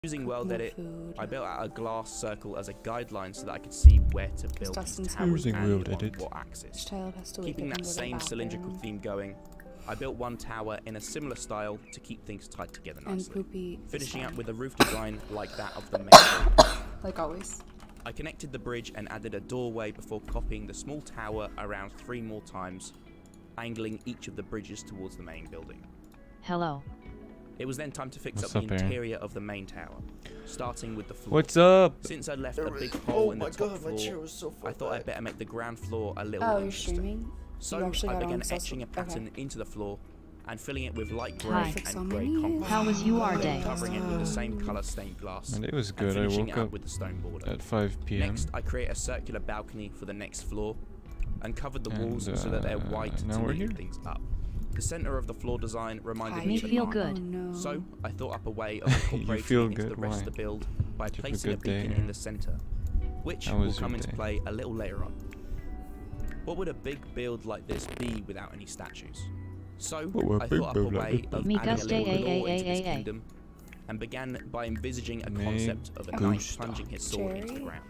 Using World Edit, food. I built out a glass circle as a guideline so that I could see where to build these Dustin's towers using and World on Edit. what axis. Each child has to wake Keeping up that and go to the same cylindrical bathroom. theme going, I built one tower in a similar style to keep things tied together And nicely, Poopy is finishing up fine. with a roof design like that of the main building. Like always. I connected the bridge and added a doorway before copying the small tower around 3 more times, angling each of the bridges towards the main building. Hello. It was then time to fix What's up up, the Aaron? interior of the main tower, starting with the floor. What's up? Since I left a big hole in the top my chair floor, was so far I thought I'd back. better make the ground floor a little Oh, you're interesting. streaming? So You actually I got began on social- etching a pattern okay. into the floor and filling it with light grey Hi. and grey concrete. How was your Then day? covering it with the same colour stained glass. My day was and good. I finishing woke it up with the stone border. at 5 p.m. Next, I create a circular balcony for the next floor and covered the And, walls so that they're white now to we're neaten here. things up. The centre of the floor design reminded me Me of the feel park. good. Oh, no. So I thought up a way of You incorporating feel it into good? the rest Why? of the build by Did you have a placing a good day? beacon in the centre, which How will was your come into day? play a little later on. What would a big build like this be without any statues? So What would a I big thought up a build like way this of be? adding a little Miguste, lore into this ay. kingdom, and began by envisaging a Meg concept of a knight Gusta. plunging his sword into the Jerry? ground,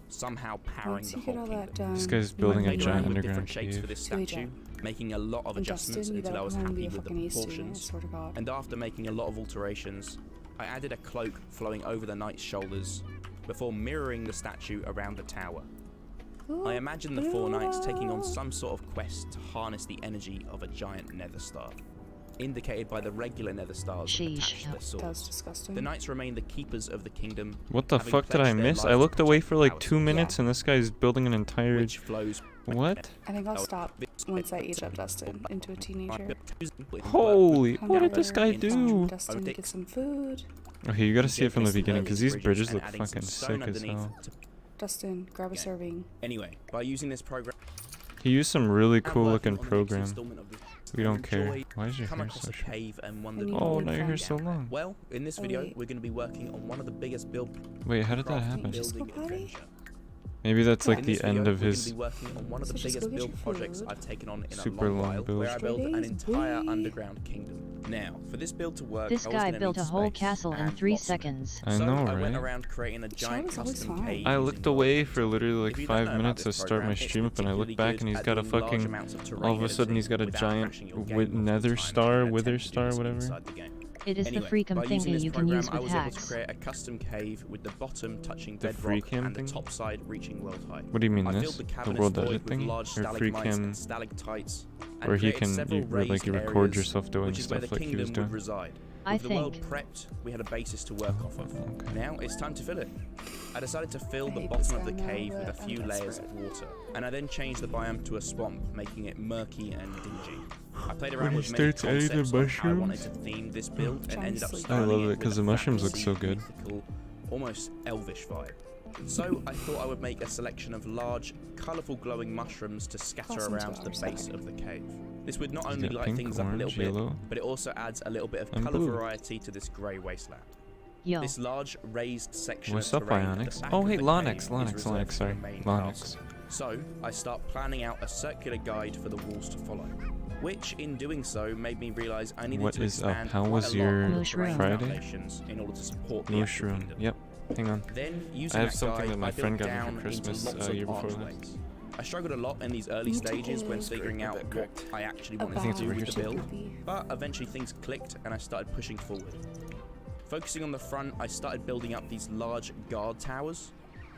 somehow powering Once the you get whole all kingdom. that done, This guy's you building might a be Played giant around with underground different shapes for cave. this To each statue, other. making a lot of And adjustments Dustin, you until I better was come and be happy a with the fucking ace student, I proportions. swear to God. And after making a lot of alterations, I added a cloak flowing over the knight's shoulders before mirroring the statue around the tower. I imagined the 4 knights taking on some sort of quest to harness the energy of a giant nether star, indicated by the regular nether stars Sheesh. attached to their That's swords. disgusting. The knights remain the keepers of the kingdom, What the having fuck did I pledged their miss? I lives looked to away protect for the like towers, 2 minutes and this guy's building an entire... which flows. What? I think I'll stop once I age up Dustin into a teenager. Holy, Come what did over this guy and do? Dustin, get some food. Okay, you gotta see it from the Gently beginning because these slowly bridges and look adding some fucking stone sick as underneath hell. to- Dustin, grab a Okay. serving. Anyway, by using this program, He used some really and cool working looking on the next program. installment of this, We I don't care. enjoyed Why is your come hair across so a short? cave and wondered need what Oh, to now find your hair's out. so long. Well, in this Oh, video, wait. we're going to be working on one of the biggest Wait, how did that crafting happen? Just go building potty? adventure. Maybe that's like In the this end video, of we're his... gonna be working on one of the So just biggest go get build your projects food. I've taken on in Super a long long while, build. where I built an Straight A's, entire boy. underground kingdom. Now, for this build to work, This I was guy gonna built need a whole space castle in and 3 lots of it. seconds. I So know, I went right? around creating a giant was always custom fine. cave I using looked World away Edit. for literally like If you 5 don't know about minutes to this start program, my it's stream up and I look particularly back good and he's at got a doing large fucking... amounts of terrain All of a sudden he's got a editing giant without crashing your game nether multiple times star, and wither attempting to star, do whatever. inside the game. It is Anyway, the freakum by using thingy this you can program, use I with was able to hacks. create a custom cave with the bottom touching The bedrock freecam and the thing? top side reaching world height. What do you mean I this? filled the The cavernous world void edit with thing? large Or stalagmites and freecam stalactites, and where he created can, several like raised you record areas, yourself doing which is where stuff the like he was kingdom would doing? reside. I With the world think. prepped, we had a basis to work off of. Okay. Now it's time to fill it. I decided to fill I the hate bottom this of the guy now, cave with a but I'm few layers desperate. of water, and I then changed the biome to a swamp, making it murky and dingy. I played When around he with many starts adding the concepts on how I wanted mushrooms. to theme this build, and Trying ended to up sleep. I love styling it with 'cause a the mushrooms look fantasy, so good. mythical, almost elvish vibe. So I thought I would make a selection of large, colourful glowing mushrooms to scatter Awesome around the 2 hours base back. of the cave. This would not He's only got light pink, things up a little orange, bit, yellow, but it also adds a little bit of and colour blue. variety to this grey wasteland. Yo. This large raised section What's of up, terrain at the Ionix? back Oh, of hey, the Lonix, cave is Lonix, reserved Lonix, for sorry. the main Lonix. castle. So I start planning out a circular guide for the walls to follow, which in doing so made me realise I needed What to is up? expand How quite was a lot your on the Mushroom. terrain Friday? foundations in order to support the actual Mushroom. kingdom. Yep. Hang on. Then, using I have that something guide, that my I friend built got me for down into Christmas, lots of year before last. archways. I struggled a lot in these early Me too. stages when That's figuring out what correct. I actually A wanted think it's to do over with here the build, somewhere. but eventually things clicked and I started pushing forward. Focusing on the front, I started building up these large guard towers.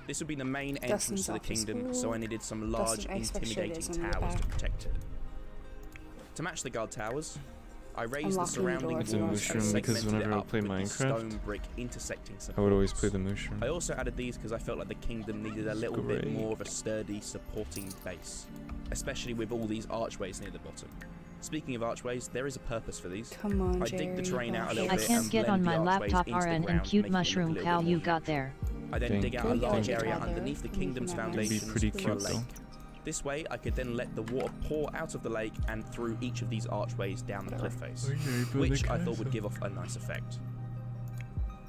This would be the main entrance Dustin's to the off to kingdom, so school. I needed some large, Dustin, I expect intimidating shit is on your towers to back. protect it. To match the guard towers, I raised the locking the surrounding door walls if you and want. Mushroom because segmented it whenever I up play with the Minecraft, stone brick intersecting I would always supports. play the mushroom. I also added these because I felt like the kingdom needed a little bit Great. more of a sturdy, supporting base, especially with all these archways near the bottom. Speaking of archways, there is a purpose for these. Come on, I Jerry. dig the terrain out a little I bit can't and get blend on the my archways laptop into the RN and ground, cute making it look a mushroom little cow bit you more got there. I then Thank dig out a you. large Good area job there. underneath the Thank you kingdom's for that. It'd be foundations pretty for a cute lake. though. This way, I could then let the water pour out of the lake and through each of these archways down the cliff face, which I thought would give off a nice effect.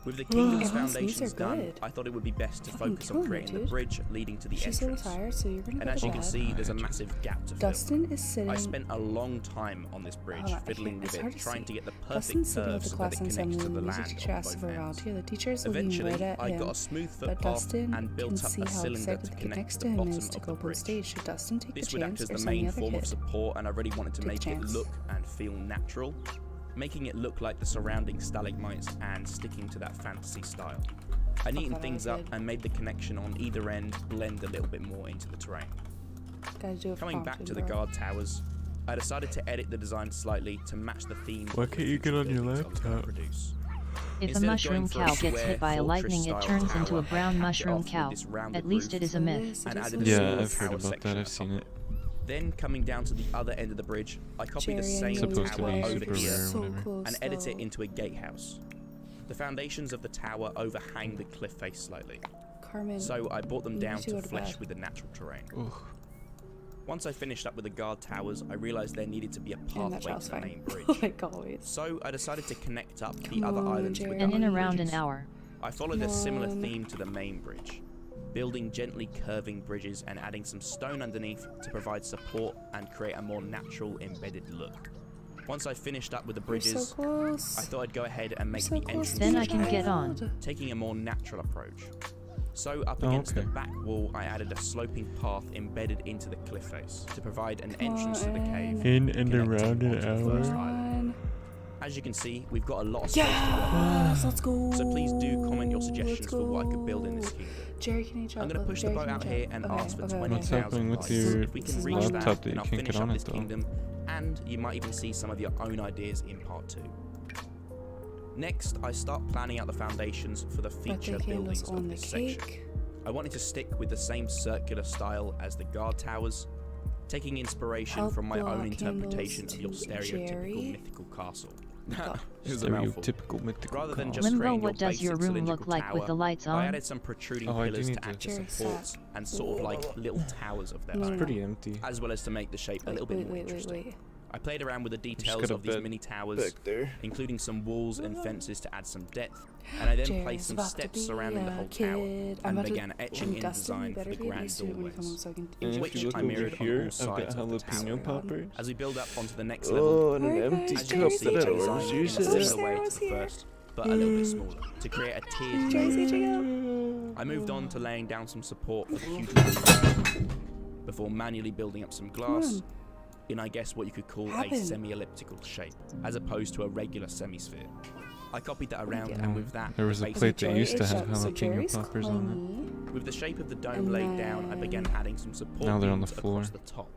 With the kingdom's Everyone's knees foundations are done, good. I thought it would be best to Fucking focus on killing it, creating the dude. bridge leading to the She's so entrance. tired, so you're gonna And go as to you can bed. see, there's a massive gap to fill. Dustin is sitting. I spent a long time on this bridge, Hold on, fiddling with it's hard it, to trying see. to get the perfect Dustin's sitting curve with the so that class it and connects to assembly the and music land teacher on asks both him around ends. here. The teacher is looking Eventually, right at I him. got a smooth But footpath Dustin and can built see up a how cylinder excited to the kid connect next to to the him bottom is to of go the up on bridge. stage. Should Dustin take This the would act chance as or the some main other form of kid? support, and I really wanted to Take make the it chance. look and feel natural, making it look like the surrounding stalagmites and sticking to that fantasy style. I neatened that I things up did. and made the connection on either end blend a little bit more into the terrain. Gotta do it for Coming back Compton, to the bro. guard towers, I decided to edit the design slightly to match the theme. Why of the can't you get future on your buildings I was gonna laptop? produce. If a Instead of mushroom going for a cow gets square hit by a lightning, it fortress-style turns into tower, a brown I capped it mushroom off with cow. this rounded At least roof it is a So myth. this- and this added a is Yeah, small I've heard tower about section that. on I've seen top it. of Then coming down to the other end of the bridge, I copied the Jerry, I same know Supposed to you're be tower over super here rare. so whatever. close, and edit it though. into a gatehouse. The foundations of the tower overhang the cliff face slightly, Carmen, so I brought them you down need to to go to flesh bed. with the natural terrain. Ugh. Once I finished up with the guard towers, I realized there needed to be a and that pathway child's to the fine. main bridge. Like always. So I decided to connect up the Come other on, islands with Jerry. the And in other around an bridges. hour. I followed a Come similar on. theme to the main bridge, building gently curving bridges and adding some stone underneath to provide support and create a more natural embedded look. Once I finished up with the We're so bridges, close. I thought I'd go ahead and make So the close entrance to Then the I can get on. child. taking a more natural approach. So up Oh, against the okay. back wall, I added a sloping path embedded into the cliff face to provide an Come entrance to the cave. on. In and connecting around an onto the first hour. island. As you can see, we've got a lot of space to work Yes, let's go. with. So please do comment your Let's suggestions for what I could build in this go. kingdom. Jerry, can you jump? I'm going to push the Jerry, boat can you out jump? here and Okay, ask for okay, 20,000 What's happening with likes. your If we This can is reach laptop that, that then you I'll can't finish get on up it, this though? kingdom, and you might even see some of your own ideas in part 2. Next, I start planning out the foundations for the feature Birthday buildings candles on of the this section. cake. I wanted to stick with the same circular style as the guard towers, taking inspiration Help from my own block interpretation candles of your to stereotempical Jerry. mythical castle. Got- It was a mouthful. Stereotypical mythical Rather than cow. just Limbo, creating what does your basic room look cylindrical like with tower, the lights I on? added some protruding Oh, I do pillars need to to- act as Jerry, supports stop. and sort of like little towers of their No, own, It's pretty empty. as well as to make the shape a little bit more interesting. Wait. I played around with the details got a of these bed mini towers, Back there. including some walls and fences to add some depth, and I then Jerry's placed some about to steps be surrounding the a whole kid. tower, I'm and about to- began etching in Dustin, you design for better the be grand nice to me when you come home doorways. so I can And if which you look I over mirrored on here, all I've sides got of the jalapeno tower. poppers. As we build up onto the next level, Oh, and an Hi, empty guys. as you cup can see, that I I was designed it in a using. similar way to the here. first, but a little bit smaller, to create a tiered Jerry's layout. eating up. I moved on to laying down some support for the huge roof, before manually building up some glass in, I guess, what you could call a Happened. semi-elliptical shape, as opposed to a regular semisphere. I copied that around, Yeah. and with that, There was a basically plate that Jerry used to is have shut, so jalapeno Jerry's poppers on clean. with the shape of the dome And laid down, I began then- adding some support Now they're on the beams floor. across the top,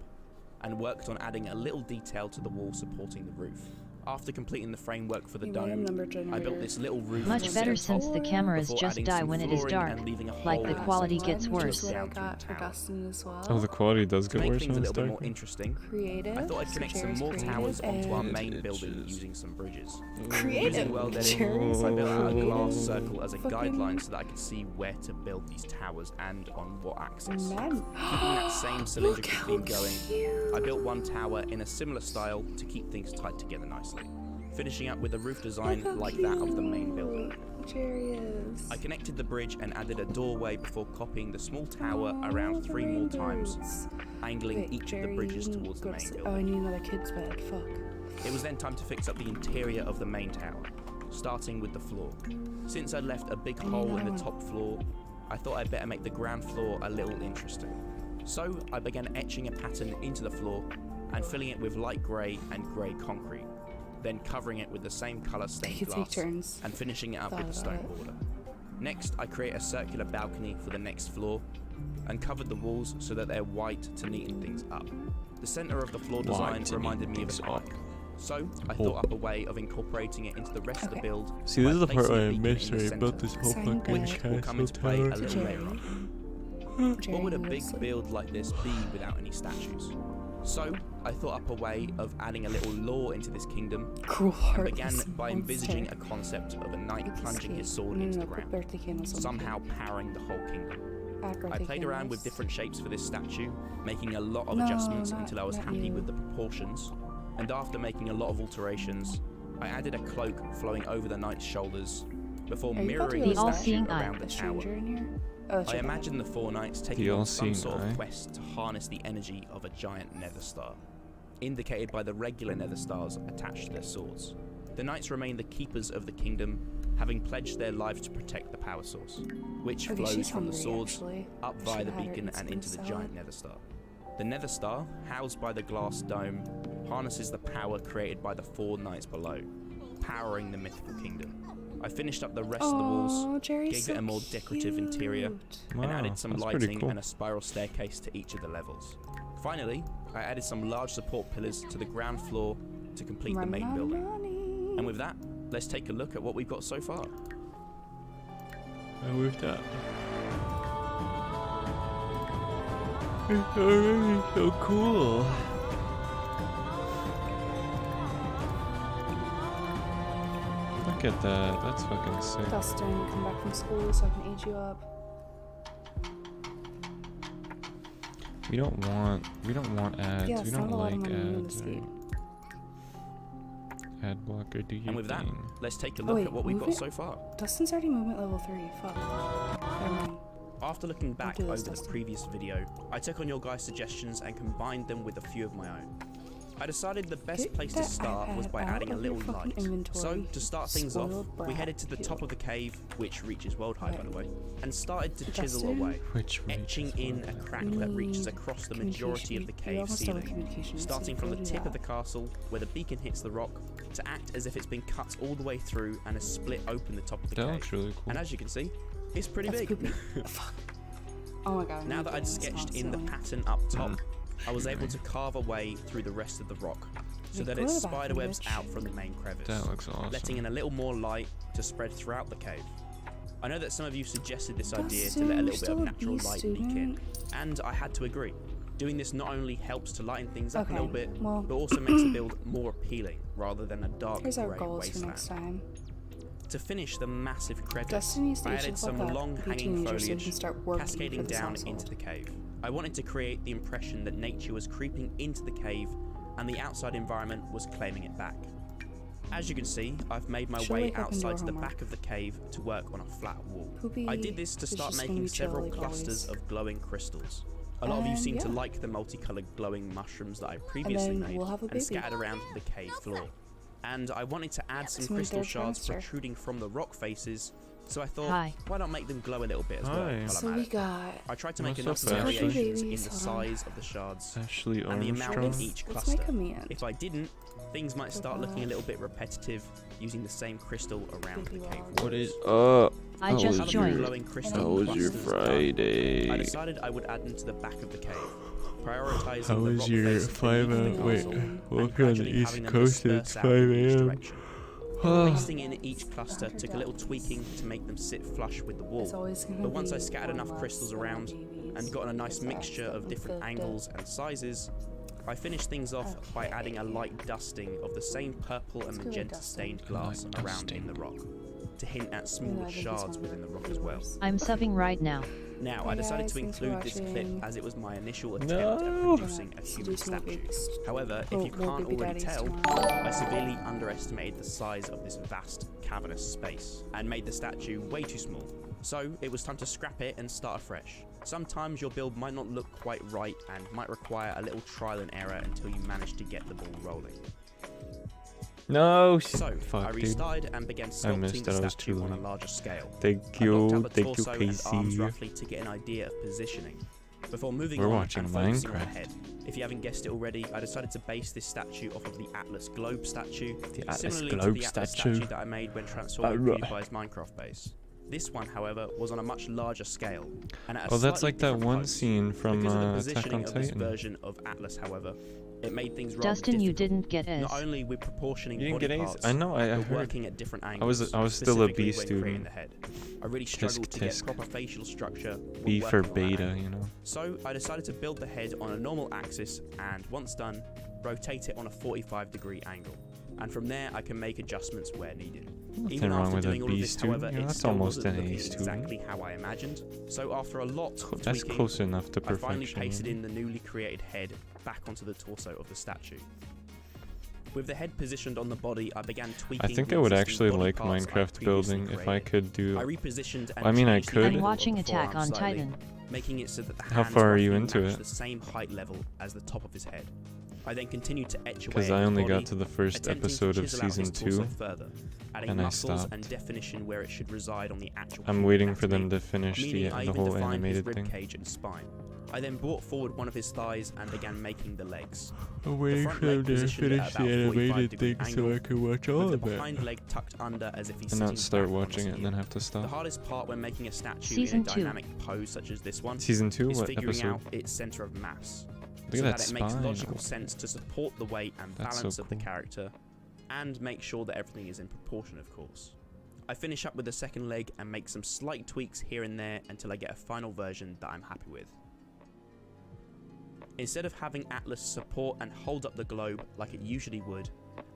and worked on adding a little detail to the wall supporting the roof. After completing the framework for the You random dome, number I generator. built this little roof Much to better sit on since the top, cameras before just adding die some when it is flooring dark. and leaving a Like hole the in quality center, gets which worse. goes What I down through got the for tower. Dustin as well. Oh, the quality does To get make worse things a when little it's bit more darker. interesting, Creative. I thought I'd so connect some Jerry's more creative towers onto our and main building Bitches. using some bridges. creative. Using well then, Jerry's so I built out a creative. glass circle as a Fucking guideline so that I could see where to build these towers and on what axis. Man. Keeping that same Look cylindrical how theme going, cute. I built one tower in a similar style to keep things tied together nicely, finishing up with a roof design Look how like that of the main building. cute Jerry is. I connected the bridge and added a doorway before copying the small tower around 3 more times, angling Wait, each Jerry, of the bridges you need towards to the go to main sleep. Oh, I building. need another kid's bed. Fuck. It was then time to fix up the interior of the main tower, starting with the floor. Since I left a big hole in the top floor, I thought I'd better make the ground floor a little interesting. So I began etching a pattern into the floor and filling it with light grey and grey concrete, then covering it with the same colour They stained could take glass turns. and finishing it up with the Thought stone about it. border. Next, I create a circular balcony for the next floor and covered the walls so that they're white to neaten things up. The centre of the floor design White to reminded neaten me of things an eye. up. So I Oh. thought up a way of incorporating it into the rest of the Okay. build. See, by this is the part placing a where I beacon missed in the where I built centre, this whole Sign fucking good. which will come castle into play a tower. little Jerry. later on. Jerry, What would a you big sleep. build like this be without any statues? So I thought up a way of adding a little lore into this kingdom Cruel and heartless began by envisaging a monster. concept of a knight With the plunging his skin. sword No, into no, the put ground, birthday candles on the somehow cake. powering the whole kingdom. Add I birthday played around with candles. different shapes for this statue, making a lot of No, adjustments not- until I was not happy you. with the proportions, and after making a lot of alterations, I added a cloak flowing over the knight's shoulders, before Are you about to mirroring go the to statue All-seeing eye. around the A tower. stranger in here? Oh, I check it out. imagine the four knights taking The on some all-seeing sort eye. of quest to harness the energy of a giant nether star, indicated by the regular nether stars attached to their swords. The knights remain the keepers of the kingdom, having pledged their lives to protect the power source, which Okay, flows she's from the hungry, swords actually. up via Should've the had her beacon eat and some into the salad. giant nether star. The nether star, housed by the glass dome, harnesses the power created by the four knights below, powering the mythical kingdom. I finished up the rest of the walls, Aw, Jerry's gave so it a more decorative interior, cute. and Wow, added some that's pretty lighting cool. and a spiral staircase to each of the levels. Finally, I added some large support pillars to the ground floor to complete the main building. And with that, let's take a look at what we've got so far. I wish that. It's already so cool. Look at that. That's fucking sick. Dustin, come back from school so I can age you up. We don't want ads. Yeah, we it's don't not a lot of like money in ads. this Right? game. Ad blocker, do you And with that, thing. let's take a Oh, look wait, at what we've move got it? so far. Dustin's already movement level 3. Fuck. Never mind. After looking back do this, over the Dustin. previous video, I took on your guys' suggestions and combined them with a few of my own. I decided the best Get place to that start was iPad by out adding a of your little fucking light. So, inventory, to start things off, spoiled we brat, headed to the you. top of the cave, which reaches world height by the way, and started to Dustin? chisel away, Which etching in a crack that reaches across the majority of the cave ceiling, starting from the tip of the castle, where the beacon hits the rock, to act as if it's been cut all the way through and has split open the top of the That cave. looks really cool. And as you can see, it's pretty That's big. poopy. Fuck. Oh my god. Now that I'd sketched in the pattern up top, I was able to carve a way through the rest of the rock, so Hey, that grow it the back, spiderwebs bitch. out from the main crevice, That looks awesome. letting in a little more light to spread throughout the cave. I know that some of you suggested this idea to let a little bit of natural light leak in, and I had to agree. Doing this not only helps to lighten things up a little bit, well, but also makes the build more appealing rather than a dark here's our grey goals for next wasteland. time. To finish the massive crevice, Dustin needs to I age added the fuck some up, long be a hanging teenager so he foliage can start working cascading for this down household. into the cave. I wanted to create the impression that nature was creeping into the cave and the outside environment was claiming it back. As you can see, I've made my She'll way wake up and do outside her to the homework. back of the cave to work on a flat wall. Poopy I did this to is start just gonna making be chill several like clusters always. of glowing crystals. A lot of you And seem to yeah. like the multicolored glowing mushrooms that I previously then made we'll have a and baby. scattered around the cave floor. And I wanted to add some It's my crystal third shards trimester. protruding from the rock faces, so I thought, Hi. why not make them glow a little bit as well Hi. while So I'm at we it. got I tried to make What's enough up, Ashley? variations in Babies, the hold on. size of the shards Ashley and the amount Armstrong. in each Let's cluster. make a man. If I didn't, things might start looking a little bit repetitive using the same crystal around the Baby cave wild. What is I How just was Other joined. glowing crystal How was your clusters done, Friday? I decided I would add them to the back of the cave, prioritizing How the was rock your face 5 beneath the wait, castle and well, if you're on the gradually East having them Coast and it's disperse out in 5 each a.m. direction. Pasting in each cluster took a little tweaking to make them sit flush with the It's wall. always gonna But once I be scattered one enough less crystals little around babies and gotten a nice besides mixture the of different 50. angles and sizes, I finished things off by adding a light dusting of the same purple and Let's go with magenta dusting. stained glass Light around in dusting. the rock, to hint at Even though smaller I think he's shards one of within the our rock as well. viewers. I'm subbing right now. Now, Hey I decided guys, to thanks for include this clip watching. as it was my initial attempt No. at producing a Gonna human do some more statue. babies. However, if More- you more can't baby already daddies tell, tomorrow. I severely underestimated the size of this vast, cavernous space and made the statue way too small. So, it was time to scrap it and start afresh. Sometimes your build might not look quite right and might require a little trial and error until you manage to get the ball rolling. No, So, I fuck, dude. restarted and began I missed sculpting that, I the was statue too on a late. larger scale. Thank I blocked out the thank you, torso and arms KC. roughly to get an idea of positioning. Before moving We're on watching and focusing on the Minecraft. head. If you haven't guessed it already, I decided to base this statue off of the Atlas Globe statue, The Atlas similarly to Globe the Atlas statue. statue that I made when transforming PewDiePie's Minecraft base. This one, however, was on a much larger scale, and at a Oh, that's slightly like that different one pose. scene from Because of the Attack positioning on of this Titan. version of Atlas, however, it made things rather Dustin, you difficult. didn't get Not S. only with proportioning You didn't body get A's? parts, I know, I but heard. working at different angles. I was still a B specifically when creating student. the head. I really struggled to get tisk. proper facial structure. when B for working on that beta, angle. you know. So I decided to build the head on a normal axis and once done, rotate it on a 45-degree angle. And from there I can make adjustments where needed. Nothing Even wrong after with a doing all of B this, student. however, Yeah, it that's still almost wasn't an A looking student. exactly how I imagined. So after a lot of That's tweaking, close enough to I finally perfection. pasted you in the newly created head back onto the torso of the statue. With the head positioned on the body, I began tweaking. I think the I would existing actually body like parts I'd Minecraft previously building if I created. could do. I repositioned and I mean, I changed the could. angle I'm of watching the Attack forearm on slightly, Titan. making it so that the How hands far are roughly you into match it? the same height level as the top of his head. I then continued to etch away Because at I the only body, got to the first attempting to episode of chisel out season his torso 2. further, adding and I muscles stopped. and definition where it should reside on the actual I'm human waiting for them anatomy, to finish meaning I the even whole defined animated his thing. ribcage and spine. I then brought forward one of his thighs and began making the legs. I'm The waiting front for leg them to positioned at finish about the 45 animated degree thing so angle, I can watch all with of the it. behind leg tucked under as if he's And sitting not start back on watching his it and then heel. have to The stop. hardest part when making a statue Season in a 2. dynamic pose such as this one Season 2? is What figuring episode? out its center of mass, Look so at that that it makes spine. logical sense to support the weight and That's so balance of the cool. character, and make sure that everything is in proportion, of course. I finish up with the second leg and make some slight tweaks here and there until I get a final version that I'm happy with. Instead of having Atlas support and hold up the globe like it usually would,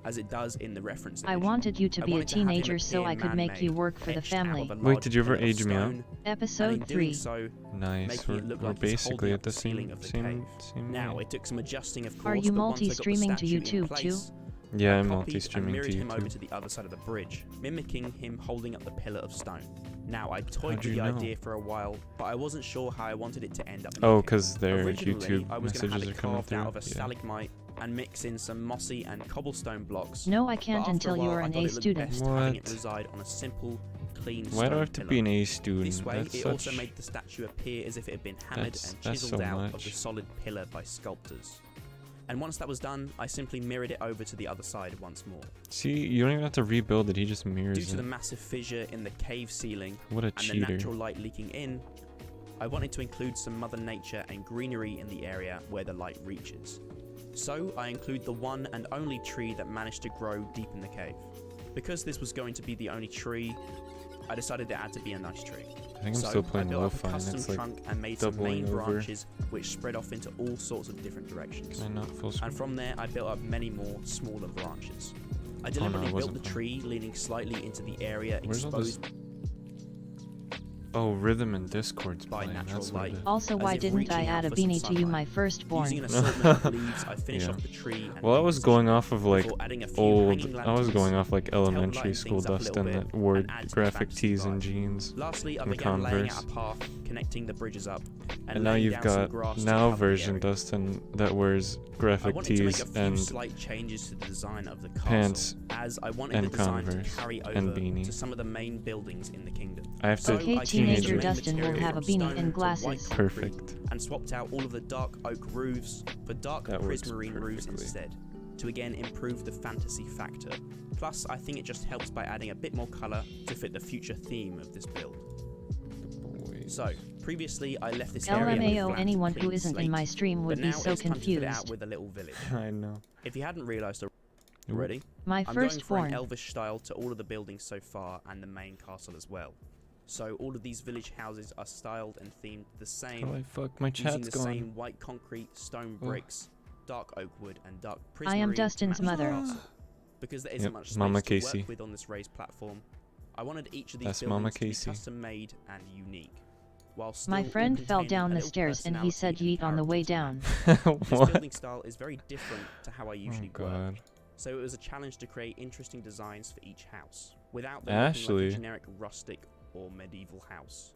as it does in the reference I image, wanted you to I be a wanted to have him teenager so appear I could make you man-made, work for the etched out family. of a Wait, large did you ever pillar of age me out? stone, and in Episode doing 3. so, Nice, making it look we're like he's basically holding at up the the ceiling same, of the same, cave. same Now, way. it took some adjusting, of course, Are you but once I got the multi-streaming to statue in YouTube too? place, Yeah, I I'm copied and multi-streaming mirrored to him over YouTube. to the other side of the bridge, mimicking him holding up the pillar of stone. Now, I toyed How'd with you the know? idea for a while, but I wasn't sure how I wanted it to end up. Oh, looking. because their Originally, YouTube I was going to have messages are it coming carved through. out of a Yeah. stalagmite and mix in some mossy and cobblestone blocks. No, I but can't after a until while, you're I an thought A it looked student. best having it What? reside on a simple, clean Why do I stone have to pillar. be an A student? This way, That's it such... also made the statue appear as if it had been hammered and That's chiseled so out of much. the solid pillar by sculptors. And once that was done, I simply mirrored it over to the other side once more. See, you don't even have to rebuild it, he just Due mirrors to the it. massive fissure in the cave ceiling What a and the cheater. natural light leaking in, I wanted to include some Mother Nature and greenery in the area where the light reaches. So I include the one and only tree that managed to grow deep in the cave. Because this was going to be the only tree, I decided it had to be a nice tree. I think I'm So still playing I built up a Lo-Fi and custom it's like, trunk and made some doubling main over. branches which spread off into all sorts of different directions. can I not full screen? And from there I built up many more smaller branches. I no, deliberately it built wasn't the playing. tree leaning slightly into the area Where's all this? exposed Oh, Rhythm and Discord's by playing, natural that's what light. it is. Also, As why if didn't reaching I out add a for some beanie to you, sunlight. my firstborn? Using an assortment of leaves, I finished Yeah. off the tree and Well, I made was some going off of like before adding a few old, hanging I was lanterns going off like help elementary lighten school things up a little Dustin bit that wore and add to the graphic fantasy tees and vibe. jeans. Lastly, I and began laying Converse. out a path connecting the bridges up, And now laying you've down some got grass to now cover the version area. Dustin that wears I graphic wanted to make tees a few and slight changes to the design of the castle, pants as I wanted and the design Converse to carry over and beanie. to some of the main buildings in the kingdom. I have to So Okay, I teenager changed the main Dustin will material have a from beanie stone and to white glasses. concrete perfect. and swapped out all of the dark oak roofs for dark That works prismarine roofs perfectly. instead, to again improve the fantasy factor. Plus, I think it just helps by adding a bit more colour to fit the future theme of this build. So, previously I left this area with LMAO, flat, anyone who clean isn't in slate, my stream would but be now so it's time to fit it out confused. with a little village. I know. If you hadn't realised Ooh. already, My I'm going for an firstborn. elvish style to all of the buildings so far and the main castle as well. So all of these village houses are styled and themed the same, Holy fuck, my using chat's the gone. same white concrete, stone Oh. bricks, dark oak wood and dark prismarine I am to Dustin's match the mother. castle. Because there isn't Yep, much space Mama to Casey. work with on this raised platform, I wanted each of these That's buildings Mama to be Casey. custom made and unique. While My still all friend fell containing down a the little stairs and he said personality yeet and on the way character down. to it. This What? building style is very different to how I usually Oh work, god. so it was a challenge to create interesting designs for each house, without them looking like Ashley. a generic rustic or medieval house.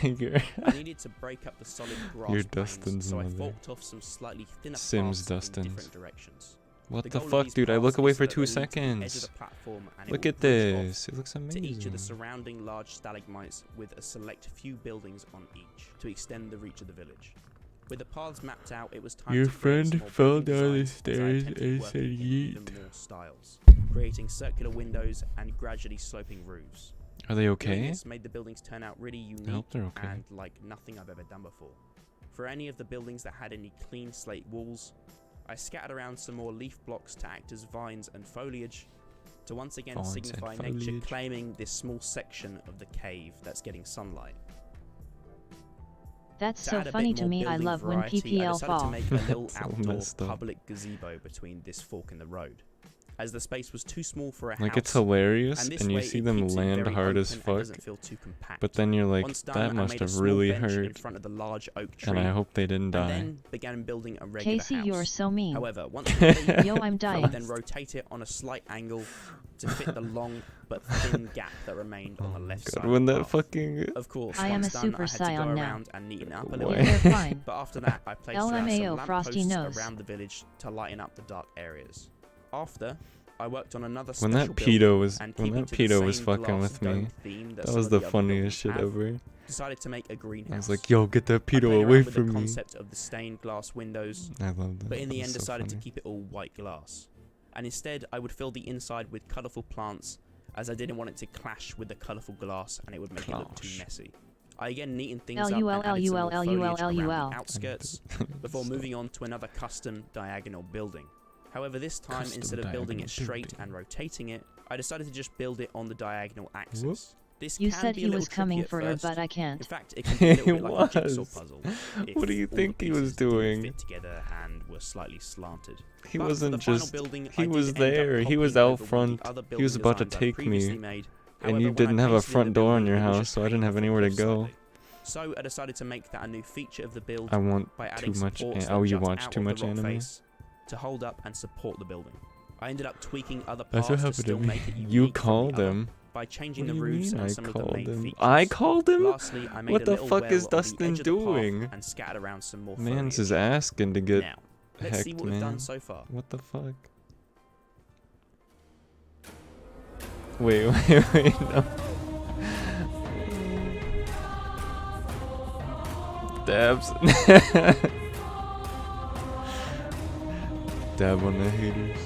You're- I needed to break up the solid grass You're planes, Dustin's so I mother. forked off some slightly thinner Sims paths in Dustin's. different directions. What The the goal of fuck, these dude? I paths look away is for that they 2 lead to the edge of seconds. the platform and it Look will at bridge off this. It looks to each of amazing. the surrounding large stalagmites with a select few buildings on each to extend the reach of the village. With the paths mapped out, it was time Your to create friend some more fell building down the designs as I stairs attempted and working said in even yeet. more styles, creating circular windows and gradually sloping roofs. Are they Doing okay? this made the buildings turn out really I unique hope they're okay. and like nothing I've ever done before. For any of the buildings that had any clean slate walls, I scattered around some more leaf blocks to act as vines and foliage, to once again Vines and signify nature foliage. claiming this small section of the cave that's getting sunlight. That's To so add a funny bit to more me. I building love when variety, I PPL decided to fall. make a little That's so outdoor messed up. public gazebo between this fork in the road. as the space was too small for a Like, house. it's hilarious, this and you way see it them keeps it land very hard as open and fuck, doesn't feel too compact. but then you're like, Once done, that I must made a have small really bench in hurt. front of the large oak tree, And I hope they didn't and die. then began building a regular Casey, house. you're so mean. However, once complete, Yo, I'm I would dying. then rotate it on a slight angle to fit the long but thin gap that remained on the left side. When of the that path. fucking... Of course, I am once a done, super I had to go scion now. around and neaten up a little Why? Yeah, bit. they're fine. But after that, I placed around LMAO, some Frosty lampposts knows. around the village to lighten up the dark areas. After, I worked on another When special that pedo was... and When keeping that to the pedo was same fucking glass with me, domed theme that some was of the other funniest shit buildings have, ever. decided to make a greenhouse. I was like, yo, get that I pedo played away around with from the me. concept of the stained glass windows, I love that. but in the That end was so decided to funny. keep it all white glass. And instead, I would fill the inside with colourful plants, as I didn't want it to clash with the colourful glass and it would make it look too Clash. messy. I again neatened things up and LUL, added some more LUL, foliage around LUL. the outskirts before moving on to another custom diagonal building. However, this time, Custom instead of building it diagonal straight building. and rotating it, I decided to just build it on the diagonal axis. Whoop. This You can said be he a little was coming tricky for at her, first. but I In can't. fact, it can be a little He bit like a jigsaw was. puzzle. What do you if all think the he was pieces didn't doing? Fit together and were slightly slanted. He But for wasn't the final just... building, he I did was end up there, he was copying out over one front, of the other he was building about to designs I'd take previously me, made. and However, you when I didn't have a pasted in front the door in building, your it was house, just so I didn't have hanging anywhere to off go. slightly. So I decided to make that a new feature of the build I want by too adding much... supports that Oh, you jut watch out too of the much rock anime? face to hold up and support the building. I ended up tweaking other That's parts what to happened still to me. make it unique You from the called other him. by changing What the do you roofs mean and I some of the called main him? features. I called him? Lastly, I made What a the little fuck well is on the Dustin edge of the path doing? and scattered around some more Mans foliage. is asking to get Now, let's see hecked, what we've man. done so far. What the fuck? Wait, no. Dabs. Dab on the haters.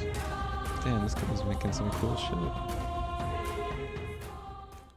Damn, this guy's making some cool shit.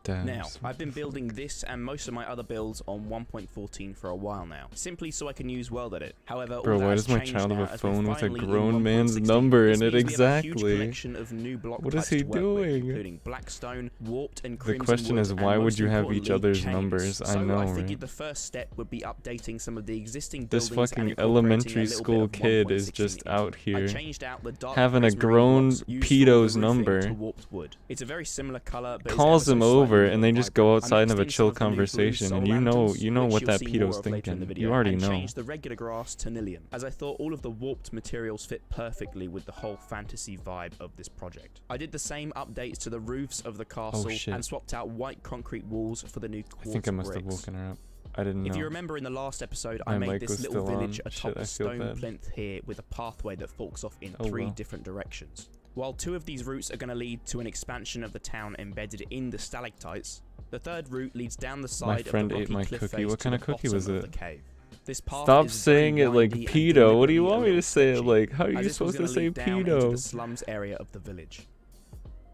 Dabs. Now, I've been building this and most of my other builds on 1.14 for a while now, simply so I can use World Edit. However, Bro, all that why has does my changed child have now a as we're phone with a finally in grown man's 1.16. number This in it? means we have a huge Exactly. collection of new block What is types he to work with, doing? including Blackstone, Warped, and The Crimson question wood, is, and why would most you have each importantly, other's chains. numbers? I So know, I right? figured the first step would be updating some of the existing This buildings and fucking incorporating a elementary little school bit of kid is 1.16 just into out I here changed out the dark having a prismarine grown blocks used for pedo's the roofing number, to warped wood. It's a very similar color, but it's calls ever him so slightly over, more and they just vibrant. go I outside and have a mixed in chill some of the new blue conversation, soul and you lanterns, know which what you'll that see pedo's more of later in thinking. the video, You already and know. changed the regular grass to Nillium, as I thought all of the warped materials fit perfectly with the whole fantasy vibe of this project. I did the same updates to the roofs of the castle shit. and swapped out white concrete walls for the new I quartz think I must have bricks. woken her up. I didn't know. If you remember in the last episode, My I made mic this was little still on. village atop Shit, a I feel stone bad. plinth here with a pathway that forks off in Oh, three well. different directions. While two of these routes are going to lead to an expansion of the town embedded in the stalactites, the third route leads down the side friend of the ate rocky my cliff cookie. face What to kind the of cookie was bottom of it? the cave. This path Stop is saying very it like windy and pedo. What do you deliberately a want me to little say it sketchy, like? How are as you this was supposed to gonna say lead down into the pedo? slums area of the village.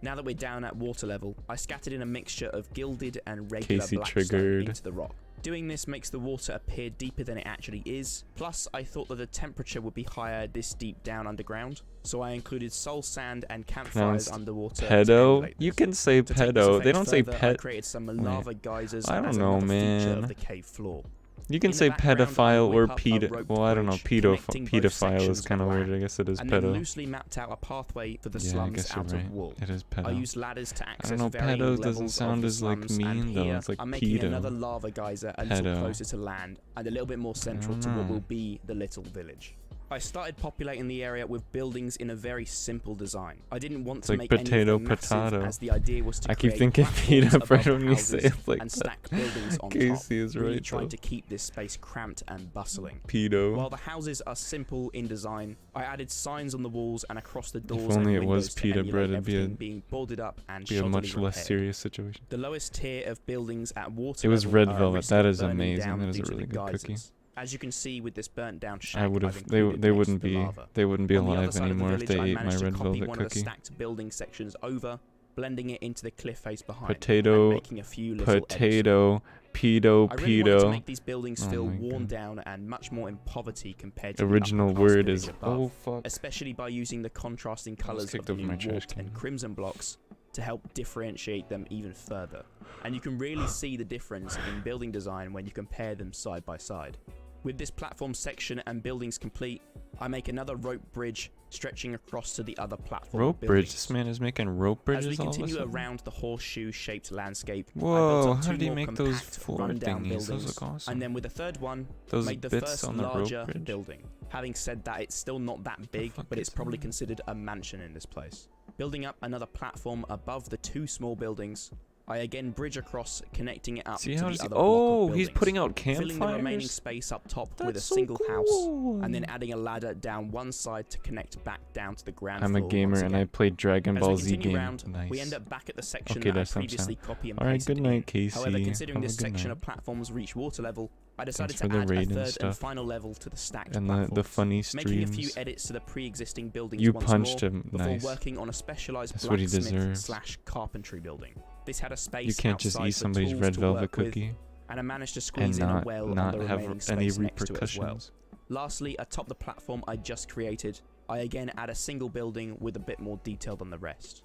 Now that we're down at water level, I scattered in a mixture of gilded and regular Casey blackstone triggered. into the rock. Doing this makes the water appear deeper than it actually is, plus I thought that the temperature would be higher this deep down underground, so I included soul sand and campfires Pronounced underwater to Pedo? emulate You this. can say To take this pedo. effect They don't say further, I pet. created some Wait. lava geysers I don't as know, another feature man. of the cave floor. You can In the say background, I pedophile or whip up a pedo. roped Well, I don't know. bridge connecting both Pedophile is sections kind of of weird. land, I guess it is and then pedo. loosely mapped out a pathway for the Yeah, I slums guess you're out right. of wool. It is I pedo. used ladders to I access don't know. varying Pedo levels doesn't of sound the as like slums, and mean though. here It's like I'm making pedo. another lava geyser a little Pedo. closer to land and a little bit more central to what know. will be the little village. I started populating the area with buildings in a very simple design. I didn't want to like make potato, any of them massive, potato. as the idea was to I keep create thinking platforms peanut above bread the when you say houses it like and that. stacked buildings on top, Casey is really right trying though. to keep this space cramped and bustling. Pedo. While the houses are simple in design, I added signs on the walls and across the doors If only and it was windows to pita emulate bread, it'd be everything a being boarded up and be a shoddily much less repaired. serious situation. The lowest tier of buildings at water It was level red are at velvet. risk That of is burning amazing. down That is a due to really the good cookie. geysers. As you can see with this burnt down shack, I would I've have. included They next wouldn't to the be. lava. They wouldn't be On the other alive side of the anymore if village, they I ate my managed to red copy velvet one of the cookie. stacked building sections over, blending it into the cliff face behind, Potato, and making a few little edits. Potato. Pedo. I really wanted to Pedo. make these buildings Oh feel my worn God. down and much more in poverty compared to Original the upper word class is. village above, Oh fuck. especially by using the contrasting colours of kicked the over new my trash warped and can. crimson blocks to help differentiate them even further. And you can really see the difference in building design when you compare them side by side. With this platform section and buildings complete, I make another rope bridge stretching across to the other platform Rope buildings. bridge. This man is making rope bridges. As we all of a continue sudden? around the horseshoe-shaped landscape, I Whoa! built up How two did he more make those compact, floor rundown thingies? Those buildings, look awesome. and then with the third one, Those made the bits first on the rope larger bridge? building. Having said that, it's still not that big, fuck but it's is probably that? considered a mansion in this place. Building up another platform above the two small buildings, I again bridge across, connecting it up See to how the does other he? block of Oh, he's buildings, putting out filling the remaining campfires. space up top with a That's so single house, cool. and then adding a ladder down one side to connect back down to the ground I'm a floor gamer once and I again. played Dragon As Ball we Z continue game. round, Nice. we end up back at the section Okay, that I that's some previously sound. copy and All right, pasted good night, in. Casey. However, considering Have a this good section night. of platforms reach water level, I decided for to the add a raid and third and stuff. final level to the stacked And platforms, the funny making a few streams. edits to the pre-existing buildings You once punched more him. before Nice. working on a specialized That's what he deserves. blacksmith/carpentry building. This had a space You can't just outside eat for somebody's tools red to velvet work with, cookie and I managed to and squeeze in a not well on not the have remaining any space next to it as well. repercussions. Lastly, atop the platform I just created, I again add a single building with a bit more detail than the rest.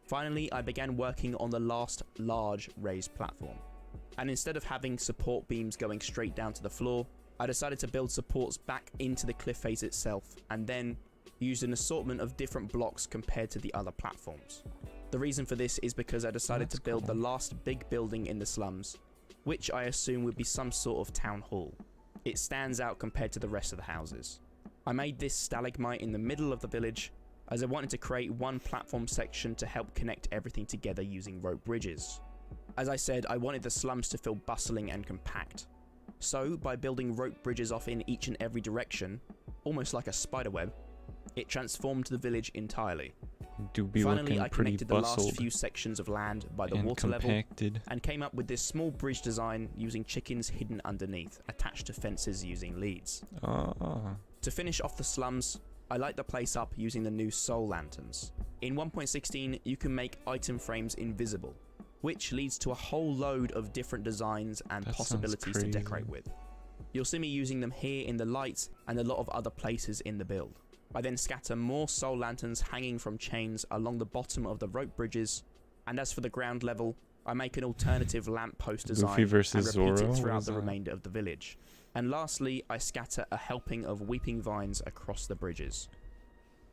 Finally, I began working on the last large raised platform, and instead of having support beams going straight down to the floor, I decided to build supports back into the cliff face itself, and then used an assortment of different blocks compared to the other platforms. The reason for this is because I decided to build the last big building in the slums, which I assume would be some sort of town hall. It stands out compared to the rest of the houses. I made this stalagmite in the middle of the village, as I wanted to create one platform section to help connect everything together using rope bridges. As I said, I wanted the slums to feel bustling and compact. So, by building rope bridges off in each and every direction, almost like a spiderweb, it transformed the village entirely. Do be Finally, looking I pretty connected the last bustled few sections of land by the and water level, compacted. and came up with this small bridge design using chickens hidden underneath, attached to fences using leads. To finish off the slums, I light the place up using the new soul lanterns. In 1.16, you can make item frames invisible, which leads to a whole load of different designs and That sounds possibilities to crazy. decorate with. You'll see me using them here in the lights and a lot of other places in the build. I then scatter more soul lanterns hanging from chains along the bottom of the rope bridges, and as for the ground level, I make an alternative lamppost design Luffy versus and repeat Zoro? it What throughout is the that? remainder of the village. And lastly, I scatter a helping of weeping vines across the bridges.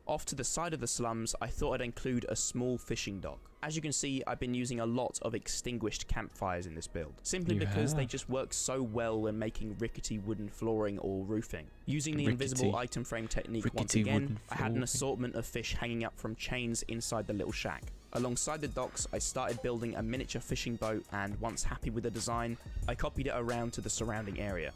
Off to the side of the slums, I thought I'd include a small fishing dock. As you can see, I've been using a lot of extinguished campfires in this build, simply You because they have. just work so well when making rickety wooden flooring or roofing. Using the Rickety. invisible item frame technique once Rickety again, wooden I had an flooring. assortment of fish hanging up from chains inside the little shack. Alongside the docks, I started building a miniature fishing boat, and once happy with the design, I copied it around to the surrounding area.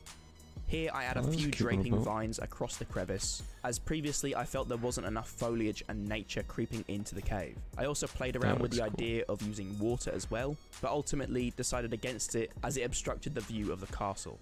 Here I add a Oh, that's a few cute little draping boat. vines across the crevice, as previously I felt there wasn't enough foliage and nature creeping into the cave. I also played around with the looks cool. idea of using water as well, but ultimately decided against it as it obstructed the view of the castle.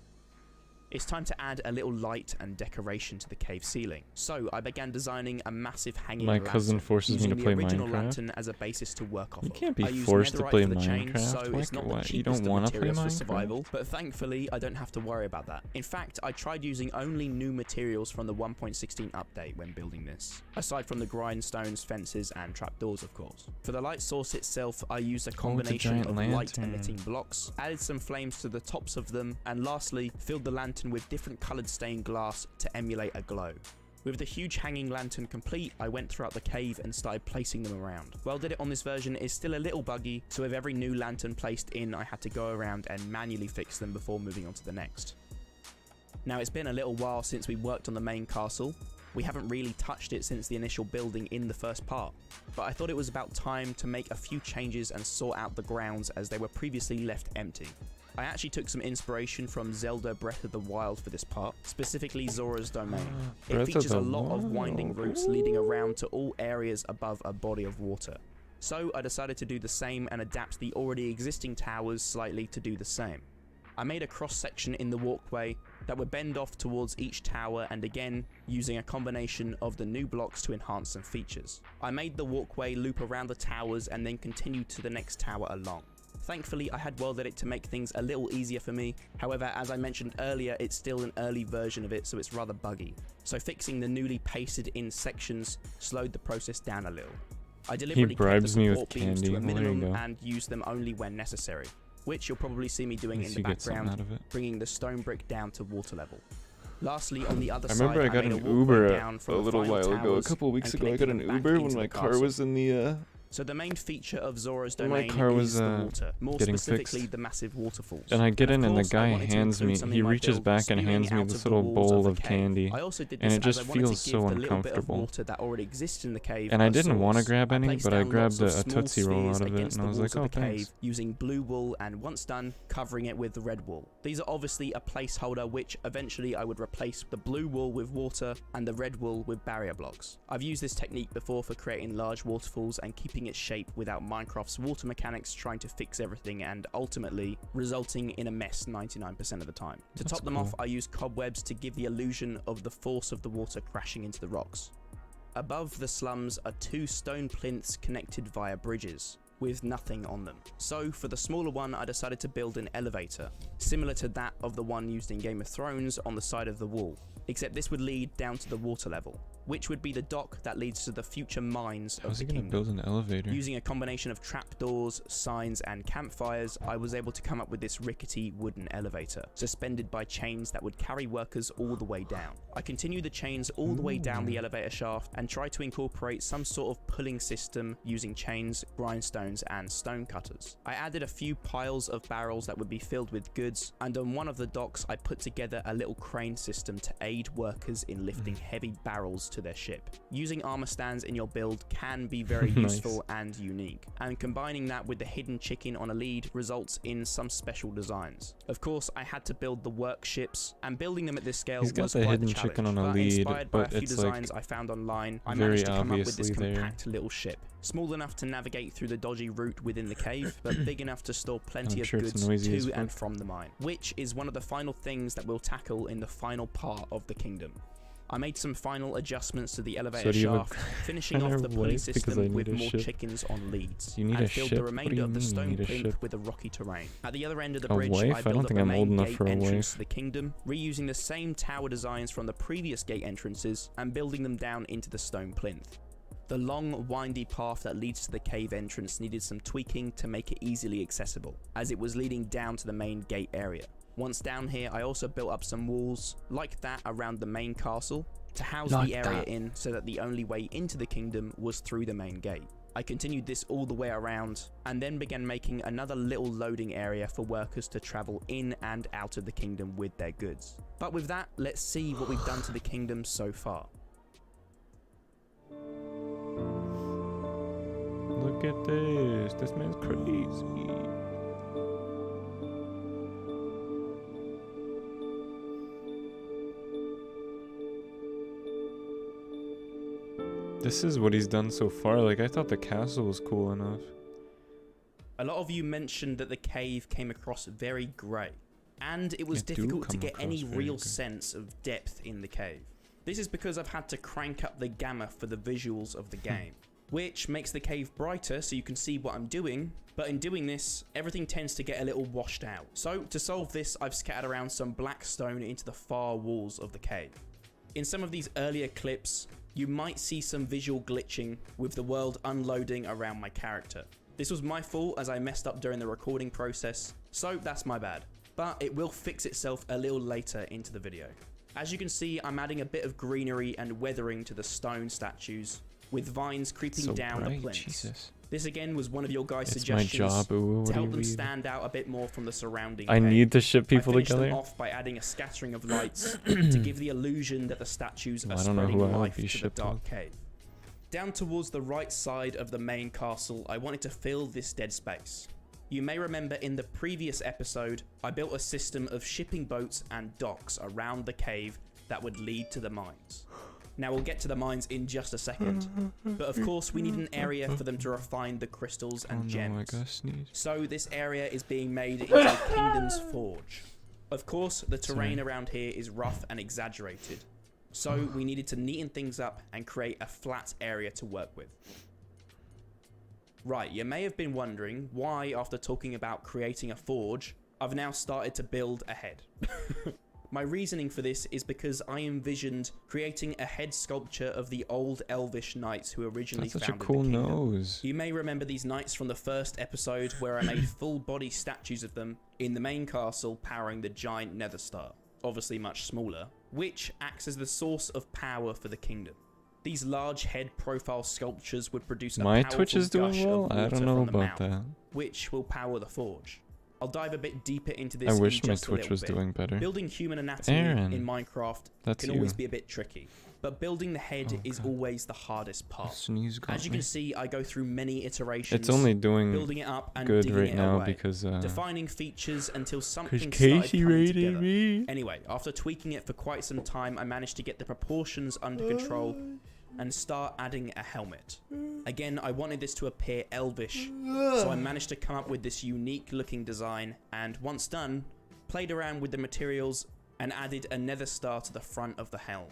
It's time to add a little light and decoration to the cave ceiling. So I began designing a massive hanging My lantern, cousin forces me using to the play original Minecraft. lantern as a basis to work off You of. can't be I used forced to netherite play for the chain, Minecraft. so Why- it's not the why- you cheapest don't of wanna play materials for Minecraft? survival, but thankfully I don't have to worry about that. In fact, I tried using only new materials from the 1.16 update when building this, aside from the grindstones, fences and trapdoors of course. For the light source itself, I used a combination giant of light lantern. emitting blocks, added some flames to the tops of them, and lastly filled the lantern with different coloured stained glass to emulate a glow. With the huge hanging lantern complete, I went throughout the cave and started placing them around. Welded it on this version is still a little buggy, so with every new lantern placed in, I had to go around and manually fix them before moving on to the next. Now it's been a little while since we worked on the main castle. We haven't really touched it since the initial building in the first part, but I thought it was about time to make a few changes and sort out the grounds as they were previously left empty. I actually took some inspiration from Zelda Breath of the Wild for this part, specifically Zora's Domain. It Breath of features a the lot of winding Wild. routes leading around to all areas above a body of water. So I decided to do the same and adapt the already existing towers slightly to do the same. I made a cross section in the walkway that would bend off towards each tower, and again using a combination of the new blocks to enhance some features. I made the walkway loop around the towers and then continued to the next tower along. Thankfully, I had welded it to make things a little easier for me. However, as I mentioned earlier, it's still an early version of it, so it's rather buggy. So fixing the newly pasted in sections slowed the process down a little. I deliberately kept the bribes me with support beams candy. to a Well, there you minimum go. and used them only when necessary. which you'll probably see me doing in the you get something background, out of it. bringing the stone brick down to water level. Lastly, on the other I side, remember I got made an a walkway Uber down a from the little final while ago. A towers couple of weeks and ago, I got connected an them back Uber into when the my car castle. was in the. So the main feature of Zora's When my domain car was, is the water, more getting specifically fixed. the massive waterfalls. And I get of in, and the course, I guy wanted to hands include me. some He in my reaches build, back and spewing hands me out this of the little walls bowl the of cave. candy. I also did and this it just as I wanted feels to give so the little bit of uncomfortable. water that already exists in the cave. And I a didn't want to source. grab any, placed but I down grabbed lots of a small Tootsie Roll spheres out of it, against and I the was walls like, of the oh, cave thanks. using blue wool, and once done, covering it with red wool. These are obviously a placeholder, which eventually I would replace the blue wool with water and the red wool with barrier blocks. I've used this technique before for creating large waterfalls and keeping its shape without Minecraft's water mechanics trying to fix everything and ultimately resulting in a mess 99% of the time. To That's top them cool. off, I use cobwebs to give the illusion of the force of the water crashing into the rocks. Above the slums are 2 stone plinths connected via bridges, with nothing on them. So for the smaller one, I decided to build an elevator, similar to that of the one used in Game of Thrones on the side of the wall, except this would lead down to the water level, which would be the dock that leads to the future mines How's of he the gonna kingdom. build an elevator? Using a combination of trapdoors, signs, and campfires, I was able to come up with this rickety wooden elevator, suspended by chains that would carry workers all the way down. I continued the chains all the way down the elevator shaft and tried to incorporate some sort of pulling system using chains, grindstones, and stone cutters. I added a few piles of barrels that would be filled with goods, and on one of the docks I put together a little crane system to aid workers in lifting heavy barrels to their ship. Using armor stands in your build can be very Nice. useful and unique, and combining that with the hidden chicken on a lead results in some special designs. Of course, I had to build the work ships, and building them at this scale He's got was the quite hidden the challenge, chicken on a but lead, inspired by a but few it's, designs like, I found online, I very managed to come up with this obviously there. compact little ship. Small enough to navigate through the dodgy route within the cave, but big enough to store plenty I'm of sure it's goods noisy as to and fuck. from the mine, which is one of the final things that we'll tackle in the final part of the kingdom. I made some final adjustments to the elevator do you have a shaft, finishing off cleaner the pulley wife? Because I system need with a more ship. chickens on leads, You need and a filled ship? the What do remainder you of the mean you stone need a plinth ship? with a rocky terrain. At the other end of the A bridge, wife? I I built don't up think the I'm main old enough gate for a entrance wife. to the kingdom, reusing the same tower designs from the previous gate entrances and building them down into the stone plinth. The long, windy path that leads to the cave entrance needed some tweaking to make it easily accessible, as it was leading down to the main gate area. Once down here, I also built up some walls, like that around the main castle, to house Like the area that. in so that the only way into the kingdom was through the main gate. I continued this all the way around, and then began making another little loading area for workers to travel in and out of the kingdom with their goods. But with that, let's see what we've done to the kingdom so far. Look at this. This man's crazy. This is what he's done so far. Like, I thought the castle was cool enough. A lot of you mentioned that the cave came across very grey, and it was It do difficult to come get any across very real grey. sense of depth in the cave. This is because I've had to crank up the gamma for the visuals of the game, which makes the cave brighter so you can see what I'm doing, but in doing this, everything tends to get a little washed out. So to solve this, I've scattered around some black stone into the far walls of the cave. In some of these earlier clips, you might see some visual glitching with the world unloading around my character. This was my fault as I messed up during the recording process, so that's my bad. But it will fix itself a little later into the video. As you can see, I'm adding a bit of greenery and weathering to the stone statues, with vines creeping So down the bright, plinths. Jesus. This again was one of your guys' It's my suggestions job, ooh, what to do help you them mean? stand out a bit more from the surrounding I cave. need to ship people I finished together. them off by adding a scattering of lights to give the illusion that the statues Well, are I don't know spreading who I would life be to the shipped dark with. cave. Down towards the right side of the main castle, I wanted to fill this dead space. You may remember in the previous episode, I built a system of shipping boats and docks around the cave that would lead to the mines. Now we'll get to the mines in just a second, but of course we need an area for them to refine the crystals and Oh no, I gems. gotta sneeze. So this area is being made into the Kingdom's Forge. Of course, the terrain Sorry. around here is rough and exaggerated, so we needed to neaten things up and create a flat area to work with. Right, you may have been wondering why, after talking about creating a forge, I've now started to build ahead. My reasoning for this is because I envisioned creating a head sculpture of the old elvish knights who originally That's such a founded cool the kingdom. nose. You may remember these knights from the first episode where I made full body statues of them in the main castle powering the giant Nether Star, obviously much smaller, which acts as the source of power for the kingdom. These large head profile sculptures would produce a My powerful Twitch is doing gush well? of I water don't know from the about mouth, that. which will power the forge. I'll dive a bit deeper into this I in wish my just a Twitch little was bit. doing better. Building human anatomy Aaron, in Minecraft That's can you. always be a bit tricky, but building the head is Okay. always the hardest The part. sneeze got As you me. can see, I go through many iterations, It's only doing building it up and good digging right it now away, because defining features until something started Casey coming rated together. me. Anyway, after tweaking it for quite some time, I managed to get the proportions under control and start adding a helmet. Again, I wanted this to appear elvish, so I managed to come up with this unique looking design, and once done, played around with the materials and added a nether star to the front of the helm.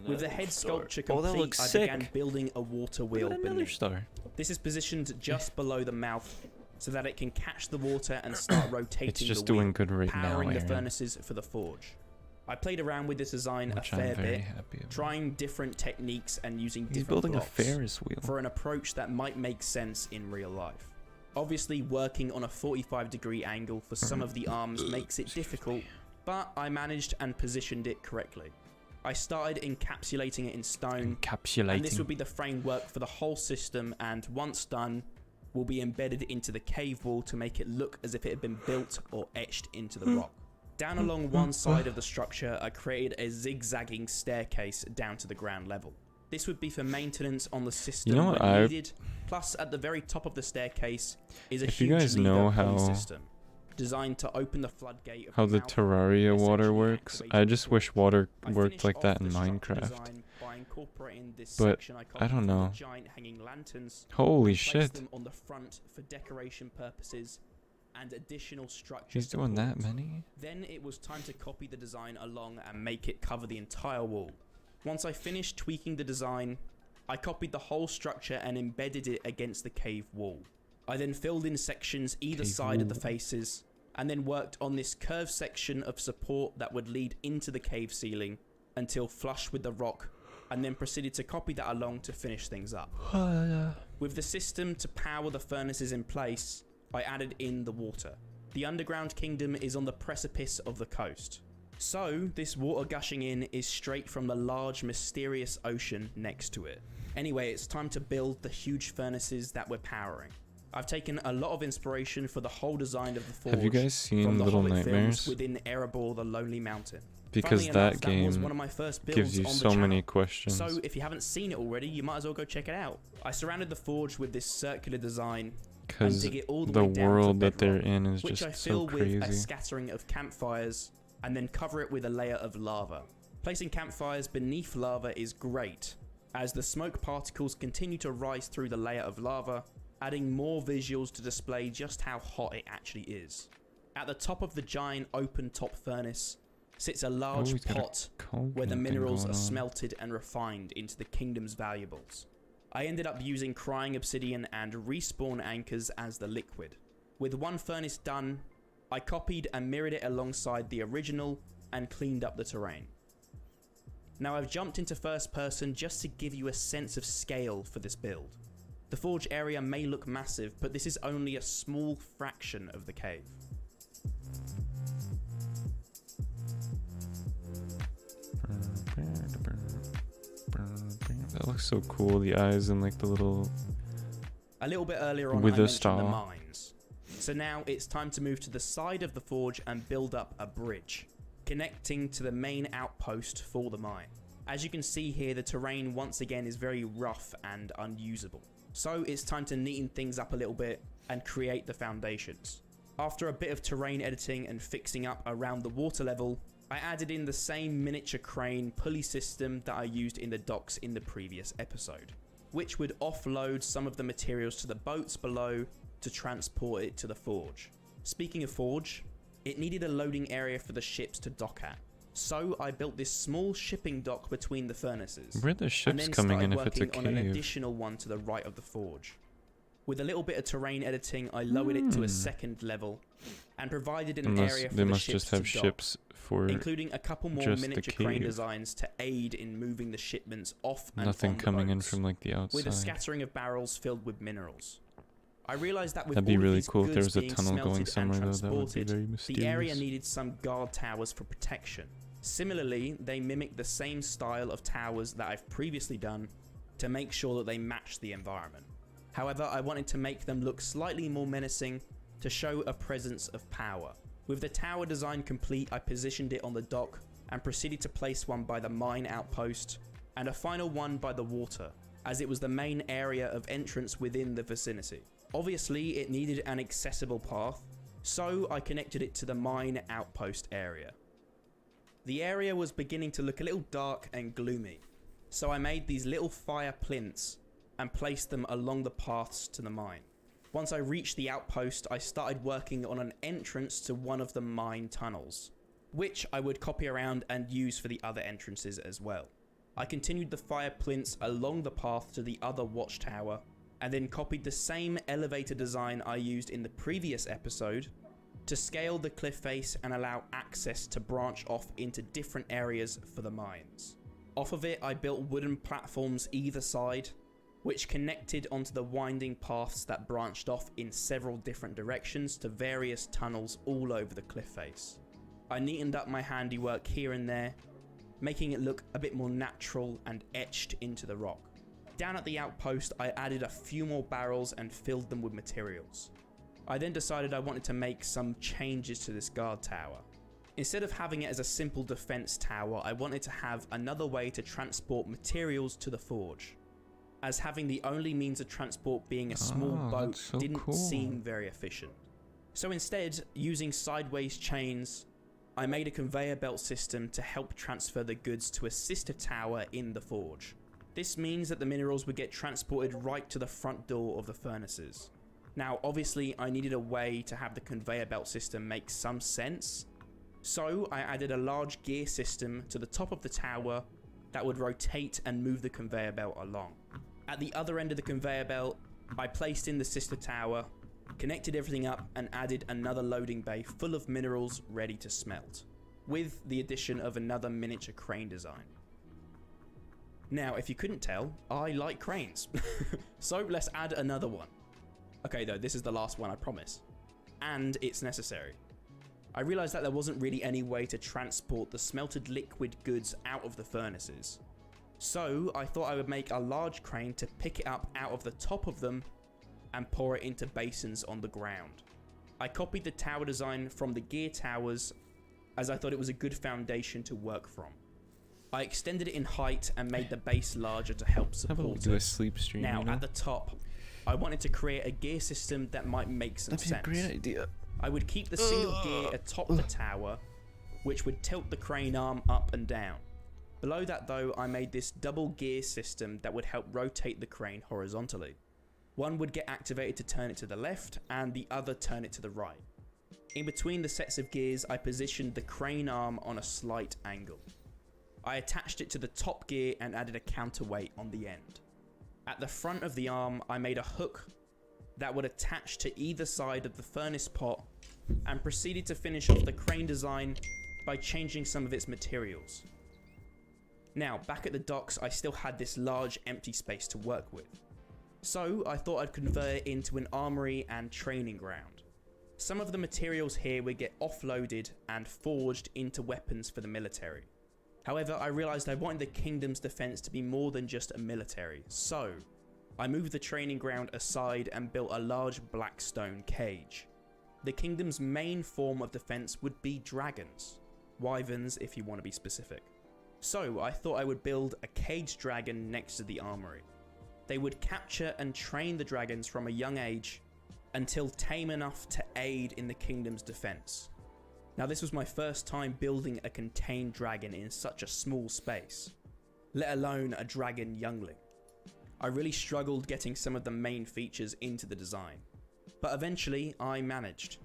With the head sculpture complete, I began building a water wheel Another beneath. star. This is positioned just below the mouth so that it can catch the water and start rotating It's just the wheel, doing good right now, powering the Aaron, furnaces for the forge. I played around with this design which a fair I'm very bit, happy about. trying different techniques and using He's different building a blocks Ferris wheel. for an approach that might make sense in real life. Obviously, working on a 45-degree angle for some of the arms makes it difficult, but I managed and positioned it correctly. I started encapsulating it in stone, and this Encapsulating. would be the framework for the whole system, and once done, will be embedded into the cave wall to make it look as if it had been built or etched into the rock. Down along one side of the structure, I created a zigzagging staircase down to the ground level. This would be for maintenance on the system know what when needed. Plus, at the very top of the staircase is a If you huge guys lever know pulley how- system designed to open the floodgate of How the mouth, Terraria water essentially works. activating I the just forge. wish water I worked finished like that off in the structure Minecraft. design by incorporating this But section I I copied don't from the know. giant hanging lanterns. Holy Place shit. them on the front for decoration purposes and additional structure He's doing that support. many? Then it was time to copy the design along and make it cover the entire wall. Once I finished tweaking the design, I copied the whole structure and embedded it against the cave wall. I then filled in sections either Cave side of the wall. faces and then worked on this curved section of support that would lead into the cave ceiling until flush with the rock, and then proceeded to copy that along to finish things up. With the system to power the furnaces in place, I added in the water. The underground kingdom is on the precipice of the coast. So, this water gushing in is straight from the large mysterious ocean next to it. Anyway, it's time to build the huge furnaces that we're powering. I've taken a lot of inspiration for the whole design of the forge Have you guys from seen the Little Hobbit films Nightmares? within Erebor, the Lonely Mountain. Because Funnily that enough, that was game one of my first builds gives you on the so many channel. questions. So if you haven't seen it already, you might as well go check it out. I surrounded the forge with this circular design and Because dig it all the the way down to world that bedrock, they're in is which I just so fill with a crazy. scattering of campfires and then cover it with a layer of lava. Placing campfires beneath lava is great, as the smoke particles continue to rise through the layer of lava, adding more visuals to display just how hot it actually is. At the top of the giant open top furnace sits a large he's got a pot Coke where the thing minerals going are on. smelted and refined into the kingdom's valuables. I ended up using crying obsidian and respawn anchors as the liquid. With one furnace done, I copied and mirrored it alongside the original and cleaned up the terrain. Now I've jumped into first person just to give you a sense of scale for this build. The forge area may look massive, but this is only a small fraction of the cave. That looks so cool. The eyes and like the little. A little bit earlier on, With I a mentioned star. the mines. So now it's time to move to the side of the forge and build up a bridge, connecting to the main outpost for the mine. As you can see here, the terrain once again is very rough and unusable. So it's time to neaten things up a little bit and create the foundations. After a bit of terrain editing and fixing up around the water level, I added in the same miniature crane pulley system that I used in the docks in the previous episode, which would offload some of the materials to the boats below to transport it to the forge. Speaking of forge, it needed a loading area for the ships to dock at, so I built this small shipping dock between the furnaces. Where are the And ships then coming in started if it's a working on an cave? additional one to the right of the forge. With a little bit of terrain editing, I lowered it to a second level and provided an area for They the must ships just have to dock, ships for including a couple more just the miniature crane cave. designs to aid in moving the shipments off and nothing on the coming in boats, from like the outside. with a scattering of barrels filled with minerals. I realised that with That'd be all of really these cool if there goods was a being tunnel going smelted and somewhere though. That would be transported, very mysterious. the area needed some guard towers for protection. Similarly, they mimic the same style of towers that I've previously done to make sure that they match the environment. However, I wanted to make them look slightly more menacing to show a presence of power. With the tower design complete, I positioned it on the dock and proceeded to place one by the mine outpost and a final one by the water, as it was the main area of entrance within the vicinity. Obviously, it needed an accessible path, so I connected it to the mine outpost area. The area was beginning to look a little dark and gloomy, so I made these little fire plinths and placed them along the paths to the mine. Once I reached the outpost, I started working on an entrance to one of the mine tunnels, which I would copy around and use for the other entrances as well. I continued the fire plinths along the path to the other watchtower, and then copied the same elevator design I used in the previous episode to scale the cliff face and allow access to branch off into different areas for the mines. Off of it, I built wooden platforms either side, which connected onto the winding paths that branched off in several different directions to various tunnels all over the cliff face. I neatened up my handiwork here and there, making it look a bit more natural and etched into the rock. Down at the outpost, I added a few more barrels and filled them with materials. I then decided I wanted to make some changes to this guard tower. Instead of having it as a simple defense tower, I wanted to have another way to transport materials to the forge, as having the only means of transport being a small boat so didn't cool. seem very efficient. So instead, using sideways chains, I made a conveyor belt system to help transfer the goods to a sister tower in the forge. This means that the minerals would get transported right to the front door of the furnaces. Now, obviously, I needed a way to have the conveyor belt system make some sense, so I added a large gear system to the top of the tower that would rotate and move the conveyor belt along. At the other end of the conveyor belt, I placed in the sister tower, connected everything up, and added another loading bay full of minerals ready to smelt, with the addition of another miniature crane design. Now, if you couldn't tell, I like cranes. So let's add another one. Okay though, this is the last one, I promise. And it's necessary. I realised that there wasn't really any way to transport the smelted liquid goods out of the furnaces. So I thought I would make a large crane to pick it up out of the top of them and pour it into basins on the ground. I copied the tower design from the gear towers as I thought it was a good foundation to work from. I extended it in height and made the base larger to help How about we support do a it. sleep stream? Now, you know? at the top, I wanted to create a gear system that might make some That'd be a sense. great idea. I would keep the single gear atop the tower, which would tilt the crane arm up and down. Below that though, I made this double gear system that would help rotate the crane horizontally. One would get activated to turn it to the left, and the other turn it to the right. In between the sets of gears, I positioned the crane arm on a slight angle. I attached it to the top gear and added a counterweight on the end. At the front of the arm, I made a hook that would attach to either side of the furnace pot and proceeded to finish off the crane design by changing some of its materials. Now, back at the docks, I still had this large empty space to work with. So I thought I'd convert it into an armory and training ground. Some of the materials here would get offloaded and forged into weapons for the military. However, I realised I wanted the kingdom's defence to be more than just a military, so I moved the training ground aside and built a large black stone cage. The kingdom's main form of defence would be dragons, wyverns if you want to be specific. So I thought I would build a caged dragon next to the armory. They would capture and train the dragons from a young age until tame enough to aid in the kingdom's defence. Now, this was my first time building a contained dragon in such a small space, let alone a dragon youngling. I really struggled getting some of the main features into the design, but eventually I managed.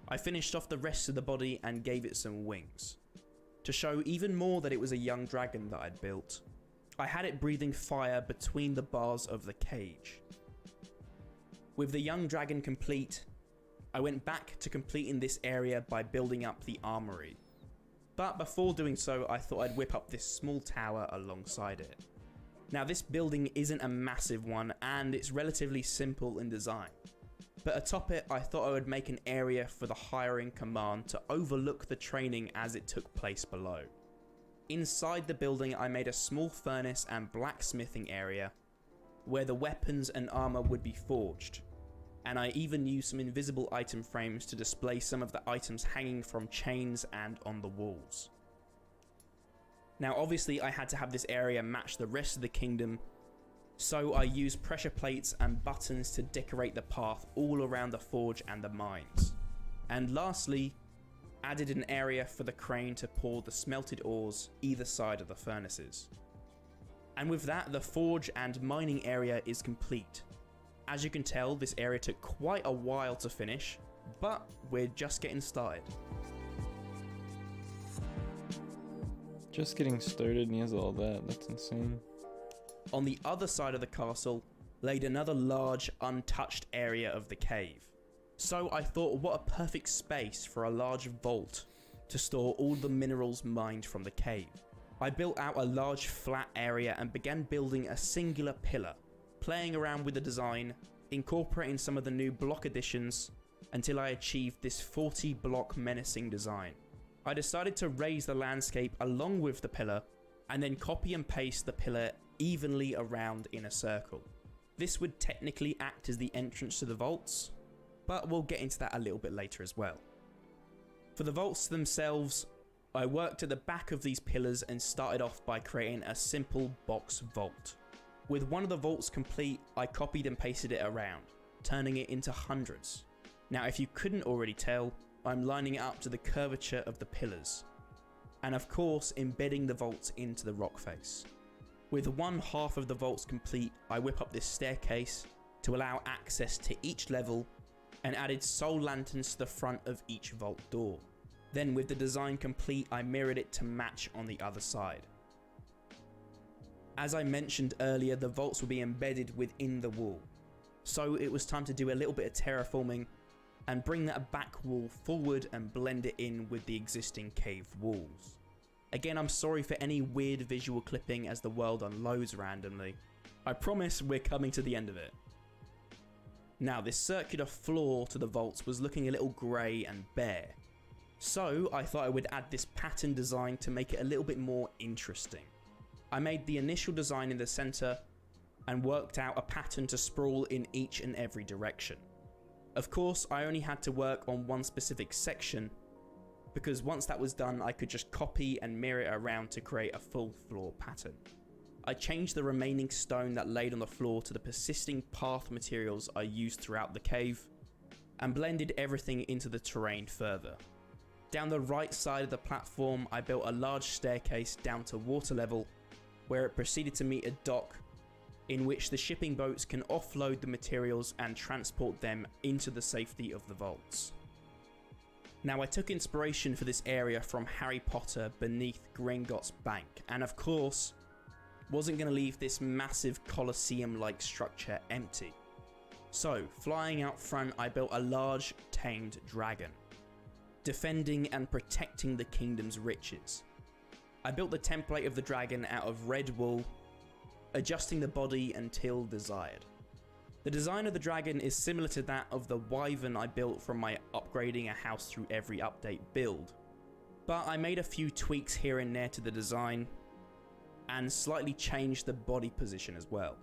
I finished off the rest of the body and gave it some wings. To show even more that it was a young dragon that I'd built, I had it breathing fire between the bars of the cage. With the young dragon complete, I went back to completing this area by building up the armory. But before doing so, I thought I'd whip up this small tower alongside it. Now this building isn't a massive one and it's relatively simple in design. But atop it, I thought I would make an area for the hiring command to overlook the training as it took place below. Inside the building, I made a small furnace and blacksmithing area where the weapons and armor would be forged. And I even used some invisible item frames to display some of the items hanging from chains and on the walls. Now obviously I had to have this area match the rest of the kingdom, so I used pressure plates and buttons to decorate the path all around the forge and the mines. And lastly, added an area for the crane to pour the smelted ores either side of the furnaces. And with that, the forge and mining area is complete. As you can tell, this area took quite a while to finish, but we're just getting started. Just getting started and he has all that. That's insane. On the other side of the castle laid another large untouched area of the cave. So I thought, what a perfect space for a large vault to store all the minerals mined from the cave. I built out a large flat area and began building a singular pillar, playing around with the design, incorporating some of the new block additions until I achieved this 40 block menacing design. I decided to raise the landscape along with the pillar and then copy and paste the pillar evenly around in a circle. This would technically act as the entrance to the vaults, but we'll get into that a little bit later as well. For the vaults themselves, I worked at the back of these pillars and started off by creating a simple box vault. With one of the vaults complete, I copied and pasted it around, turning it into hundreds. Now if you couldn't already tell, I'm lining it up to the curvature of the pillars, and of course embedding the vaults into the rock face. With one half of the vaults complete, I whip up this staircase to allow access to each level and added soul lanterns to the front of each vault door. Then with the design complete, I mirrored it to match on the other side. As I mentioned earlier, the vaults will be embedded within the wall, so it was time to do a little bit of terraforming and bring that back wall forward and blend it in with the existing cave walls. Again, I'm sorry for any weird visual clipping as the world unloads randomly. I promise we're coming to the end of it. Now this circular floor to the vaults was looking a little grey and bare, so I thought I would add this pattern design to make it a little bit more interesting. I made the initial design in the centre and worked out a pattern to sprawl in each and every direction. Of course, I only had to work on one specific section, because once that was done I could just copy and mirror it around to create a full floor pattern. I changed the remaining stone that laid on the floor to the persisting path materials I used throughout the cave, and blended everything into the terrain further. Down the right side of the platform I built a large staircase down to water level, where it proceeded to meet a dock in which the shipping boats can offload the materials and transport them into the safety of the vaults. Now I took inspiration for this area from Harry Potter beneath Gringotts Bank, and of course wasn't going to leave this massive Colosseum-like structure empty. So flying out front I built a large tamed dragon, defending and protecting the kingdom's riches. I built the template of the dragon out of red wool, adjusting the body until desired. The design of the dragon is similar to that of the wyvern I built from my upgrading a house through every update build, but I made a few tweaks here and there to the design and slightly changed the body position as well.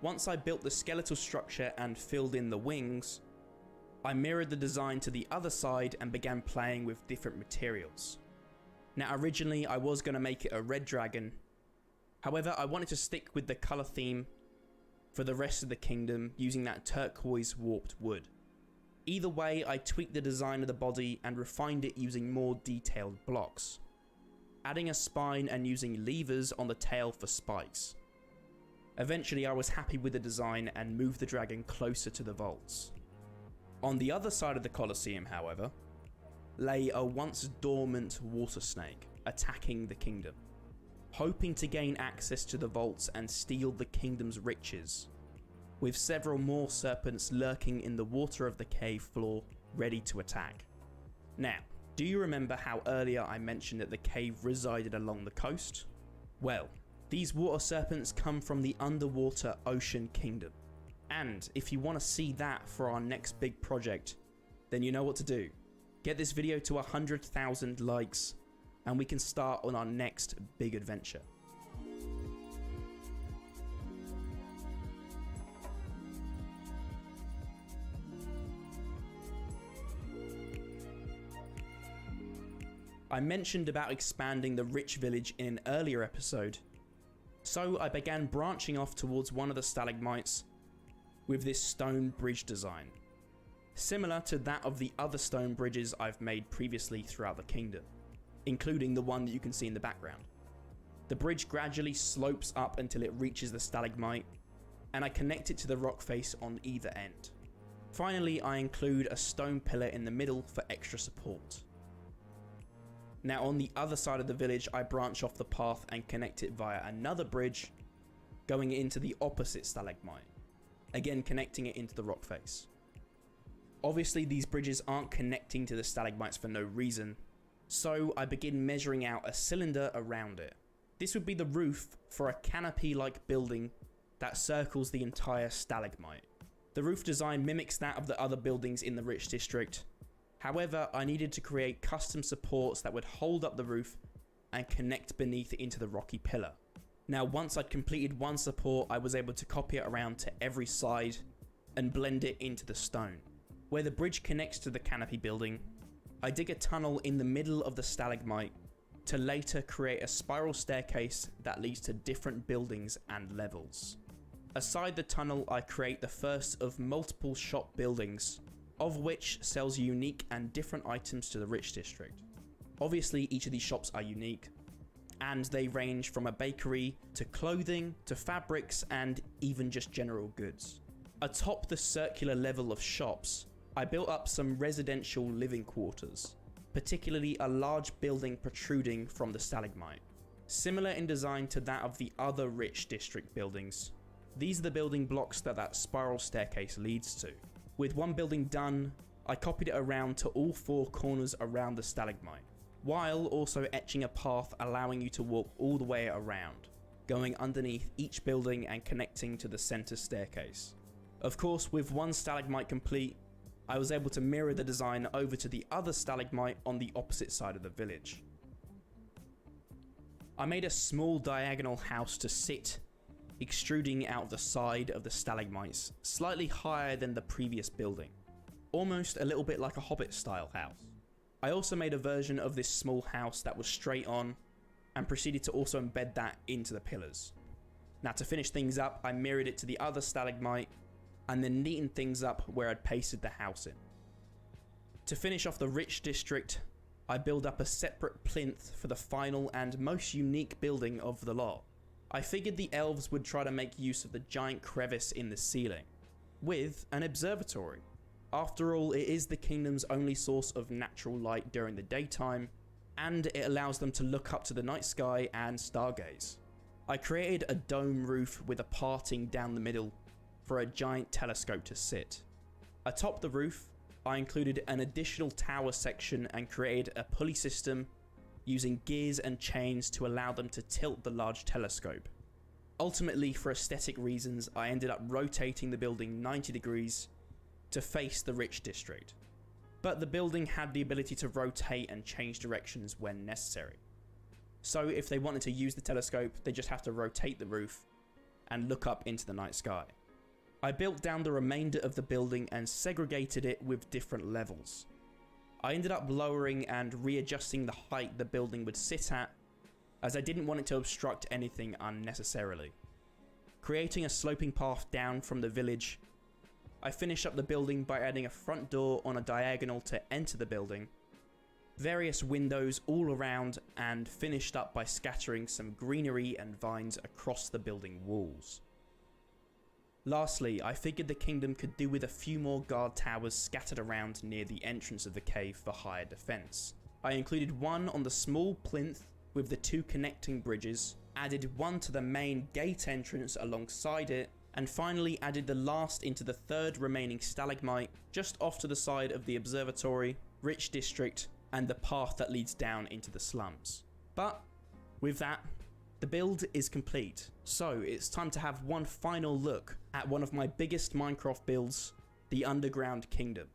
Once I built the skeletal structure and filled in the wings, I mirrored the design to the other side and began playing with different materials. Now originally I was going to make it a red dragon, however I wanted to stick with the colour theme for the rest of the kingdom using that turquoise warped wood. Either way, I tweaked the design of the body and refined it using more detailed blocks, adding a spine and using levers on the tail for spikes. Eventually I was happy with the design and moved the dragon closer to the vaults. On the other side of the Colosseum, however, lay a once dormant water snake attacking the kingdom, hoping to gain access to the vaults and steal the kingdom's riches. with several more serpents lurking in the water of the cave floor, ready to attack. Now, do you remember how earlier I mentioned that the cave resided along the coast? Well, these water serpents come from the underwater ocean kingdom. And if you want to see that for our next big project, then you know what to do. Get this video to 100,000 likes and we can start on our next big adventure. I mentioned about expanding the rich village in an earlier episode, so I began branching off towards one of the stalagmites with this stone bridge design, similar to that of the other stone bridges I've made previously throughout the kingdom, including the one that you can see in the background. The bridge gradually slopes up until it reaches the stalagmite, and I connect it to the rock face on either end. Finally, I include a stone pillar in the middle for extra support. Now on the other side of the village, I branch off the path and connect it via another bridge going into the opposite stalagmite, again connecting it into the rock face. Obviously these bridges aren't connecting to the stalagmites for no reason, so I begin measuring out a cylinder around it. This would be the roof for a canopy-like building that circles the entire stalagmite. The roof design mimics that of the other buildings in the Rich District. However, I needed to create custom supports that would hold up the roof and connect beneath it into the rocky pillar. Now, once I'd completed one support, I was able to copy it around to every side and blend it into the stone. Where the bridge connects to the canopy building, I dig a tunnel in the middle of the stalagmite to later create a spiral staircase that leads to different buildings and levels. Aside the tunnel, I create the first of multiple shop buildings, of which sells unique and different items to the Rich District. Obviously each of these shops are unique, and they range from a bakery to clothing to fabrics and even just general goods. Atop the circular level of shops, I built up some residential living quarters, particularly a large building protruding from the stalagmite. Similar in design to that of the other Rich District buildings, these are the building blocks that spiral staircase leads to. With one building done, I copied it around to all four corners around the stalagmite, while also etching a path allowing you to walk all the way around, going underneath each building and connecting to the center staircase. Of course, with one stalagmite complete, I was able to mirror the design over to the other stalagmite on the opposite side of the village. I made a small diagonal house to sit, extruding out of the side of the stalagmites, slightly higher than the previous building, almost a little bit like a Hobbit style house. I also made a version of this small house that was straight on and proceeded to also embed that into the pillars. Now to finish things up, I mirrored it to the other stalagmite and then neatened things up where I'd pasted the house in. To finish off the Rich District, I built up a separate plinth for the final and most unique building of the lot. I figured the elves would try to make use of the giant crevice in the ceiling, with an observatory. After all, it is the kingdom's only source of natural light during the daytime, and it allows them to look up to the night sky and stargaze. I created a dome roof with a parting down the middle for a giant telescope to sit. Atop the roof, I included an additional tower section and created a pulley system using gears and chains to allow them to tilt the large telescope. Ultimately, for aesthetic reasons, I ended up rotating the building 90 degrees to face the Rich District, but the building had the ability to rotate and change directions when necessary. So if they wanted to use the telescope, they just have to rotate the roof and look up into the night sky. I built down the remainder of the building and segregated it with different levels. I ended up lowering and readjusting the height the building would sit at, as I didn't want it to obstruct anything unnecessarily. Creating a sloping path down from the village, I finished up the building by adding a front door on a diagonal to enter the building, various windows all around, and finished up by scattering some greenery and vines across the building walls. Lastly, I figured the kingdom could do with a few more guard towers scattered around near the entrance of the cave for higher defense. I included one on the small plinth with the two connecting bridges, added one to the main gate entrance alongside it, and finally added the last into the third remaining stalagmite just off to the side of the observatory, rich district, and the path that leads down into the slums. But with that, the build is complete. So it's time to have one final look at one of my biggest Minecraft builds, the Underground Kingdom.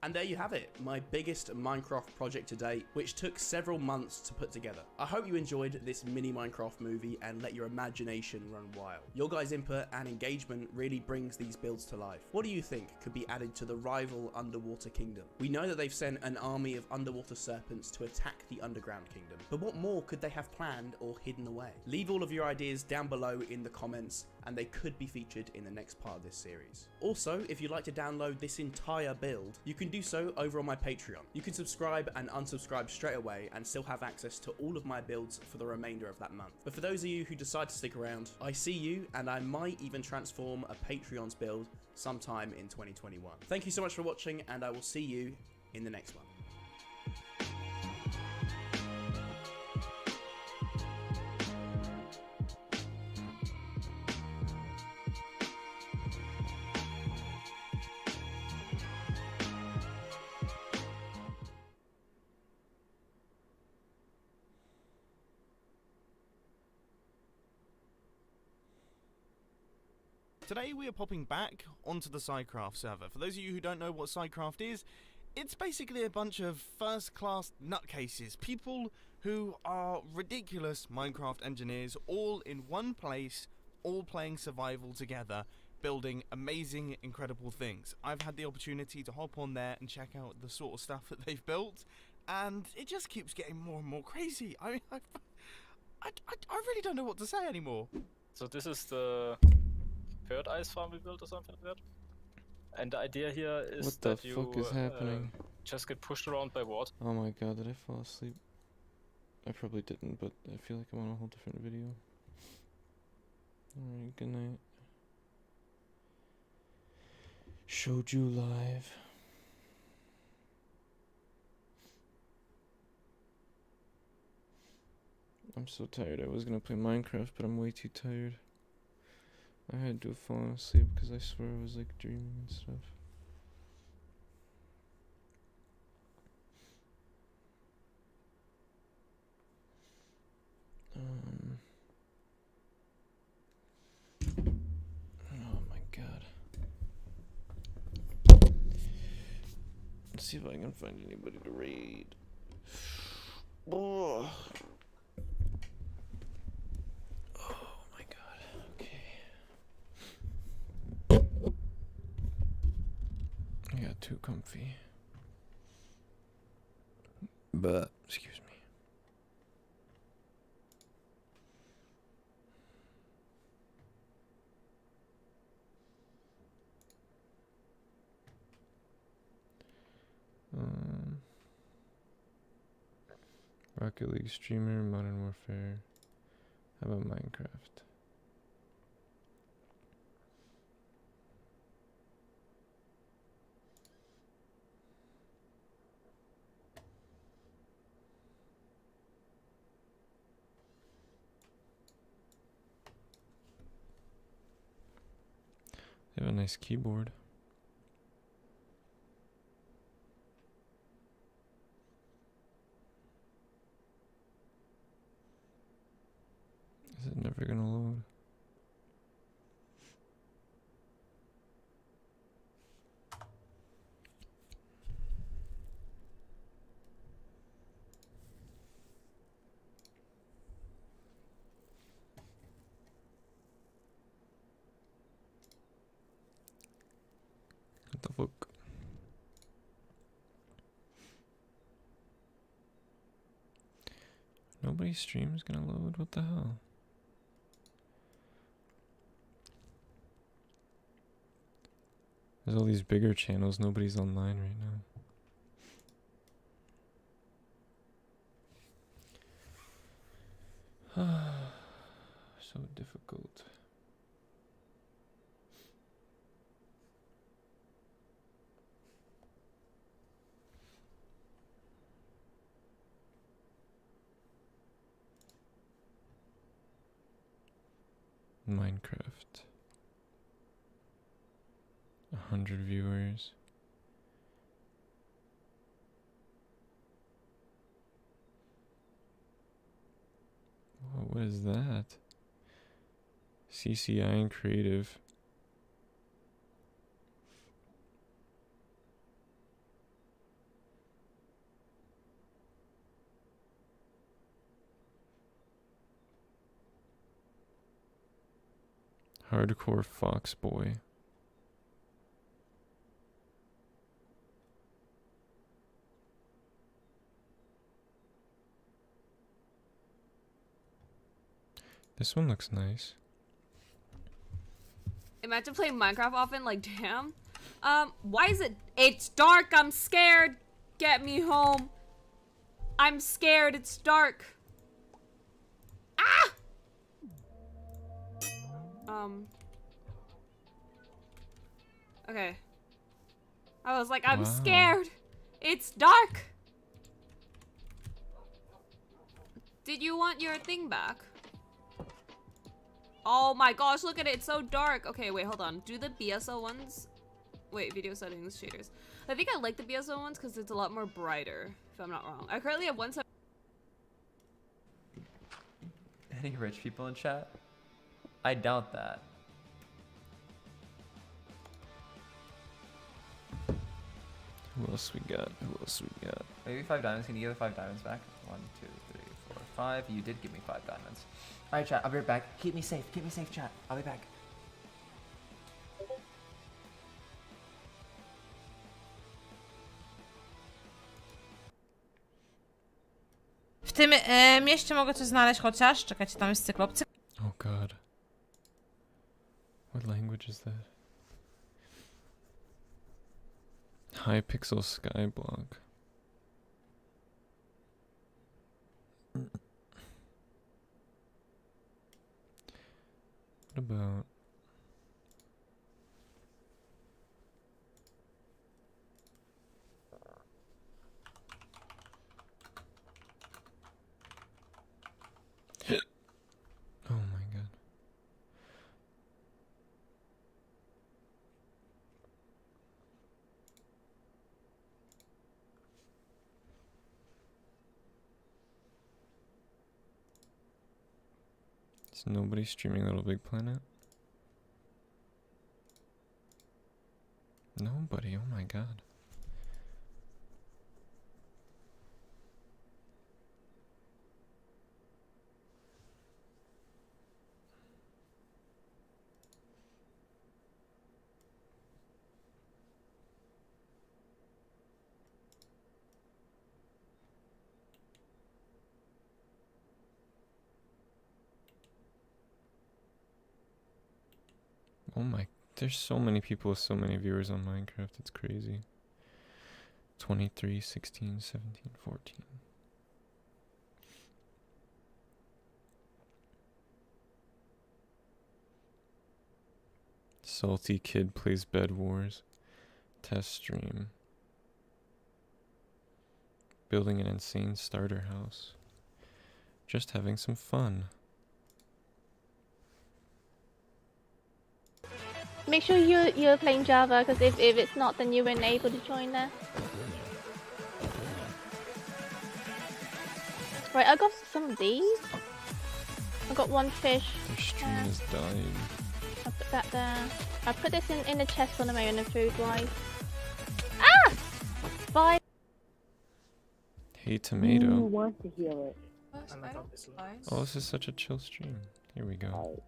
And there you have it, my biggest Minecraft project to date, which took several months to put together. I hope you enjoyed this mini Minecraft movie and let your imagination run wild. Your guys' input and engagement really brings these builds to life. What do you think could be added to the rival underwater kingdom? We know that they've sent an army of underwater serpents to attack the underground kingdom, but what more could they have planned or hidden away? Leave all of your ideas down below in the comments, and they could be featured in the next part of this series. Also, if you'd like to download this entire build, you can do so over on my Patreon. You can subscribe and unsubscribe straight away and still have access to all of my builds for the remainder of that month. But for those of you who decide to stick around, I see you, and I might even transform a Patreon's build sometime in 2021. Thank you so much for watching, and I will see you in the next one. Today we are popping back onto the SciCraft server. For those of you who don't know what SciCraft is, it's basically a bunch of first-class nutcases, people who are ridiculous Minecraft engineers, all in one place, all playing survival together, building amazing, incredible things. I've had the opportunity to hop on there and check out the sort of stuff that they've built, and it just keeps getting more and more crazy. I mean, I really don't know what to say anymore. So this is the third ice farm we built or something like that. And the idea here is What the that you fuck is happening? just get pushed around by water. Oh my god, did I fall asleep? I probably didn't, but I feel like I'm on a whole different video. Alright, good night. Showed you live. I'm so tired. I was gonna play Minecraft, but I'm way too tired. I had to have fallen asleep because I swear I was like dreaming and stuff. Oh my god. Let's see if I can find anybody to raid. Oh. Oh my god. Okay. I got too comfy. But excuse me. Rocket League streamer, Modern Warfare. How about Minecraft? They have a nice keyboard. Is it never gonna load? What the fuck? Nobody's stream is gonna load? What the hell? There's all these bigger channels, nobody's online right now. So difficult. Minecraft. 100 viewers. Whoa, what is that? CCI and Creative. Hardcore Fox Boy. This one looks nice. Imagine playing Minecraft often, like, damn. Why is it? It's dark, I'm scared. Get me home. I'm scared, it's dark. Ah! Okay. I was like, I'm Wow. scared. It's dark. Did you want your thing back? Oh my gosh, look at it. It's so dark. Okay, wait, hold on. Do the BSO ones? Wait, video settings, shaders. I think I like the BSO ones because it's a lot more brighter, if I'm not wrong. I currently have one set. Any rich people in chat? I doubt that. Who else we got? Who else we got? Maybe 5 diamonds. Can you give the 5 diamonds back? 1, 2, 3, 4, 5. You did give me 5 diamonds. Alright, chat. I'll be right back. Keep me safe. Keep me safe, chat. I'll be back. W tym mieście mogę coś znaleźć chociaż? Czekajcie, tam jest cyklop. Oh god. What language is that? Hypixel Skyblock. What about... Oh my god. Is nobody streaming Little Big Planet? Nobody, oh my god. Oh my, there's so many people with so many viewers on Minecraft, it's crazy. 23, 16, 17, 14. Salty Kid plays Bed Wars. Test stream. Building an insane starter house. Just having some fun. Make sure you're playing Java, because if it's not, then you weren't able to join there. Right, I got some of these. I got one fish. Their stream has died. I'll put that there. I'll put this in a chest on my own food-wise. Ah! Bye. Hey Tomato. Want to hear it? Oh, this is such a chill stream. Here we go.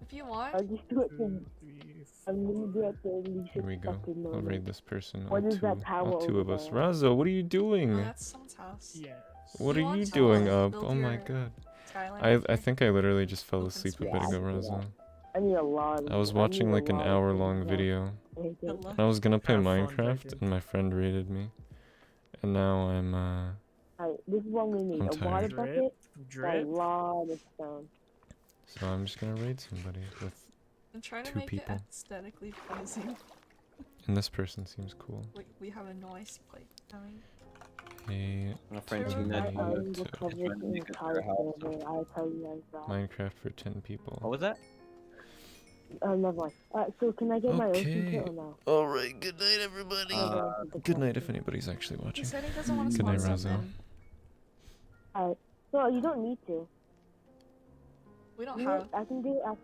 If you want, I'll just do it. I'm gonna do it the least. Here we go. I'll raid this person. What is that tower all two of over us. there? Razo, what are you doing? That's someone's house. Yes. What You are want you to doing build up? Oh my your god. skyline I think I literally just fell asleep a bit ago, Razo. I need a lot. I was watching like an hour-long video. And I was gonna play Minecraft, and my friend raided me. And now I'm This is what we need. I'm A water tired. bucket. Drip. A lot of stone. So I'm just gonna raid somebody with I'm trying two people. aesthetically pleasing. And this person seems cool. We have a noise plate coming. Hey, My friend Tomato. Tina trying to make a house. I'll tell you guys that. Minecraft for 10 people. What was that? Never mind. So can I get my ocean Okay. kit or no? Alright, good night everybody. Good night if anybody's actually watching. said he doesn't want to Good night, spawn Razo. something. Alright. No, you don't need to. We don't You have. I can do it after.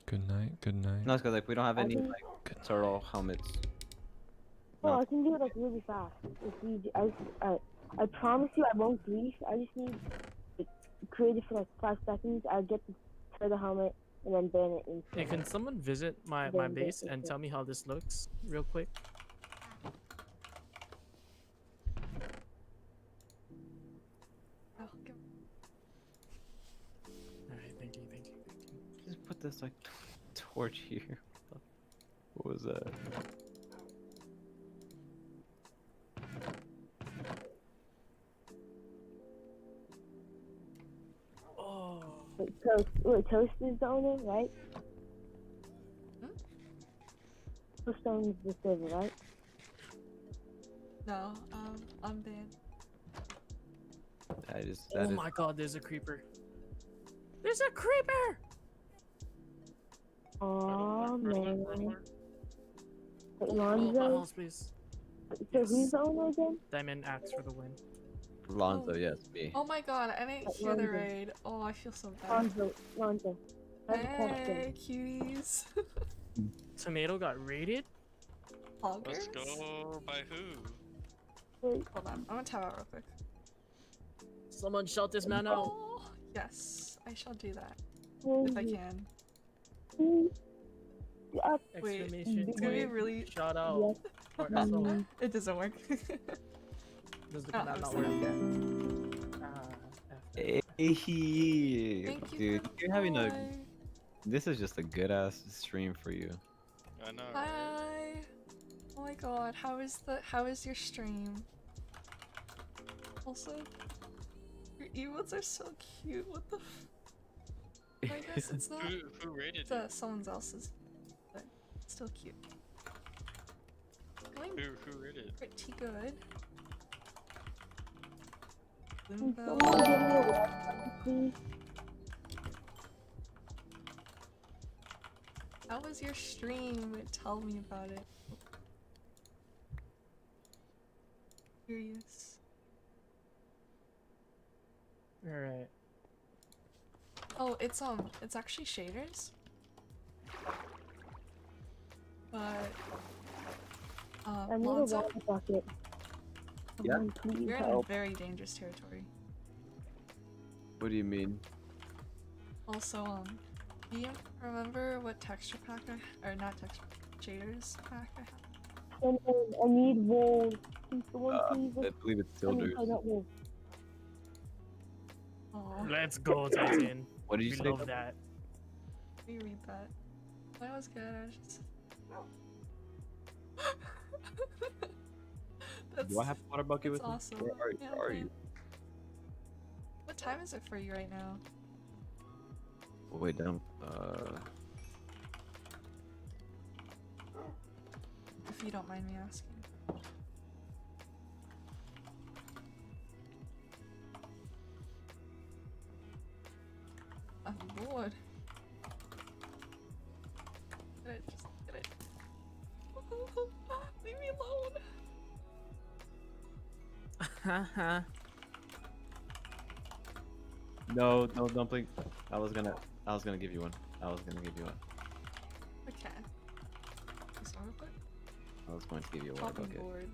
Good night, good night. No, it's because like we don't have I any think- like turtle helmets. Oh, I can do it like really fast. If you, I promise you, I won't grief. I just need to create it for like 5 seconds. I'll get the turtle helmet and then burn it in. Hey, can someone visit my Then base this and is tell me how this looks real quick? Alright, thank you, thank you, thank you. Just put this like torch here. What was that? Oh. Toast is the owner, right? Toast owns the server, right? No, I'm banned. That is Oh my god, there's a creeper. There's a creeper! Oh man. Wait, Oh, my Lonzo? house, please. So who's the owner again? Diamond axe for the win. Lonzo, yes, me. Oh my god, I didn't hear the raid. Oh, I feel so bad. Lonzo. I have a question. Hey, cuties. Tomato got raided? Let's go. By who? Wait. Hold on, I'm gonna tap out real quick. Someone shout this man out. Oh, yes, I shall do that. Oh, If I can. Wait, Exclamation it's gonna be point, really. shout out. Or SO. It doesn't work. Does the Oh, command I'm not sorry. work? Hey, Thank you dude, for you're having a. following. This is just a good ass stream for you. I know. Hi. Oh my god, how is your stream? Also, your emotes are so cute. What the f- I guess it's not. Who rated It's it? someone else's, but it's still cute. Going Who rated? pretty good. Can Bloomville. someone give me a water, please? How was your stream? Tell me about it. Curious. Alright. Oh, it's actually shaders. But I need a Lonzo, water bucket. Yeah. Someone please you're in a help. very dangerous territory. What do you mean? Also, do you remember what texture pack or not texture shaders pack I have? And I need wool. Can someone please? I believe it's I still mean, Durs. sorry, not wool. Oh, Let's go, Titan. What did you We say? love that. reread that. That was good. I was just. That's, Do I have a water bucket with that's me? awesome. Where are you? Yeah, Where are man. you? What time is it for you right now? Wait down. If you don't mind me asking. Oh lord. Get it, just get it. Leave me alone. No, don't blink. I was gonna give you one. Okay. Just real quick. I was going to give you a water Popping bucket. board.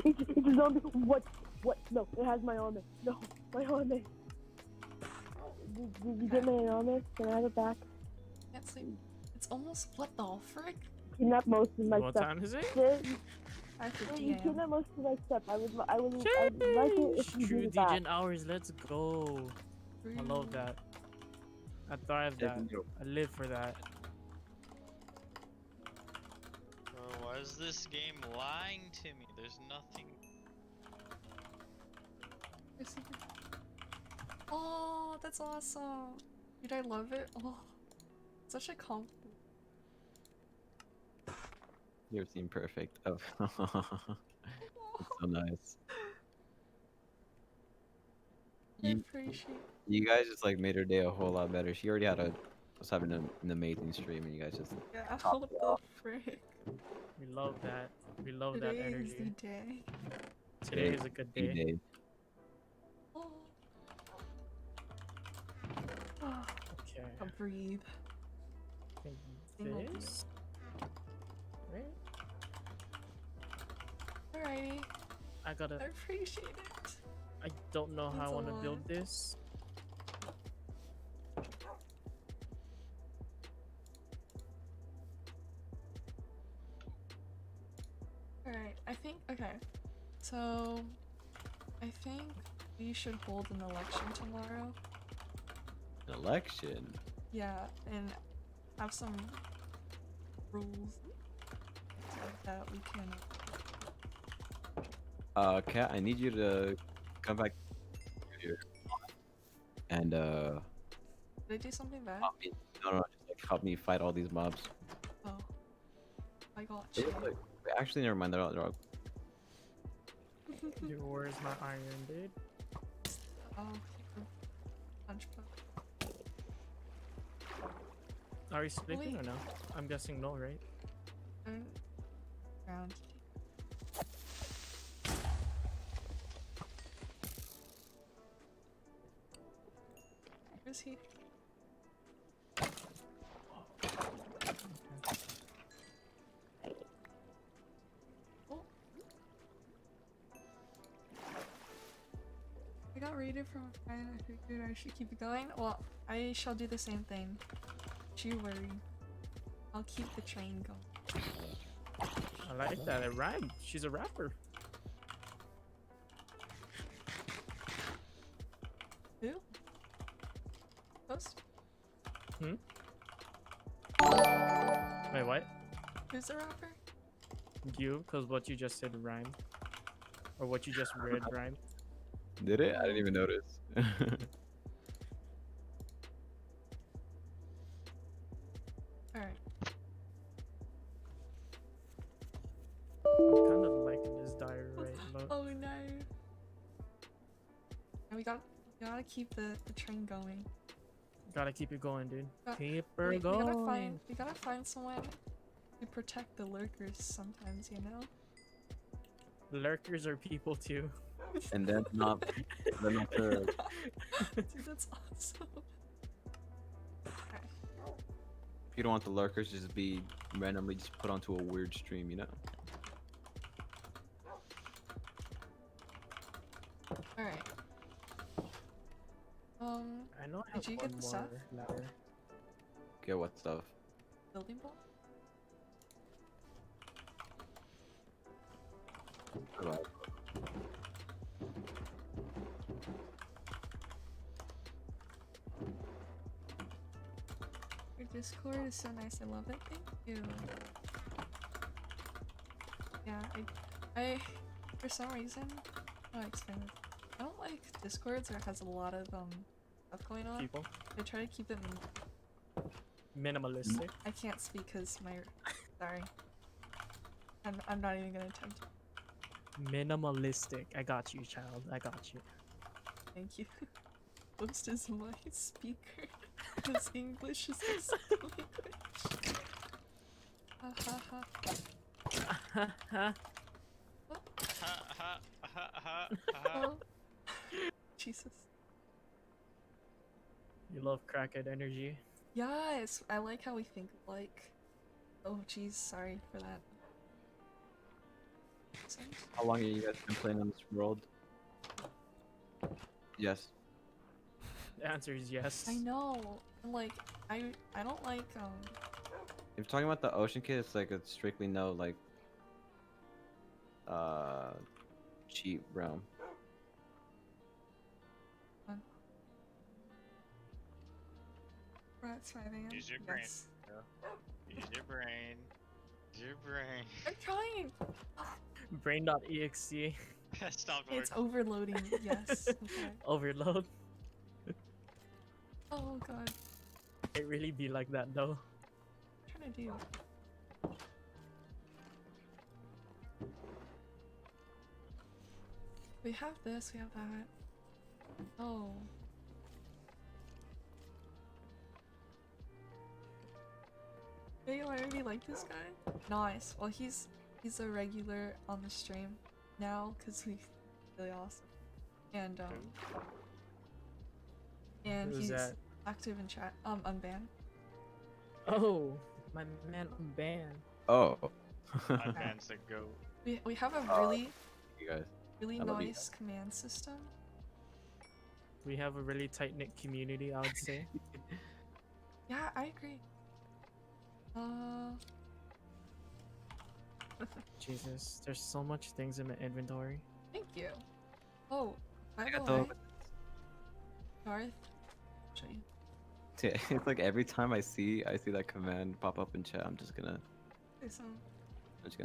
It's a zombie. What? No, it has my armor. No, my armor. Did you get my armor? Can I have it back? Can't sleep. It's almost what the frick? Kidnap most of my What stuff. time is it? I have to You DM. kidnap most of my stuff. I would like it if you True do that. DJ hours, let's go. I love that. I thrive that. I live for that. Bro, why is this game lying to me? There's nothing. Oh, that's awesome. Dude, I love it. Oh, such a compliment. You seem perfect. Oh, it's so nice. I You, appreciate you guys just like made her day a whole lot better. She already was having an amazing stream, and you guys just Yeah, topped what it the off. frick? We love that. We love that Today is energy. the day. Today is a good Big day. day. Oh. Okay. I'll breathe. Think Same old this. Right? Alrighty. I gotta. I appreciate it. I don't know how I That's a want to lot. build this. Alright, I think, okay. So, I think we should hold an election tomorrow. An election. Yeah, and have some rules so that we can. Kat, I need you to come back here and Did I do something bad? help me. No, just like help me fight all these mobs. Oh. I got They you. look like- wait, actually, never mind. They're all. Dude, where's my iron, dude? Oh, punch pump. Are you sleeping Wait. or no? I'm guessing no, right? Turn around. Where's he? Oh. I got raided from a friend. I figured I should keep it going. Well, I shall do the same thing. Don't you worry. I'll keep the train going. I like that. It rhymed. She's a rapper. Who? Post? Hmm? Wait, what? Who's the rapper? You? Because what you just said rhymed. Or what you just read rhymed. Did it? I didn't even notice. Alright. I'm kind of liking this diary right now. Oh no. And we gotta keep the train going. Gotta keep it going, dude. Got- Keep her we going. gotta find someone to protect the lurkers sometimes, you know? Lurkers are people too. and then not to Dude, that's awesome. if you don't want the lurkers to just be randomly just put onto a weird stream, you know. Alright. I know I have did you one get the more stuff? ladder. Get what stuff? Building block? Alright. Your Discord is so nice. I love it. Thank you. Yeah, I for some reason, how do I explain this? I don't like Discords where it has a lot of stuff going on. People. I try to keep it. Minimalistic. I can't speak because my. Sorry. I'm not even gonna attempt. Minimalistic. I got you, child. I got you. Thank you. Most is my speaker. Because English is the second language. Ha ha ha. Ha Oh. Jesus. You love crackhead energy. Yes, I like how we think alike. Oh jeez, sorry for that. How long have you guys been playing on this world? Yes. The answer is yes. I know. Like I don't like If you're talking about the Ocean Kid, it's like a strictly no like cheat realm. That's my man. Use your brain. Yes. Use your brain. Use your brain. I'm trying. Brain.exe. Stop It's overloading. Yes. Okay. Overload. Oh god. It really be like that though. What am I trying to do? We have this, we have that. Oh. Hey, I already like this guy. Nice. Well, he's a regular on the stream now because he's really awesome. And Who's he's that? active in chat. Unbanned. Oh, my man banned. Oh. Unbanned's the goat. We have a really You guys. really I love you nice command system. We have a really tight knit community, I would say. Yeah, I agree. Jesus, there's so much things in my inventory. Thank you. Oh, by the Arigato. way, Garth, show you. Yeah, it's like every time I see that command pop up in chat, I'm just gonna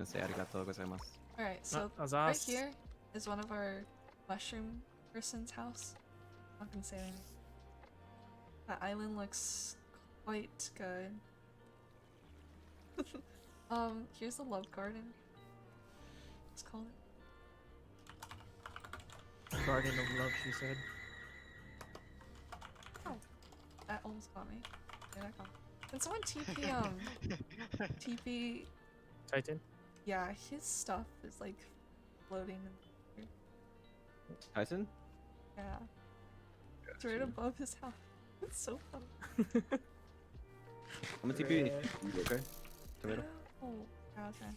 say arigato gozaimasu. Alright, so I was right asked. here is one of our mushroom person's house. I'm not gonna say anything. That island looks quite good. Here's the love garden. Let's call it. Garden of Love, she said. Oh, that almost got me. Yeah, that got me. Can someone TP TP? Titan? Yeah, his stuff is like floating in here. Tyson? Yeah. It's right above his house. It's so funny. I'm gonna TP. Okay. Tomato. Oh, yeah, okay.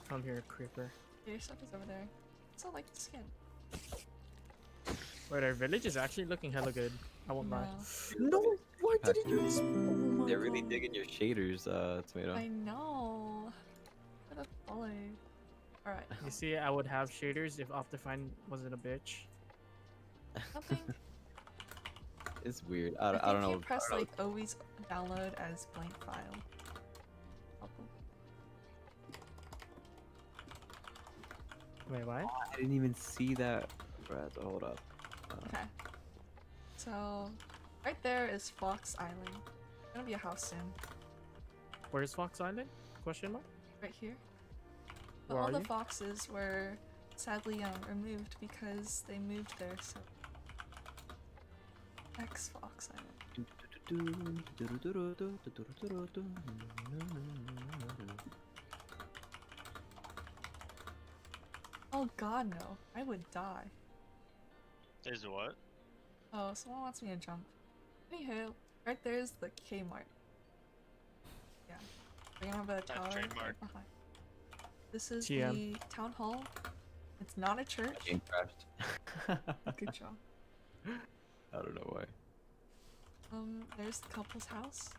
Come here, creeper. Yeah, your stuff is over there. So I like the skin. Wait, our village is actually looking hella good. I won't lie. No, why didn't you just? They're really digging your shaders, Tomato. I know. What a folly. Alright. You see, I would have shaders if Optifine wasn't a bitch. Nothing. It's weird. I I don't know. You press like always download as blank file. Wait, what? I didn't even see that. Brad, hold up. Okay. So, right there is Fox Island. It's gonna be a house soon. Where's Fox Island? Question mark? Right here. But Where all are the you? foxes were sadly removed because they moved there, so. X Fox Island. Oh god, no. I would die. Is what? Oh, someone wants me to jump. Anywho, right there's the Kmart. Yeah. We're gonna have a tower right behind. This is TM. the town hall. It's not a church. Game crashed. Good job. I don't know why. There's the couple's house.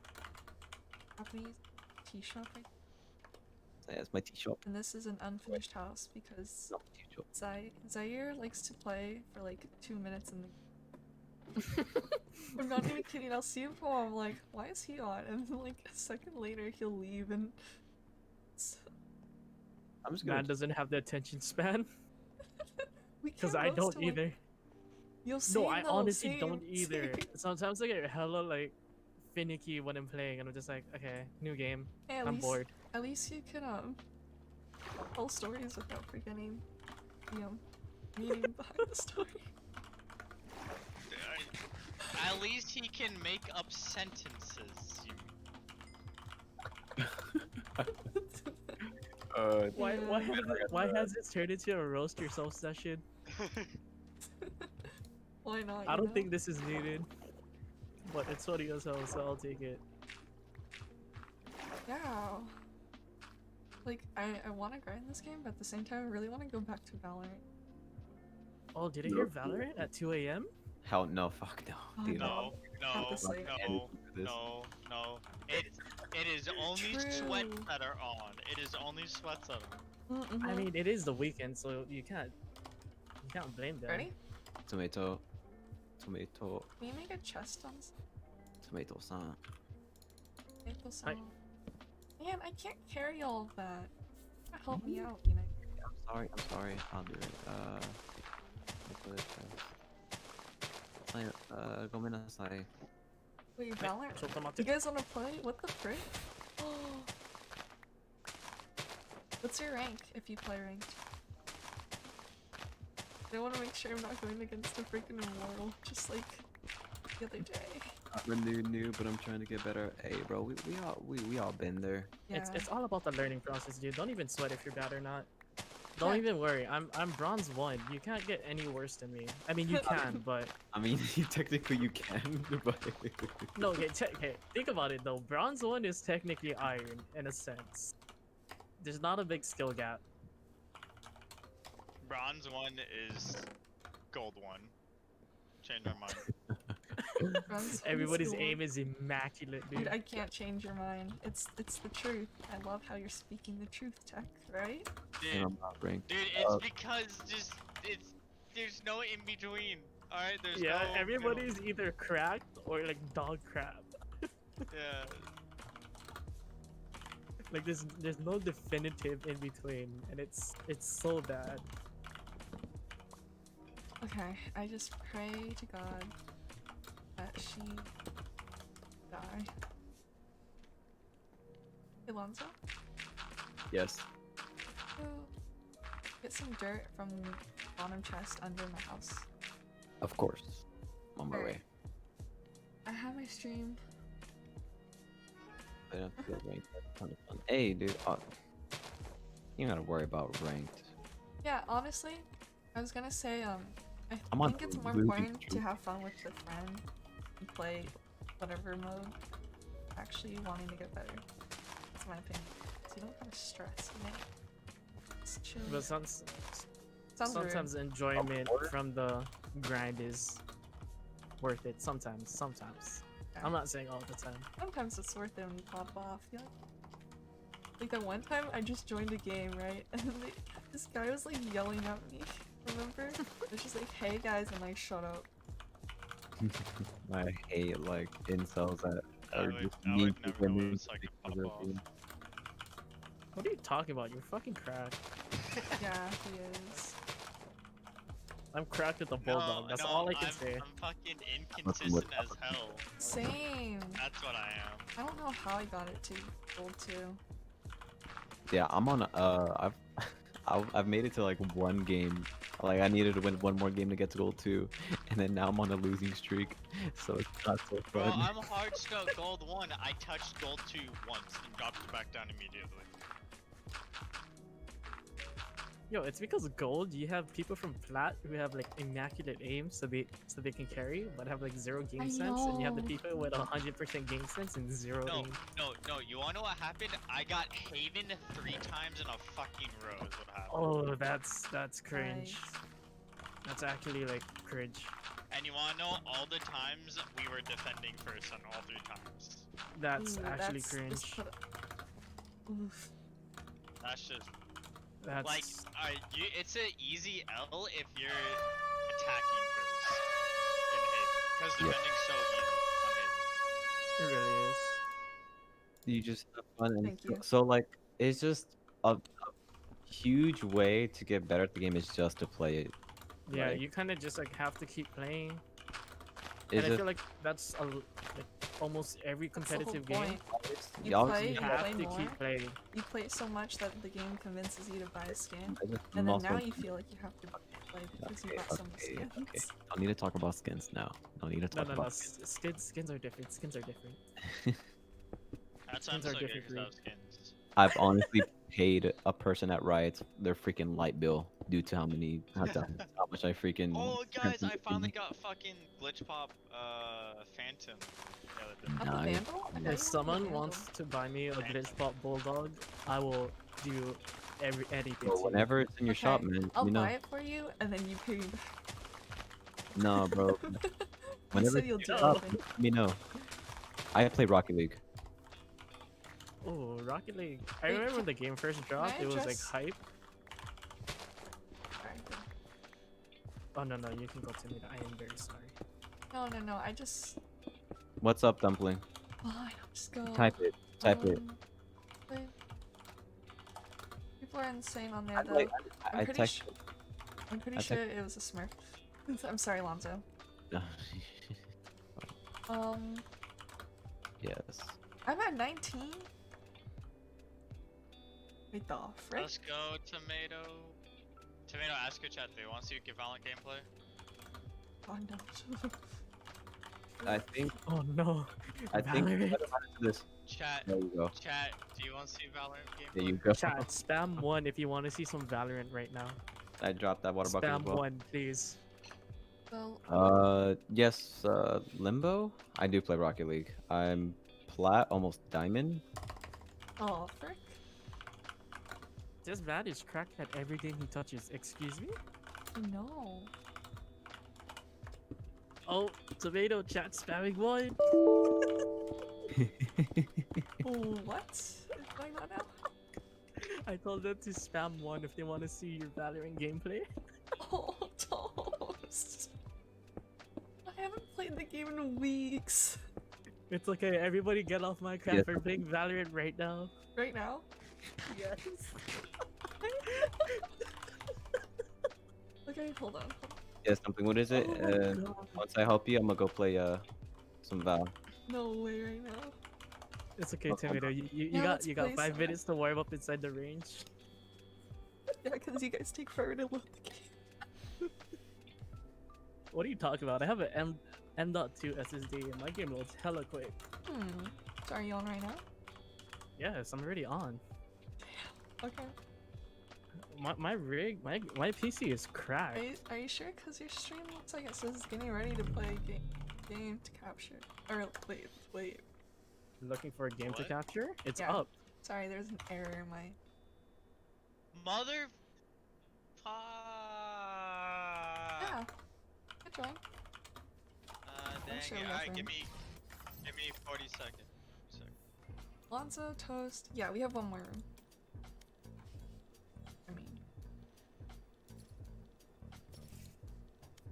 Japanese tea shop right. Yeah, it's my tea shop. And this is an unfinished house because Not tea shop. Zaire likes to play for like 2 minutes in the I'm not even kidding, I'll see him go on, I'm like, why is he on? And then like a second later he'll leave and I'm just Man gonna. doesn't have the attention span. we Because can't I roast don't him, like, either. You'll see No, I though, honestly same, don't either. same. Sometimes I get hella like finicky when I'm playing, and I'm just like, okay, new game. Hey, at I'm least, bored. At least you can tell stories without forgetting the meaning behind the story. At least he can make up sentences. Why has it turned into a roast yourself session? Why not? I you don't know? think this is needed, but it's funny as hell, so I'll take it. Yeah. Like, I want to grind this game, but at the same time, I really want to go back to Valorant. Oh, did I hear Valorant at 2 a.m.? Hell no, fuck no. Oh, Dude, No, no, Have to say. no, no. It is only sweats that are on. It is only sweats that are on. Mm-hmm. I mean, it is the weekend, so you can't blame them. Ready? Tomato. Tomato. Can you make a chest on Tomato san. maple Hi. salt? Man, I can't carry all of that. Help me out, you know. I'm sorry. I'll do it. Gomenasai. Wait, Valorant? So come on You guys wanna play? What the frick? What's your rank if you play ranked? I wanna make sure I'm not going against a freaking immortal, just like the other day. I'm new, but I'm trying to get better. Hey, bro, we all been there. Yeah. It's all about the learning process, dude. Don't even sweat if you're bad or not. Don't even worry. I'm bronze 1. You can't get any worse than me. I mean, you can, but I mean, technically you can, but no. Okay, okay. Think about it though. Bronze 1 is technically iron in a sense. There's not a big skill gap. Bronze 1 is gold 1. Change my mind. Everybody's School. aim is immaculate, dude. Dude, I can't change your mind. It's the truth. I love how you're speaking the truth, Tech, right? and I'm not ranked. Dude, it's because there's no in between. Alright, there's Yeah, no everybody's either cracked or like dog crap. Yeah. Like there's no definitive in between, and it's so bad. Okay, I just pray to God that she die. Hey, Lonzo? Yes. Go get some dirt from the bottom chest under my house. Of course. I'm on my way. Alright. I have my stream. I don't feel ranked. That's a ton of fun. Hey, dude. You don't gotta worry about ranked. Yeah, honestly, I was gonna say, I I'm on think it's more losing important to streak. have fun with your friend and play whatever mode. Actually wanting to get better. That's my opinion. So you don't gotta stress, you know? Just chill. But Sounds sometimes rude. enjoyment from the grind is worth it. Sometimes. Yeah. I'm not saying all the time. Sometimes it's worth it when you pop off, yeah. Like that one time I just joined a game, right? And then this guy was like yelling at me, remember? It's just like, hey guys, and like, shut up. I hate like incels that I are would- just I mean would to never women lose, like, because pop of off. you. What are you talking about? You're fucking cracked. Yeah, he is. I'm cracked with the bulldog. That's all I can say. I'm fucking inconsistent as hell. Same. That's what I am. I don't know how I got it to gold 2. Yeah, I'm on. I've made it to like one game. Like I needed to win one more game to get to gold 2, and then now I'm on a losing streak, so it's not so Bro, fun. I'm hard stuck gold 1. I touched gold 2 once and dropped it back down immediately. Yo, it's because gold. You have people from plat who have like immaculate aim, so they can carry, but have like 0 game sense, and you have the people with 100% game sense and 0 No, aim. no. You wanna know what happened? I got Haven 3 times in a fucking row. Is what happened. Oh, that's cringe. That's actually like cringe. And you wanna know all the times we were defending person all 3 times. That's Ooh, actually that's- cringe. Oof. That's just That's like, it's an easy L if you're attacking first in Haven, because defending's so easy on Haven. it really is. You just have fun. And Thank you. So like, it's just a huge way to get better at the game is just to play it. Yeah, Like, you kind of just like have to keep playing. Is And I it- feel like that's like almost every That's the whole competitive game. point. You y'all play, see- you have play to more. keep playing. You play it so much that the game convinces you to buy a skin, I just- and I'm then also- now you feel like you have to play because you Okay, got some okay, skins. okay. Don't need to talk about skins now. Don't need to No, talk no, no. about skins. Skins are different. Skins are different. That's why I'm Skins are so good different without breed. skins. I've honestly paid a person at Riot their freaking light bill due to how much I freaking. Oh guys, spent I on finally skins. got fucking glitch pop Phantom. Not the Nice. Vandal? I thought you wanted If the someone Vandal. wants to buy me a glitch pop bulldog, I will do anything. Well, to whenever it's in your shop, Okay, man, I'll you know. buy it for you, and then you pay me back. No, bro. Whenever said you'll it's do in your shop, everything. let me know. I play Rocket League. Oh, Rocket League. I Wait, remember when the game first dropped, I it was like address- hype. Sorry. Oh no, no, you can go to me. I am very sorry. No, I just. What's up, Dumpling? Fine, I'll just go. Type it. Type it. Wait. People are insane on there, I, though. like, I'm I pretty text. sure. I'm pretty I sure text- it was a Smurf. I'm sorry, Lonzo. Yes. I'm at 19. Wait, the frick? Let's go, Tomato. Tomato, ask your chat. They want to see you give Valorant gameplay. Oh no. I think. Oh no. I think. Valorant. What about this? Chat. There you go. Chat. Do you want to see Valorant gameplay? There you go. Chat, spam 1 if you want to see some Valorant right now. I dropped that water bucket as Spam well. 1, please. Well, Yes, Limbo? I do play Rocket League. I'm plat, almost diamond. oh, frick. This Vat is cracked at everything he touches. Excuse me? No. Oh, Tomato chat spamming 1. Oh, what is going on now? I told them to spam 1 if they want to see your Valorant gameplay. Oh, Toast. I haven't played the game in weeks. It's okay, everybody get off Minecraft. Yes. We're playing Valorant right now. Right now? Yes. Okay, hold on. Yeah, something. What is it? Oh my God. Once I help you, I'm gonna go play some Val. No way right now. It's okay, Oh, Tomato. You Yeah, let's got play 5 some. minutes to warm up inside the range. Yeah, because you guys take forever to load the game. What are you talking about? I have an M.2 SSD and my game loads hella quick. So are you on right now? Yes, I'm already on. Okay. My rig, my PC is cracked. Are you sure? Because your stream looks like it says getting ready to play game to capture. Or wait. Looking for a game to What? capture? It's Yeah. up. Sorry, there's an error in my. Mother. Yeah. Good job. Dang sure it. we'll Alright, find- give me 40 seconds. Lonzo, Toast. Yeah, we have one more room. I mean,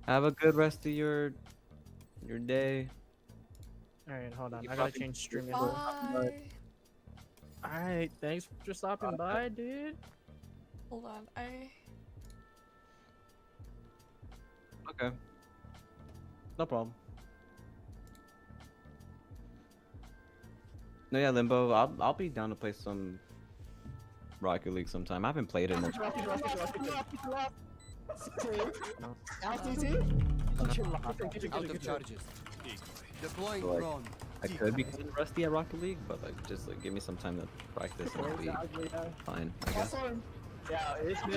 Have a good rest of your day. Alright, hold on. You I gotta probably- change streaming. bye. Alright, thanks for stopping by, dude. Hold on. Okay. No problem. No, yeah, Limbo. I'll be down to play some Rocket League sometime. I haven't played it in a Out of charges. Deploying Like, drone. I could be kind of rusty at Rocket League, but like just like give me some time to practice and I'll be fine, I guess. Yeah, it's me.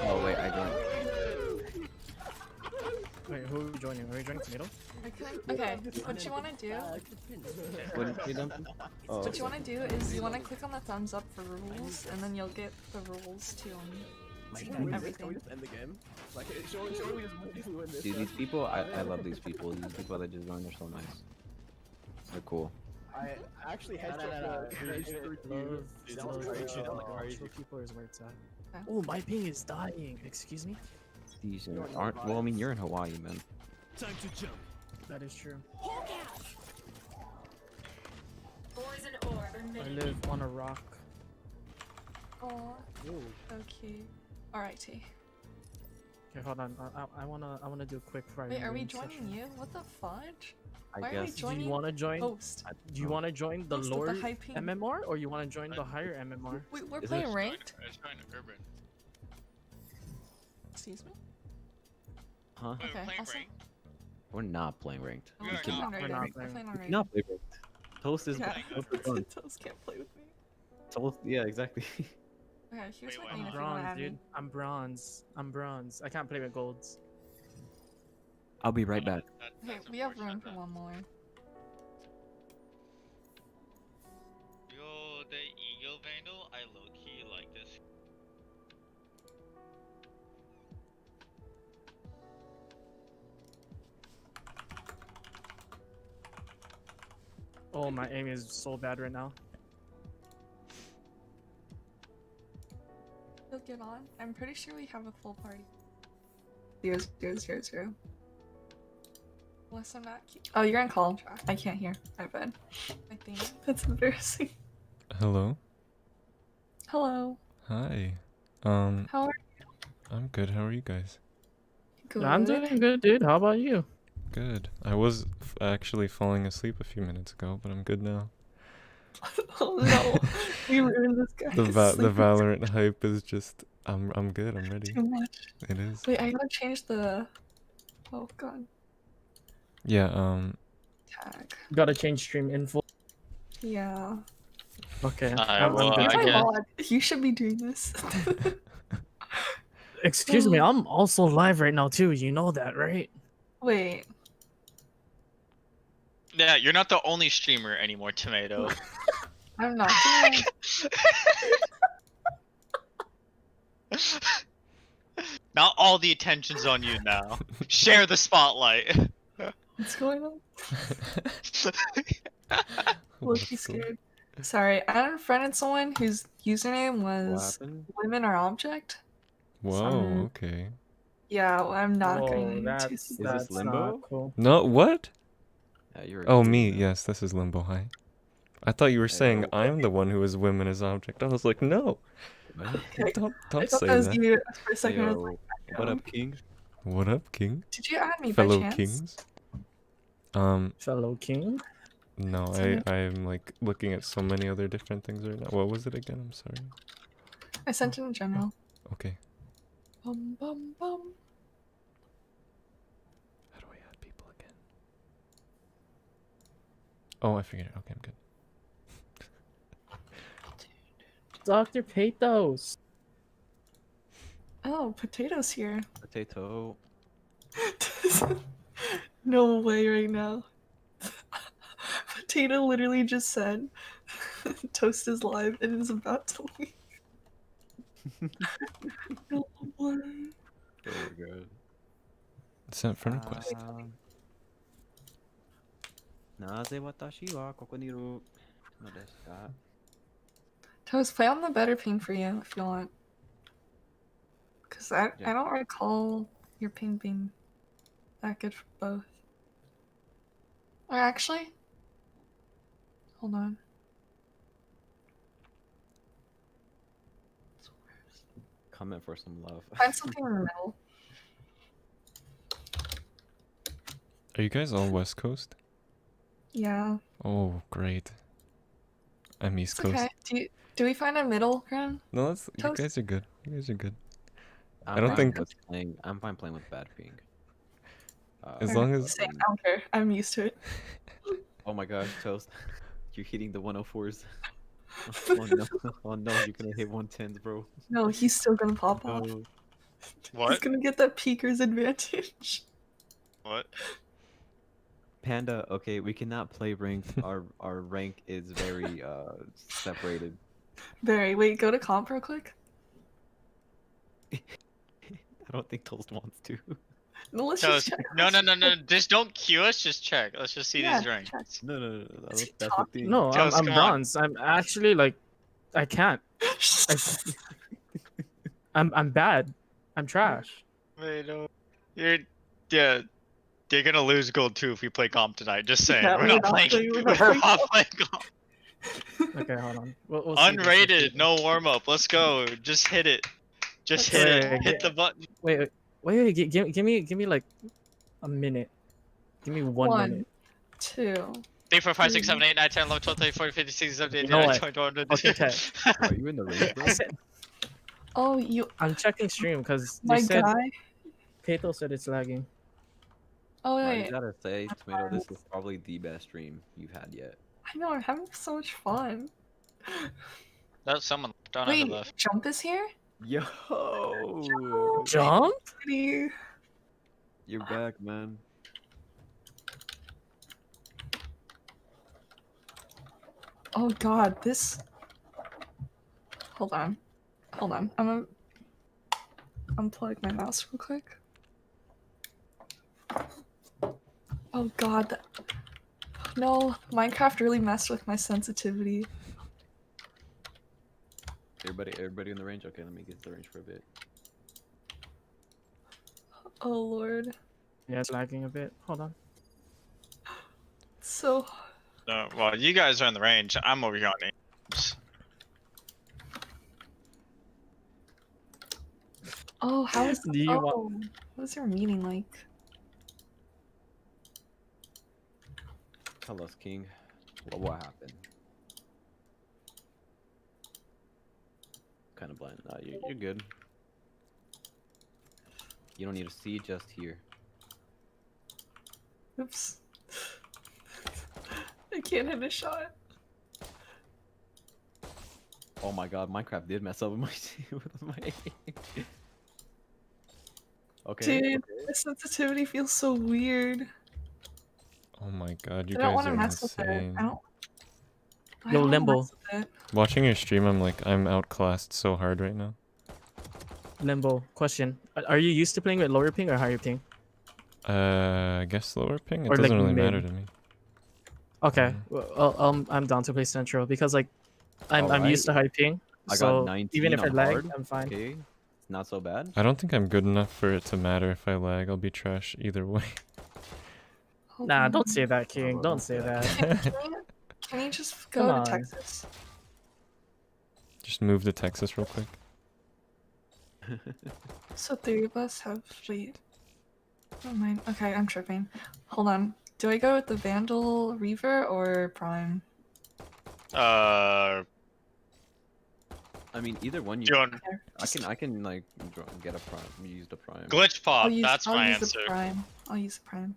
Oh wait, I don't. Wait, who are we joining? Are we joining Tomato? Okay, what you want to do? Wouldn't we dump? Oh. What you want to do is you want to click on the thumbs up for rules, and then you'll get the rules to everything. End the game? Like, surely we just win this. Dude, these people, I love these people. These people that just joined are so nice. They're cool. I actually had People is where it's at. Oh, my ping is dying. Excuse me? These aren't. Well, I mean, you're in Hawaii, man. Time to jump. That is true. I live on a rock. Oh, okay. Alright, T. Okay, hold on. I wanna do a quick private. Wait, are we room joining session. you? What the fudge? I Why are we guess. joining Do you wanna join? host? Do you wanna join the Host with lower the high ping. MMR or you wanna join the higher MMR? We're playing ranked? It's kind of urban. Excuse me? Huh? Wait, we're Okay, playing also- ranked? We're not playing ranked. Oh, We we're can- playing on We're ranked. not We're playing playing on we ranked. cannot play ranked. Toast is. Yeah. Toast is fun. Toast can't play with me. Toast, yeah, exactly. Okay, here's Wait, my why name I'm if you want to bronze, add dude. me. I'm bronze. I'm bronze. I can't play with golds. I'll be right back. Okay, we have room for one more. Yo, the Eagle Vandal, I low-key like this. Oh, my aim is so bad right now. You'll get on. I'm pretty sure we have a full party. 0, 0, 0, 0. Unless I'm not. Oh, you're on call. I can't hear. I bet. I think that's embarrassing. Hello. Hello. Hi. How are I'm good. How are you guys? you? Good. I'm doing good, dude. How about you? Good. I was actually falling asleep a few minutes ago, but I'm good now. Oh no, we ruined this guy. The Valorant hype is just. I'm good. I'm ready. Too much. It is. Wait, I gotta change the. Oh god. Yeah. Tag. Gotta change stream info. Yeah. Okay. Alright, well, good I to My go. guess- god, you should be doing this. Excuse me, I'm also live right now too. You know that, right? Wait. Yeah, you're not the only streamer anymore, Tomato. I'm not doing Not all the attention's on you now. Share the spotlight. What's going on? What's Look, he's going- scared. Sorry, I unfriended someone whose username was happened? women are object. Whoa. Okay. Yeah, well, I'm not Whoa, going to. that's this Limbo? not cool. No. What? Yeah, you're. Oh, me. Yes, this is Limbo. Hi. I thought you were saying Hello. I'm the one who is women as object. I was like, no. Don't I thought say that was that. you for a second. I was Yo, like, what no. up, King? What up, King? Did you add me Fellow by chance? kings. Fellow king. No, Sorry. I'm like looking at so many other different things right now. What was it again? I'm sorry. I sent it in general. Okay. Bum bum bum. How do I add people again? Oh, I figured it. Okay, I'm good. Dr. Pathos. Oh, potatoes here. Potato. No way right now. Potato literally just said Toast is live and is about to leave. No way. Very good. Sent friend request. Naze watashi wa koko ni iru no desu ka? Toast, play on the better ping for you if you want. Cause I Yeah. don't recall your ping being that good for both. Or actually, hold on. Comment for some love. Find something in the middle. Are you guys all West Coast? Yeah, Oh, great. I'm East it's Coast. okay. Do we find a middle ground? No, that's you Toast? guys are good. You guys are good. I'm I don't fine think with playing. I'm fine playing with bad ping. as long as Same, I don't care. I'm used to it. Oh my gosh, Toast. you're hitting the 104s. Oh no! Oh no! You're gonna hit 110s, bro. No, he's still gonna pop off. No. He's What? gonna get that peeker's advantage. What? Panda, okay, we cannot play ranked. Our rank is very separated. Barry, wait, go to comp real quick. I don't think Toast wants to. No, let's No, just check. no. Just don't queue us. Just check. Let's just see Yeah, these ranks. check. No. Is he That's the thing. No, Toast, I'm come on. bronze. I'm actually like, I can't. I'm bad. I'm trash. Wait, no. You're gonna lose gold too if we play comp tonight. Just saying. Yeah, we're not playing. We're not playing comp. Okay, hold on. We'll see this. Unrated, no warm up. Let's go. Just hit it. Just hit it. Wait, Hit the button. Wait. Give me like a minute. Give me 1 minute. 2. 3, 4, 5, 6, 7, 8, 9, 10, 11, 12, 13, 14, 15, 16, 17, 18, You know 19, what? 20, 21, Okay. Are you in the race, bro? Oh, you, I'm checking stream because my they said guy. Kato said it's lagging. Oh, I wait. gotta say, Tomato, this is probably the best stream you've had yet. I know, I'm having so much fun. That's someone down on Wait, the left. Jump is here? Yo, Jump? Pretty. you're back, man. Oh god, this. Hold on. I'm gonna unplug my mouse real quick. Oh god. No, Minecraft really messed with my sensitivity. Everybody in the range? Okay, let me get the range for a bit. Oh lord. Yeah, it's lagging a bit. Hold on. So. No, well, you guys are in the range. I'm over here on names. Oh, how is. Do you want- Oh, what is your meeting like? Tell us, King. What happened? Kind of blind. No, you're good. You don't need to see, just hear. Oops. I can't hit a shot. Oh my god, Minecraft did mess up with my with my. Okay. Dude, the sensitivity feels so weird. Oh my god, you I don't guys want to are mess with it. insane. I don't Yo, wanna Limbo. mess with it. Watching your stream, I'm outclassed so hard right now. Limbo. Question. Are you used to playing with lower ping or higher ping? I guess lower ping. It Or, doesn't like, really mid. matter to me. Okay. Well, I'm down to play central because like I'm used to high ping. I got So 19 even if I on lag, hard. I'm fine. Okay, it's not so bad. I don't think I'm good enough for it to matter if I lag. I'll be trash either way. Hold Nah, on. don't say that, King. Don't say that. Can you just Come go on. to Texas? Just move to Texas real quick. So 3 of us have. Wait. Oh mine. Okay, I'm tripping. Hold on. Do I go with the Vandal Reaver or Prime? I mean, either one. Do you want I can like get a prime. Use the prime. glitch pop? I'll use, That's I'll my use answer. The Prime. I'll use the Prime.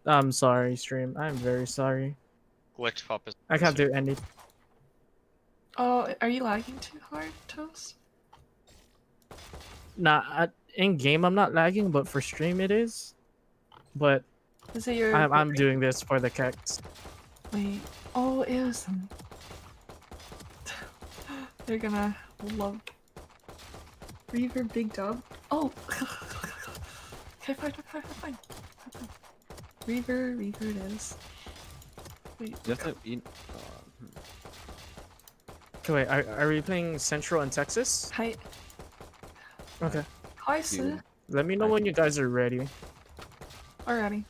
I'm sorry, stream. I'm very sorry. Glitch pop is. I can't do anything. Oh, are you lagging too hard, Toast? Nah, in game I'm not lagging, but for stream it is. But Is it your? I'm doing this for the keks. Wait. Oh, it was them. They're gonna love Reaver Big Dub. Oh. Okay, fine. Reaver it is. Wait. Just like, Okay, wait. Are we playing Central and Texas? Hi. Okay. Hi, Sid. Let me know when you guys are ready. Alrighty.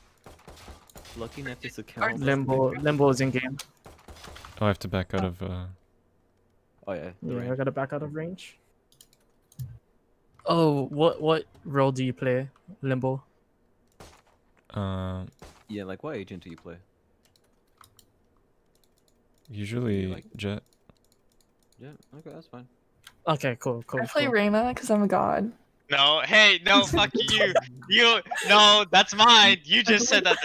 looking at this account. Limbo is in game. Oh, I have to back out of. Oh yeah. Yeah, I gotta back out of range. Oh, what role do you play, Limbo? Yeah, like what agent do you play? Usually Jet. Yeah, okay, that's fine. Okay, cool. I play Reyna because I'm a god. No, hey, no, fuck you. No, that's mine. You just said that.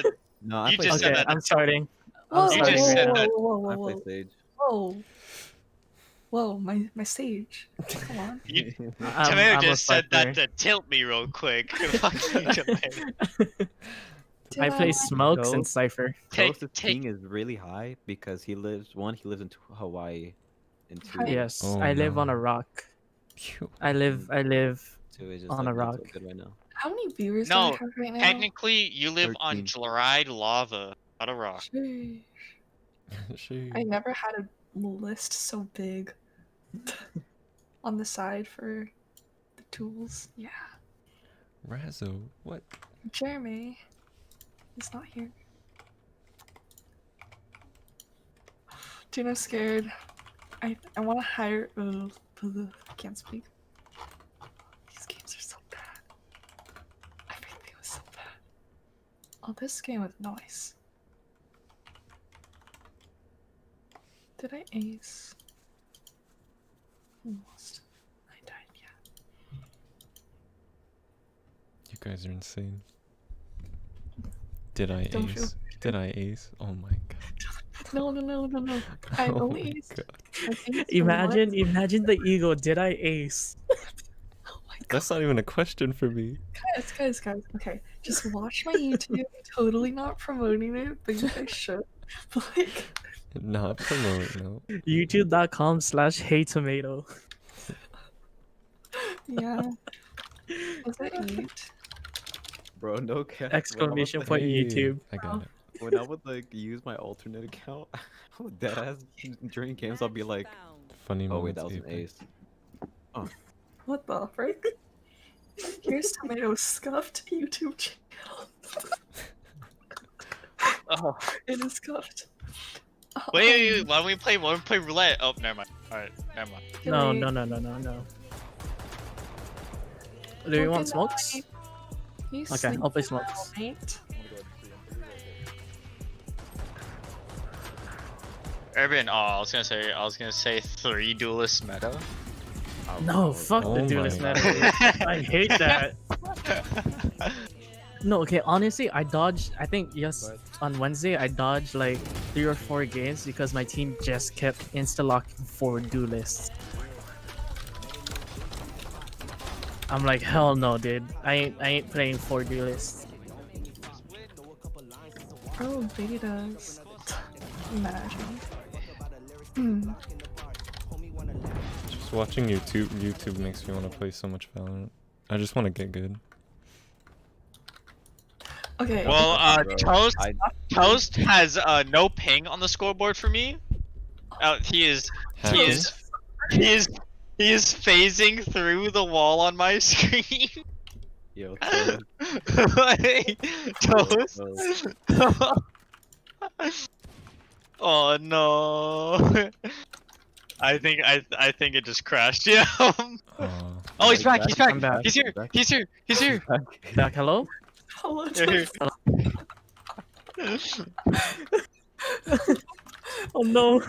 No, you just said that. I'm starting. Whoa, You just said that. I play Sage. Whoa. Whoa, my Sage. Come on. Tomato I'm a just said that Cypher. to tilt me real quick. Fuck you, Tomato. I play I- Smokes and Ghost- Cypher. Ghost's ping is really high because he lives in Hawaii, and two. Yes, Oh, I live on no. a rock. Phew. I live Two is just on like a not so rock. good right now. How many viewers do I No, have right now? technically, you live on 13. dried lava, not a rock. Sheesh. She. I never had a list so big on the side for the tools. Yeah. Razzo, what? Jeremy is not here. Gina's scared. I want to hire. I can't speak. These games are so bad. Everything was so bad. Oh, this game was nice. Did I ace? Almost. I died. Yeah. You guys are insane. Did I Don't feel- ace? Did I ace? Oh my god. No. I Oh only my aced. God. I aced Imagine the ego. Did I ace? That's not even a question for me. Guys. Okay, just watch my YouTube. Totally not promoting it, but you guys should. Like, Not promote, no. YouTube.com/HeyTomato. yeah. Was it eat? Bro, no cap. Exclamation point YouTube. I got it. When I would like use my alternate account, I would deadass during games I'll be like, Funny oh wait, that moments, was an Apex. ace. Oh, What the frick? Here's Tomato's scuffed YouTube channel. Oh. It is scuffed. Wait, why don't we play roulette? Oh, never mind. Alright, never mind. No. Do you want smokes? Okay, I'll play smokes. Urban, oh, I was gonna say 3 duelist meta. No, fuck the Oh duelist my meta. I hate that. No, okay, honestly, I think on Wednesday I dodged like 3 or 4 games because my team just kept insta-locking 4 duelists. I'm like, hell no, dude. I ain't playing 4 duelists. Oh, betas. Imagine. Hmm. Just watching YouTube makes me want to play so much Valorant. I just want to get good. Okay. Well, Toast has no ping on the scoreboard for me. He is phasing through the wall on my screen. yo, Hey, Toast. Oh no. I think it just crashed. Yeah. Oh, he's back. He's back. I'm back. He's here. He's here. He's here. Back, hello? Hello, You're here. Oh no.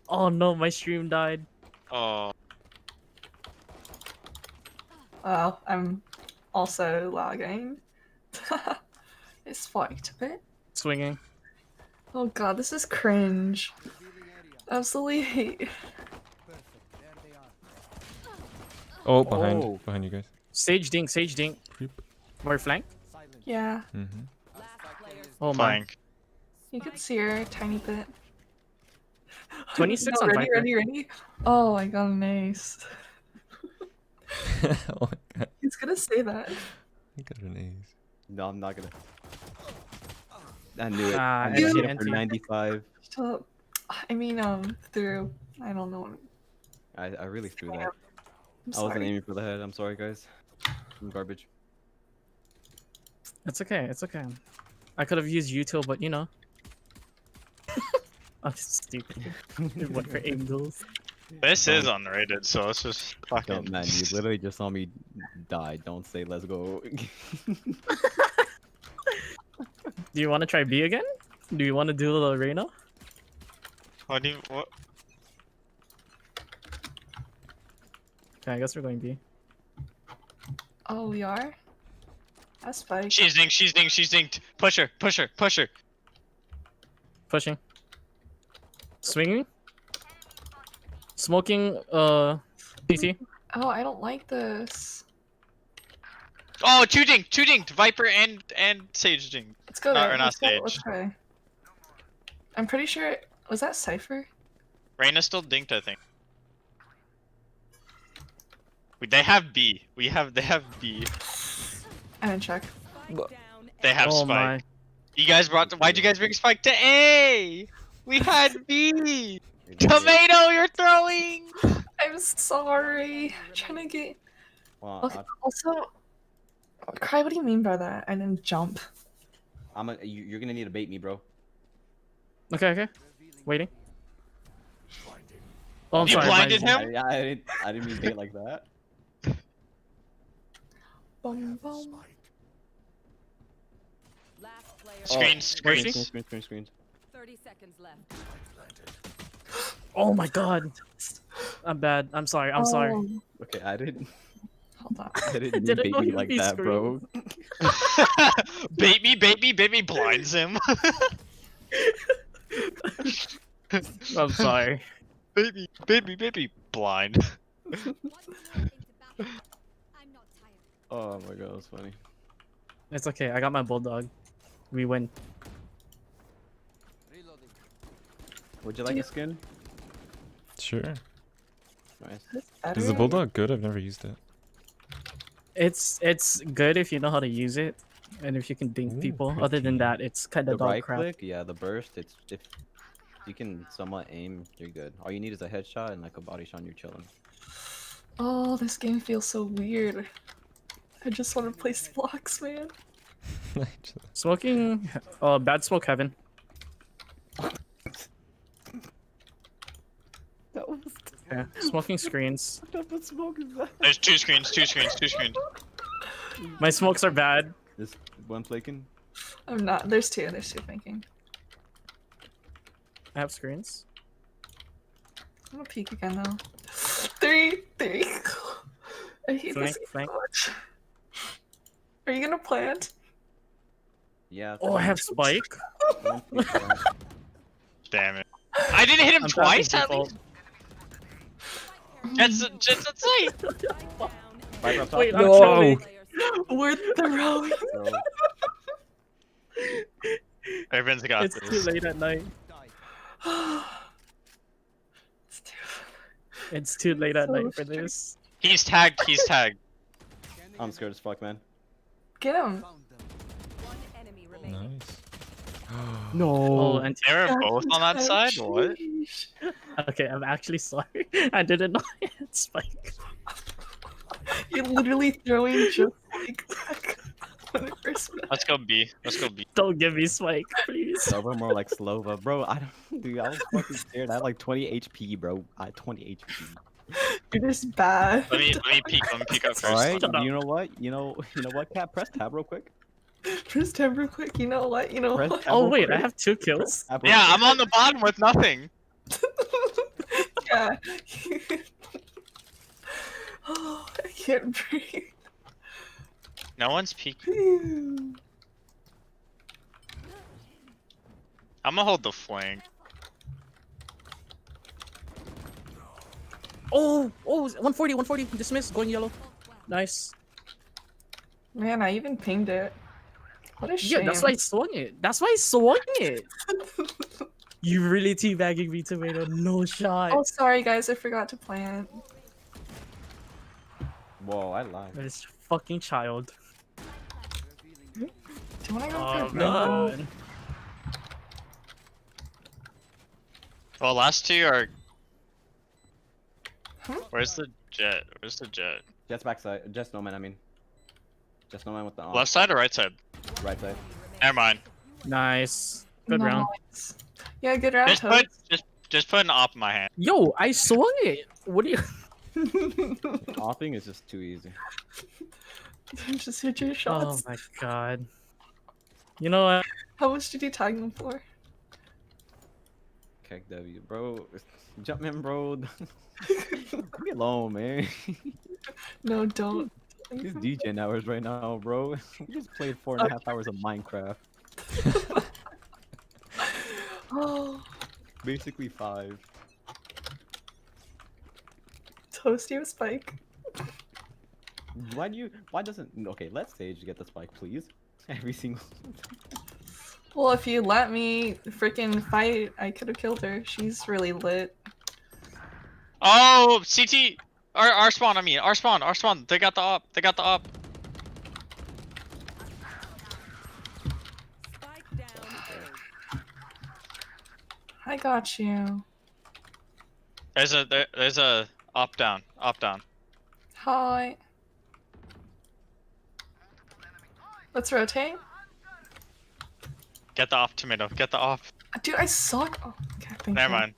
Oh no, my stream died. Oh. Well, I'm also lagging. It's spiked a bit. Swinging. Oh god, this is cringe. Absolutely hate. Oh, behind you guys. Sage dink. More flank? Yeah, Mm-hmm. Oh my. Flank. you could see her a tiny bit. 26 No, on ready, Viper. ready. Oh, I got an ace. Oh my god, He's gonna say that. I got an ace. no, I'm not gonna. I knew it. Ah, I hit NT, it for NT. 95. Shut up. I mean, through. I don't know. I really threw that. I'm I wasn't sorry. aiming for the head. I'm sorry, guys. I'm garbage. It's okay, it's okay. I could have used util, but you know. I'm stupid. It went for angles. This is unrated, so it's just fucking. Don't, man, you literally just saw me die. Don't say let's go. Do you want to try B again? Do you want to do the arena? What? Okay, I guess we're going B. Oh, we are? That's spike. She's dinked, she's dinked, she's dinked. Push her, push her, push her. Pushing. Swinging. Smoking, CT. Oh, I don't like this. Oh, two dinked. Viper and Sage dinked. Let's go there. Or not Let's go. Sage. Let's try. I'm pretty sure. Was that Cypher? Reyna's still dinked, I think. Wait, they have B. They have B. I didn't check. They have Oh Spike. my. You guys why'd you guys bring Spike to A? We had B. Tomato, you're throwing. I'm sorry. I'm trying to get. Well, Okay, also, Cry, what do you mean by that? I didn't jump. you're gonna need to bait me, bro. Okay. Waiting. Oh, I'm You sorry. blinded him? I didn't mean bait like that. Boom, boom. Screens. 30 seconds left. Oh my god. I'm bad. I'm sorry. I'm sorry. Okay, I didn't. Hold on. I didn't Didn't bait know me you'd like be that, bro. bait me, blinds him. I'm sorry. Baby, blind. Oh my god, that's funny. It's okay. I got my bulldog. We win. Would you like a skin? Sure. Nice. Is the bulldog good? I've never used it. It's good if you know how to use it, and if you can dink people. Other than that, it's kind The of dog right crap. click, yeah, the burst. It's if you can somewhat aim, you're good. All you need is a headshot and like a body shot, and you're chilling. Oh, this game feels so weird. I just want to play blocks, man. Smoking. Bad smoke heaven. Yeah, smoking screens. There's two screens. My smokes are bad. This one flaking. I'm not. There's two thinking. I have screens. I'm gonna peek again though. Three. I hate this game so much. Are you gonna plant? Yeah. Oh, I have spike. Damn it! I didn't hit him I'm twice. bad At with least. That's insane. Wait, I'm No. trolling. We're throwing. Everyone's got It's this. too late at night. It's too late at night for this. He's tagged. I'm scared as fuck, man. Get him. Nice. No. Oh, and They were both on that side. What? Okay, I'm actually sorry. I didn't know I had spike. You're literally throwing just like that when it first met. Let's go B. Don't give me spike, please. Slova more like Slova, bro. I don't, dude. I was fucking scared. I had like 20 HP, bro. I had 20 HP. You're just bad. Let me peek up first. All right. You know what? You know what? Cat, press tab real quick. Press tab real quick. You know what? Press what? tab Oh real wait, quick. I have 2 kills. Tab real Yeah, quick. I'm on the bottom with nothing. Yeah. Oh, I can't breathe. No one's peeking. I'm gonna hold the flank. Oh, 140, dismiss, going yellow. Nice. Man, I even pinged it. What a shame. Yeah, that's why I swung it. You really teabagging me, Tomato. No shot. Oh, sorry guys, I forgot to plant. Whoa, I lied. This fucking child. Do you wanna go Oh for a god. Well, last two are. Huh? Where's the jet? Jet's backside. Jet's no man. I mean. Jet's no man with the Left side or right side? right side. Never mind. Nice. Good round. Nice. Yeah, good round. Just put an op in my hand. Yo, I swung it. What do you? Offing is just too easy. Just hit your Oh shots. my god. You know what? How much did you tag them for? Keg W, bro. Jump in, bro. Leave me alone, man. No, don't. These DJ hours right now, bro. We just played 4.5 hours of Minecraft. Oh, Basically 5. Toasty with Spike. Why doesn't, okay, let Sage get the spike, please. Every single. Well, if you let me freaking fight, I could have killed her. She's really lit. Oh, CT! Our spawn, I mean, our spawn. They got the op. I got you. There's a op down. Hi. Let's rotate. Get the op, tomato. Get the op. Dude, I suck. Oh, okay, thank Never you. mind.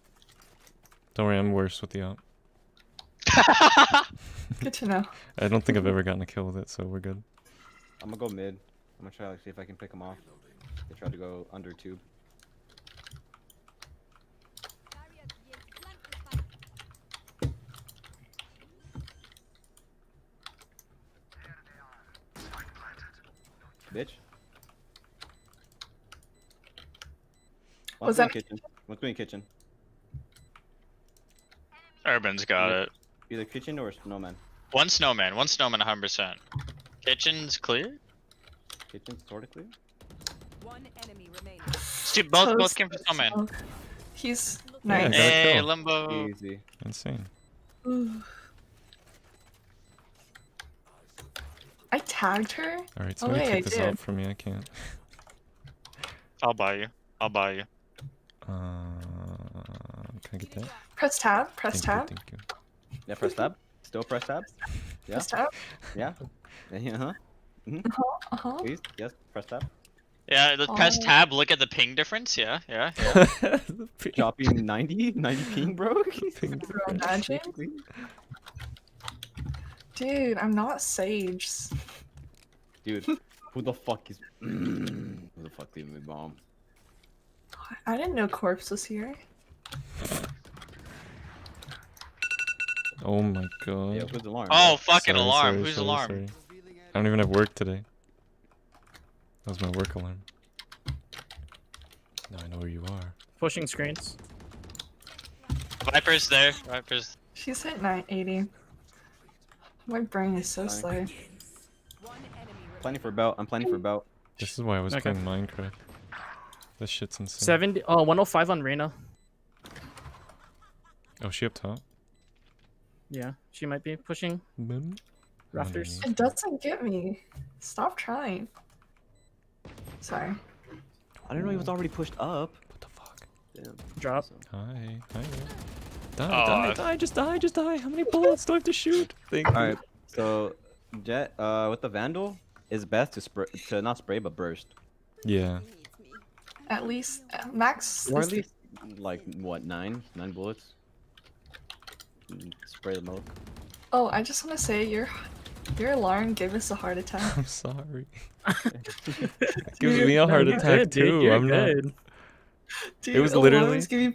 Don't worry, I'm worse with the op. Good to know. I don't think I've ever gotten a kill with it, so we're good. I'm gonna go mid. I'm gonna try to see if I can pick them off. They tried to go under tube. Bitch. Was that- kitchen? What's going kitchen? Urban's got it. Either kitchen or snowman. One snowman 100%. Kitchen's clear? Kitchen's sort of clear. One enemy remaining. Dude, both came from snowman. He's Yeah, I nice. got a Hey, kill. Limbo. Easy. Insane. Ooh. I tagged her? Alright, Oh, somebody wait, I take this did. out for me, I can't. I'll buy you. Can I get that? Press tab. Press tab. Thank you. Yeah, press tab. Still press tab. Yeah. Press tab. Yeah. Uh-huh. Mhm. Uh-huh. Please. Yes. Press tab. Yeah, let's press Oh. tab, look at the ping difference. Yeah. Dropping 90 ping, bro. Bro, imagine. Dude, I'm not Sage. Dude, who the fuck is? Who the fuck leaving me bomb? I didn't know Corpse was here. Oh my god. Yeah, who's alarm? Oh, fucking Sorry, alarm. sorry, Who's sorry, alarm? sorry. I don't even have work today. That was my work alarm. Now I know where you are. Pushing screens. Viper's there. Viper's. She's hit 980. My brain is so slow. Planning for belt. I'm planning for belt. This is why I was Okay. playing Minecraft. This shit's insane. 70. Oh, 105 on Reyna. Oh, she up top? Yeah, she might be pushing rafters. It doesn't get me. Stop trying. Sorry. I didn't know he was already pushed up. What the fuck? Damn. Drop. Hi. Die, Oh, just die. How many bullets do I have to shoot? Thank you. Alright, so Jet, with the Vandal, it's best to not spray but burst. Yeah. At least max. Or is at least like what, 9 bullets. Spray the milk. Oh, I just want to say your alarm gave us a heart attack. I'm sorry. It gives me a heart attack too. You're I'm not. good. Dude, It was literally. alarms give you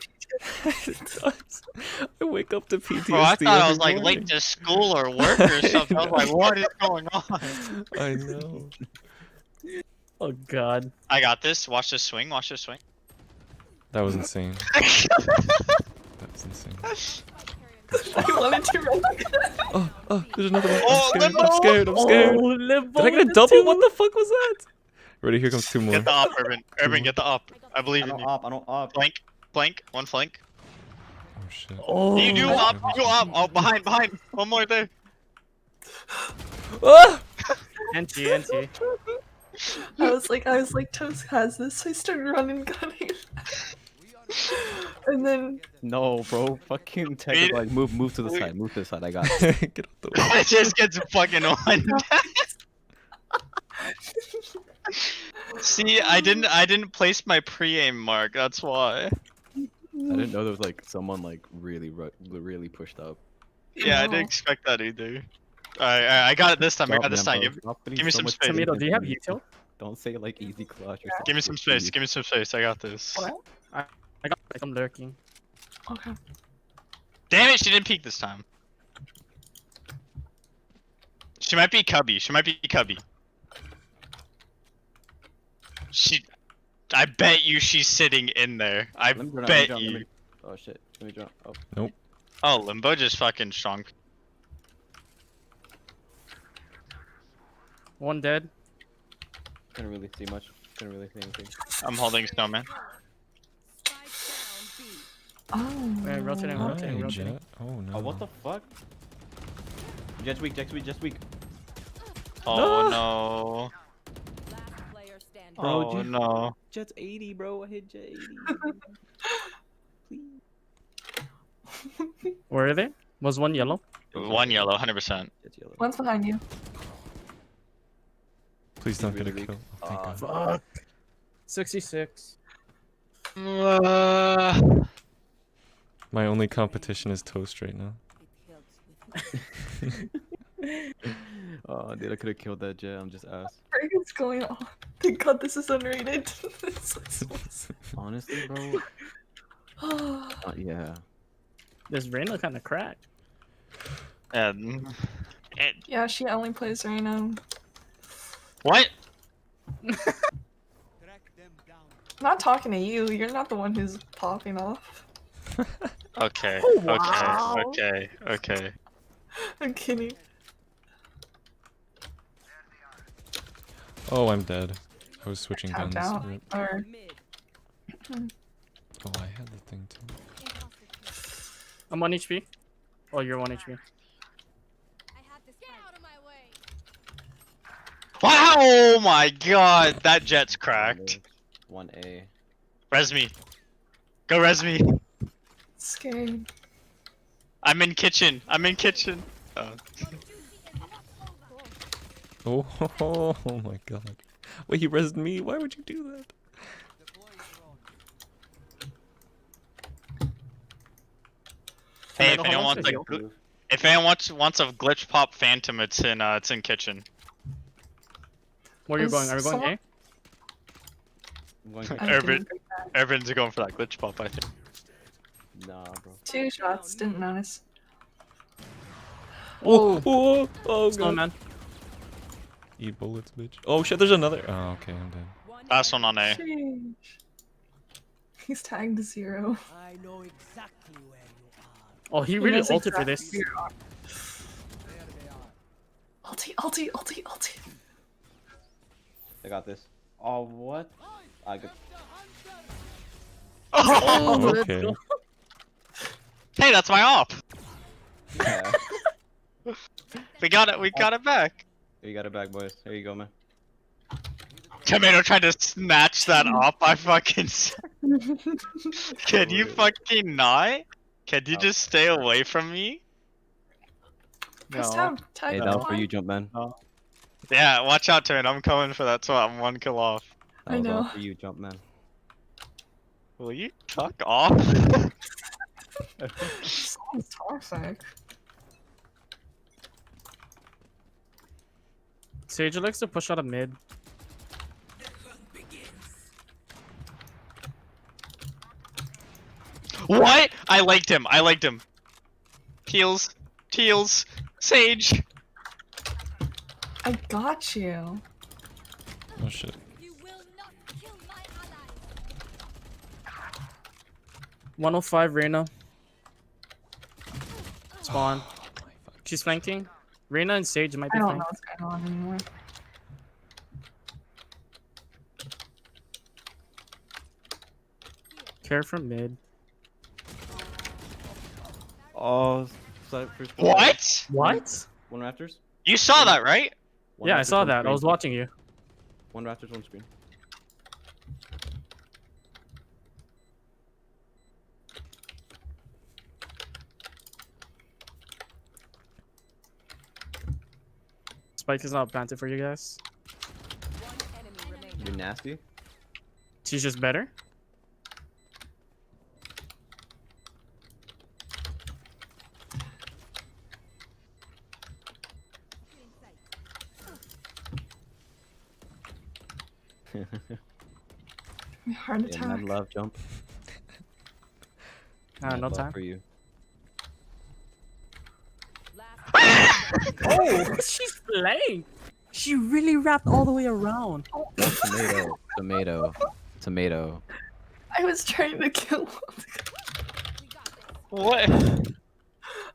I wake up to PTSD. Bro, I thought I was every like morning. late to school or work or something. I was like, what is going on? I know. Oh god. I got this. Watch this swing. Watch this swing. That was insane. That was insane. I wanted to run. Oh, there's another one. Oh, I'm scared. Limbo! I'm scared. I'm scared. Oh, Limbo Did I get a with the double? two. What the fuck was that? Ready? Here comes 2 more. Get the up, Urban. Urban, get the up. I believe I in don't you. op, I don't op. Flank. One flank. Oh shit. Oh. You do up. You up. Oh, behind. One more there. Ah! NT. I was like, Toast has this, so I started running, gunning. And then No, bro. Fucking tech is like move to the side. Move to the side. I got it. Get out the way. It just gets fucking one. See, I didn't place my pre-aim mark. That's why. I didn't know there was like someone like really pushed up. Yeah, I didn't expect that either. Alright, I got it this time. I got it this time. Give me some space. Tomato, do you have util? Don't say like easy clutch or something. Give me some space. Give me some space. I got this. what? I got some lurking. Okay. Damn it, she didn't peek this time. She might be Cubby. She might be Cubby. I bet you she's sitting in there. I Let me run out, bet let me you. jump, Oh shit. Let me jump. Oh. Nope. Oh, Limbo just fucking strong. One dead. Couldn't really see much. Couldn't really see anything. I'm holding Snowman. Oh. Wait, rotating, Hi, rotating, rotating. Jet. Oh no. Oh, what the fuck? Jet's weak, Jet's weak, Jet's weak. Oh no. Bro, Oh Jet, no. Jet's 80, bro. I hit Jet 80. Where are they? Was one yellow? One yellow, 100%. Jet's yellow. One's behind you. Please don't get a really kill. Oh, thank God. Fuck. 66. My only competition is Toast right now. Oh, dude, I could have killed that Jet. I'm just ass. What's going on? Thank God this is unrated. Honestly, bro. Yeah. This Reyna kind of cracked. Yeah, she only plays Reyna. What? I'm not talking to you. You're not the one who's popping off. Okay. Wow. Okay. I'm kidding. Oh, I'm dead. I was switching Tapped guns. out. Rip. Or... Oh, I had the thing too. I'm 1 HP. Oh, you're 1 HP. Wow! Oh my god, that Jet's cracked. 1A. Res me. Go res me. Scared. I'm in kitchen. Oh, oh my God. Wait, he rezzed me? Why would you do that? Hey, if anyone wants a glitch pop phantom, it's in kitchen. Where are you going? Are we going A? I'm going Urban's going for that glitch pop, I think. Nah, bro. 2 shots, didn't notice. Oh, God. Snowman. Eat bullets, bitch. Oh shit, there's another. Oh, okay, I'm dead. Last one on A. Sheesh. He's tagged 0. I know exactly where you are. Oh, he really knows ulted for exactly this. where you are. Ulti. I got this. Oh, what? I got. Oh, okay. Hey, that's my op. Yeah. We got it back. You got it back, boys. There you go, man. Tomato tried to snatch that op. I fucking. Can you fucking not? Can you just stay away from me? Press tab. Tag Hey, that was for you, Jumpman. No. Yeah, watch out, Turn. I'm coming for that swap. I'm 1 kill off. That was I know. all for you, Jumpman. Will you fuck off? Sounds toxic. Sage likes to push out a mid. What? I liked him. Heals. Sage. I got you. Oh shit. 105 Reyna. Spawn. She's flanking. Reyna and Sage might I be don't know flanking. what's going on anymore. Care from mid. Oh, first What? What? One Raptors? You saw that, right? One Yeah, I Raptors, saw one that. I screen. was watching you. One Raptors, one screen. Spike is not planted for you guys. You nasty? She's just better. Heart Yeah, attack. mad love, Jump. No Mad love time. for you. Oh, she's flanked. She really wrapped all the way around. Tomato, tomato, tomato. I was trying to kill. What?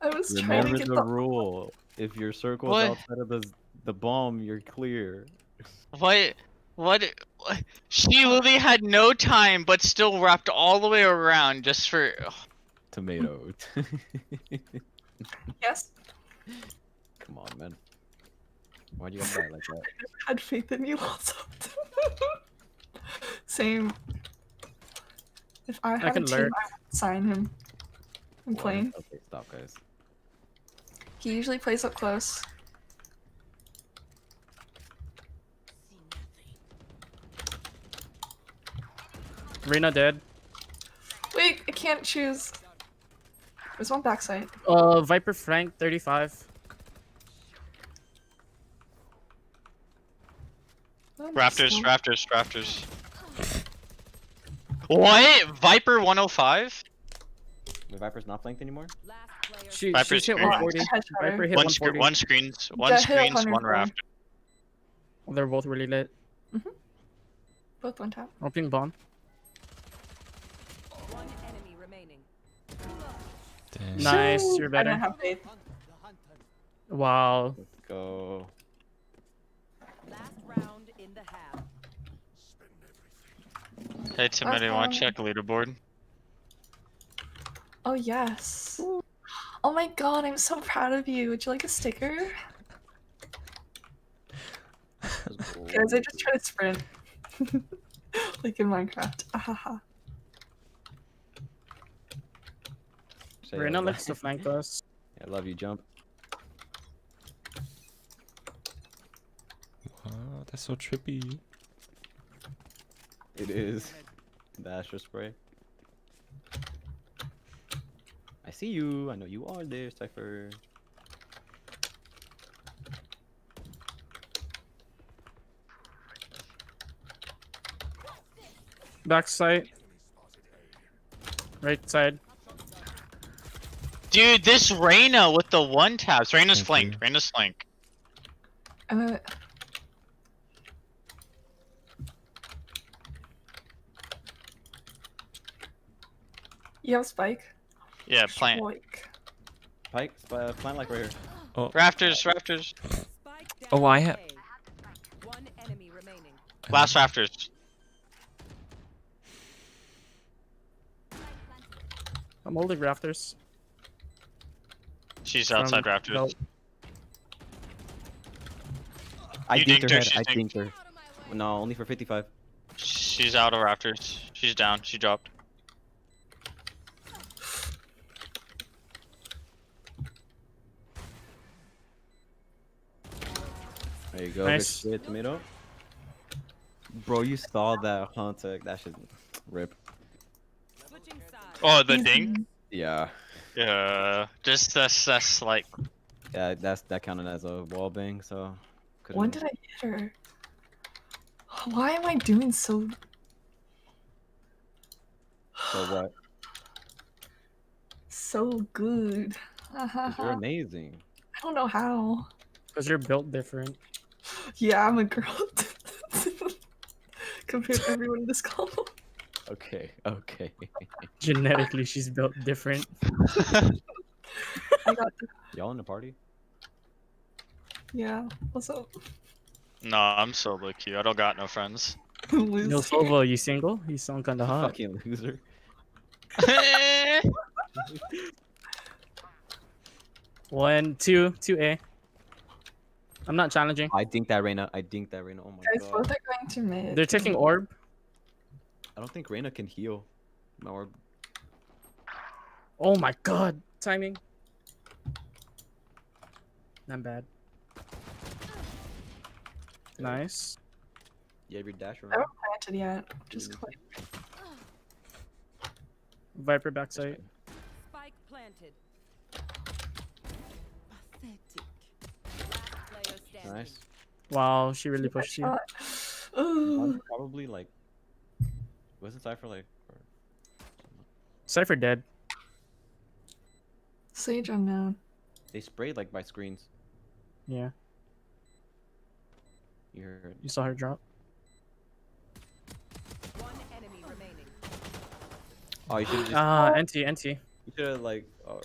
I was trying to Remember get the the. rule. If your circle's What? outside of the bomb, you're clear. What? What? She literally had no time, but still wrapped all the way around just for. Tomato. Yes. Come on, man. Why'd you gotta die like that? I had faith in you also. Same. If I had a can team, lurk. I would sign him. I'm playing. Okay, stop, guys. He usually plays up close. Reyna dead. Wait, I can't choose. There's one backside. Viper Frank 35. Oh, Raptors, so- Raptors. What? Viper 105? The Viper's not flanked anymore? Viper's She's hit screen. 140. Viper hit One 140. one screens, one Jet hit screens, 104. one rafter. They're both really lit. Both one tap. Opening bomb. One enemy remaining. Damn. Nice, Shoo! you're I better. don't have faith. Wow. Let's go. Last round in the half. Hey, Timothy, want to check leaderboard? Oh yes. Oh my god, I'm so proud of you. Would you like a sticker? Guys, I just try to sprint. Like in Minecraft. Ahaha. Say Reyna I likes to flank us. I love you, jump. Wow, that's so trippy. It is. The Astra spray. I see you. I know you are there, Cypher. Backside. Right side. Dude, this Reyna with the one taps. Reyna's flanked. Reyna's flanked. You have Spike? Yeah, plant. Pike, plant like right here. Oh. Rafters. Oh, I have. One enemy remaining. Last rafters. I'm holding rafters. She's outside From rafters. belt. I You dinked her dinked her, head. she I dinked. dinked her. No, only for 55. She's out of rafters. She's down. She dropped. There you go. Nice. Good shit, tomato. Bro, you saw that contact. That should rip. Oh, the ding? Yeah. Yeah. Just that's like. Yeah, that counted as a wall bang. So. When did I hit her? Why am I doing so? So what? So good. 'Cause you're amazing. I don't know how. Because you're built different. Yeah, I'm a girl. Compared to everyone in this call. Okay. Okay. Genetically, she's built different. I got. Y'all in the party? Yeah. What's up? No, I'm solo queue. I don't got no friends. No Silva, you single? You sound kinda hot. Fucking loser. 1, 2, 2A. I'm not challenging. I think that Reyna. I think that Reyna. Oh my Guys, both god. are going to mid. They're taking orb. I don't think Reyna can heal. My orb. Oh my god. Timing. Not bad. Nice. You have your dash I around. haven't planted yet. Just click. Viper backside. Spike planted. Pathetic. Last player standing. Nice. Wow, she really pushed you. One's probably like. Wasn't Cypher like? Cypher dead. Sage unknown. They sprayed like by screens. Yeah. You heard. You saw her drop. One enemy remaining. Oh, you should just. NT. You should have like. Oh.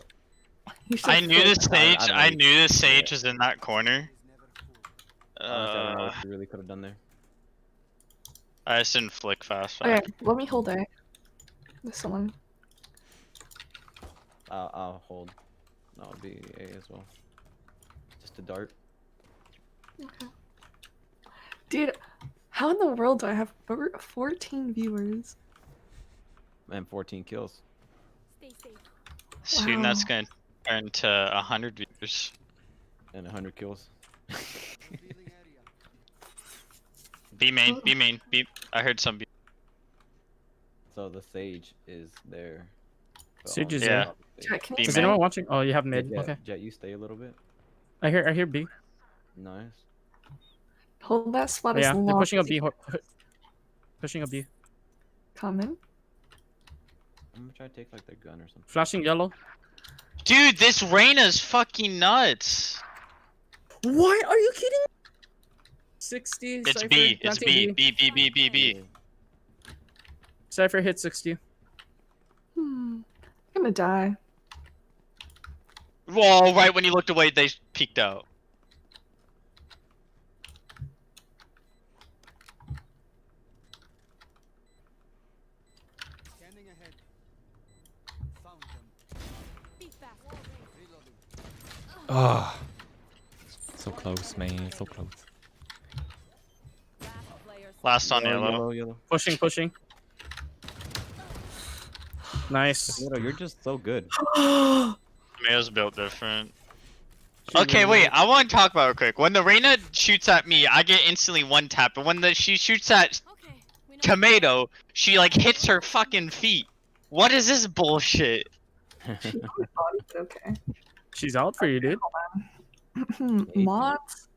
I knew the sage. I don't I really- knew the sage was in that corner. Honestly, I don't know what you really could have done there. I just didn't flick fast. Okay, let me hold it. There's someone. I'll hold. I'll be A as well. Just a dart. Okay. Dude, how in the world do I have over 14 viewers? And 14 kills. Soon that's Wow. gonna turn to 100 viewers. And 100 kills. B main, B main, B. I heard some B. So the sage is there. So Sage is I'll- there. I'll stay. Jack, can B you Is main. anyone watching? Oh, you have Yeah, mid. Jet, Okay. Jet, you stay a little bit. I hear B. Nice. hold that spot Oh, as yeah, long they're pushing a as B. you Pushing a B. come in? I'm gonna try to take like their gun or something. Flashing yellow. Dude, this Reyna's fucking nuts. What? Are you kidding? 60. It's Cypher, B. It's planting B. B. Cypher hit 60. I'm gonna die. Whoa! Right when you looked away, they peeked out. Scanning ahead. Found them. Be fast. Reloading. Ah. So close, man. So close. Last player Last on Yellow, yellow. Pushing. Nice. You're just so good. Mayo's built different. Okay, wait. I want to talk about it quick. When the Reyna shoots at me, I get instantly one tap. But when she shoots at Tomato, she like hits her fucking feet. What is this bullshit? Okay. She's out for you, dude. Mods?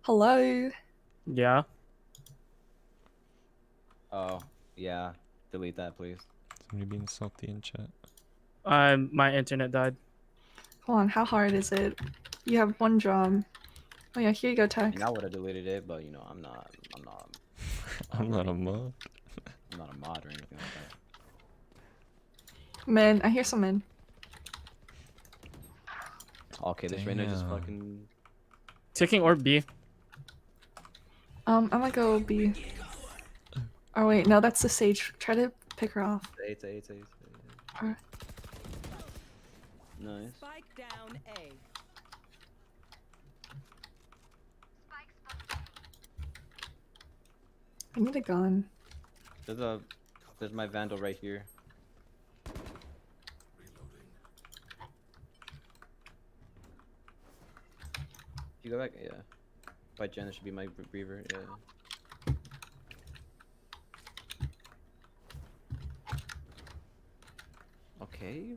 Hello? Yeah. Oh, yeah. Delete that, please. Somebody being salty in chat. My internet died. Come on, how hard is it? You have one job. Oh yeah, here you go, I Tech. mean, I would have deleted it, but you know, I'm not I'm not a mod. a mod or anything like that. Men, I hear some men. Okay, this Reyna just Damn. fucking. Taking orb B. I'm gonna go B. Oh wait, no, that's the Sage. Try to pick her off. It's A. Alright. Nice. Spike down A. I need a gun. There's my Vandal right here. If you go back, yeah. By Jen, it should be my Reaver, yeah. Okay.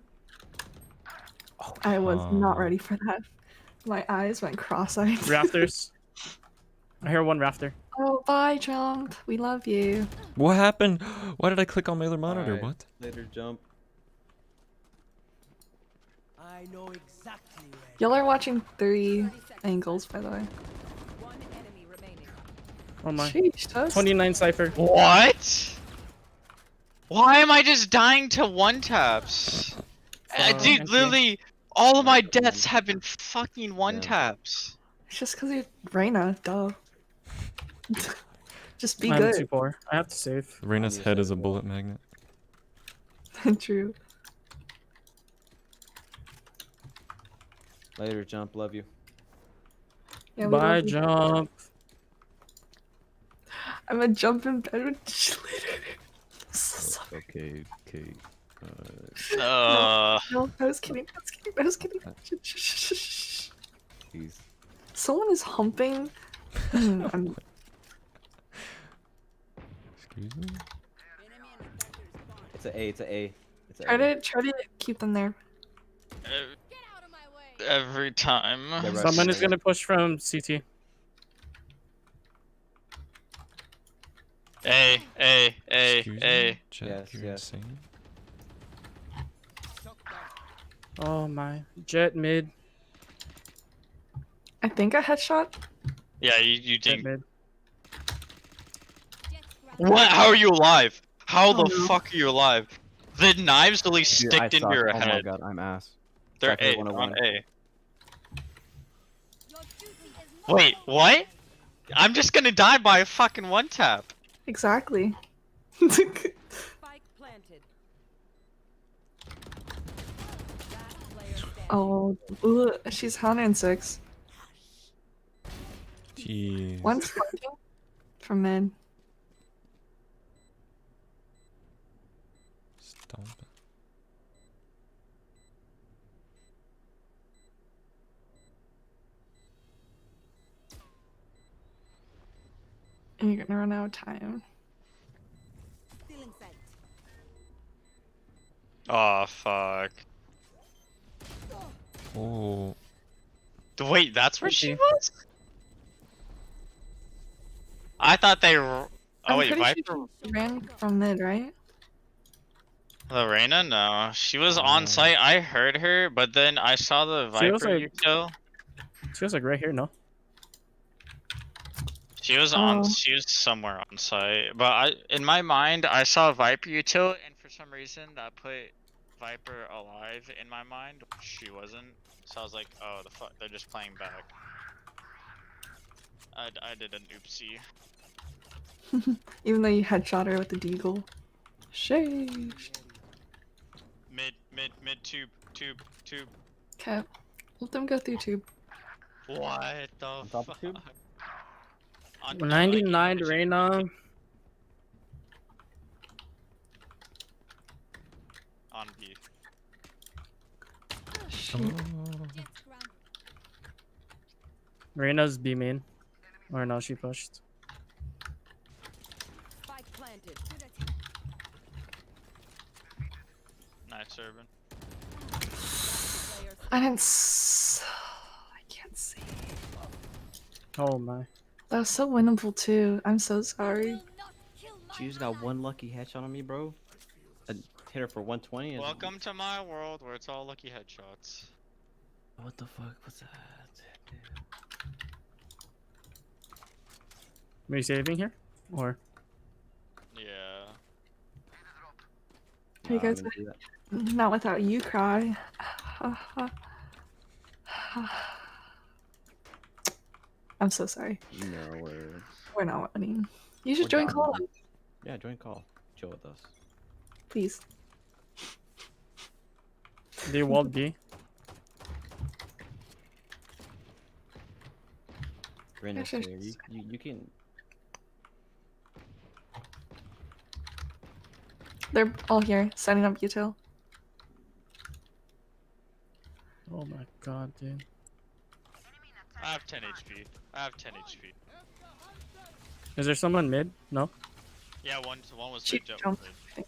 I was not ready for that. My eyes went cross-eyed. Rafters. I hear one rafter. Oh, bye, Jump. We love you. What happened? Why did I click on my other monitor? Alright, What? Later, Jump. I know exactly where. Y'all are watching 3 angles, by the way. One enemy remaining. Oh my. Sheesh, Toast. 29 Cypher. What? Why am I just dying to one taps? Dude, NT. literally, all of my deaths have been fucking one taps. It's just because you're Reyna, duh. Just be I'm good. too poor. I have to save. Reina's head is a bullet magnet. True. Later, Jump. Love you. Yeah, we Bye, love you. Jump. I'm gonna jump in bed with you later. So Okay. no, I was kidding. I was kidding. Jeez. Someone is humping. I'm... Excuse me? It's a A. It's a A. It's a Try A. to keep them there. Every time. Someone is gonna push from CT. A. Excuse me? Chat, Yes, you're yes. insane. Oh my. Jet mid. I think I headshot. Yeah, you think. Mid. What? How are you alive? How Oh, the no. fuck are you alive? The knives literally Dude, I sticked into suck. your Oh my head. god, I'm ass. They're Cypher A. 101. On A. Wait, what? I'm just gonna die by a fucking one tap. Exactly. Spike planted. Last player standing. Oh, ugh, she's 106. Jeez. One's flanking from mid. Stop it. And you're gonna run out of time. Stealing sight. Oh fuck. Oh. Wait, that's where she was? I thought they were. Oh I'm wait, pretty Viper. sure she ran from mid, right? Lorena? No, she was on site. I heard her, but then I saw the She was Viper like- you kill. She was like right here, no? She was on. Oh. She was somewhere on site, but in my mind, I saw Viper util, and for some reason that put Viper alive in my mind. She wasn't, so I was like, oh the fuck, they're just playing back. I did an oopsie. Even though you headshot her with the deagle. Shade. Mid tube. Okay. Let them go through tube. What the top fuck? tube? On 99 Reyna. On B. Reyna's B main. Or no, she pushed. Spike planted. Nice Urban. I didn't. I can't see. Oh my. That was so winnable too. I'm so sorry. She just got one lucky headshot on me, bro. I hit her for 120. And... Welcome to my world where it's all lucky headshots. What the fuck was that? Are you saving here? Or? Yeah. Hey guys, I'm gonna do that. not without you, Cry. I'm so sorry. No worries. We're not winning. You should We're join down. call, Yeah, join call. Chill with us. please. They walled B. Brandon, Sure. you can. They're all here, setting up util. Oh my god, dude. I have 10 HP. I have 10 HP. Is there someone mid? No? Yeah, one was She mid jump. jumped, mid. I think.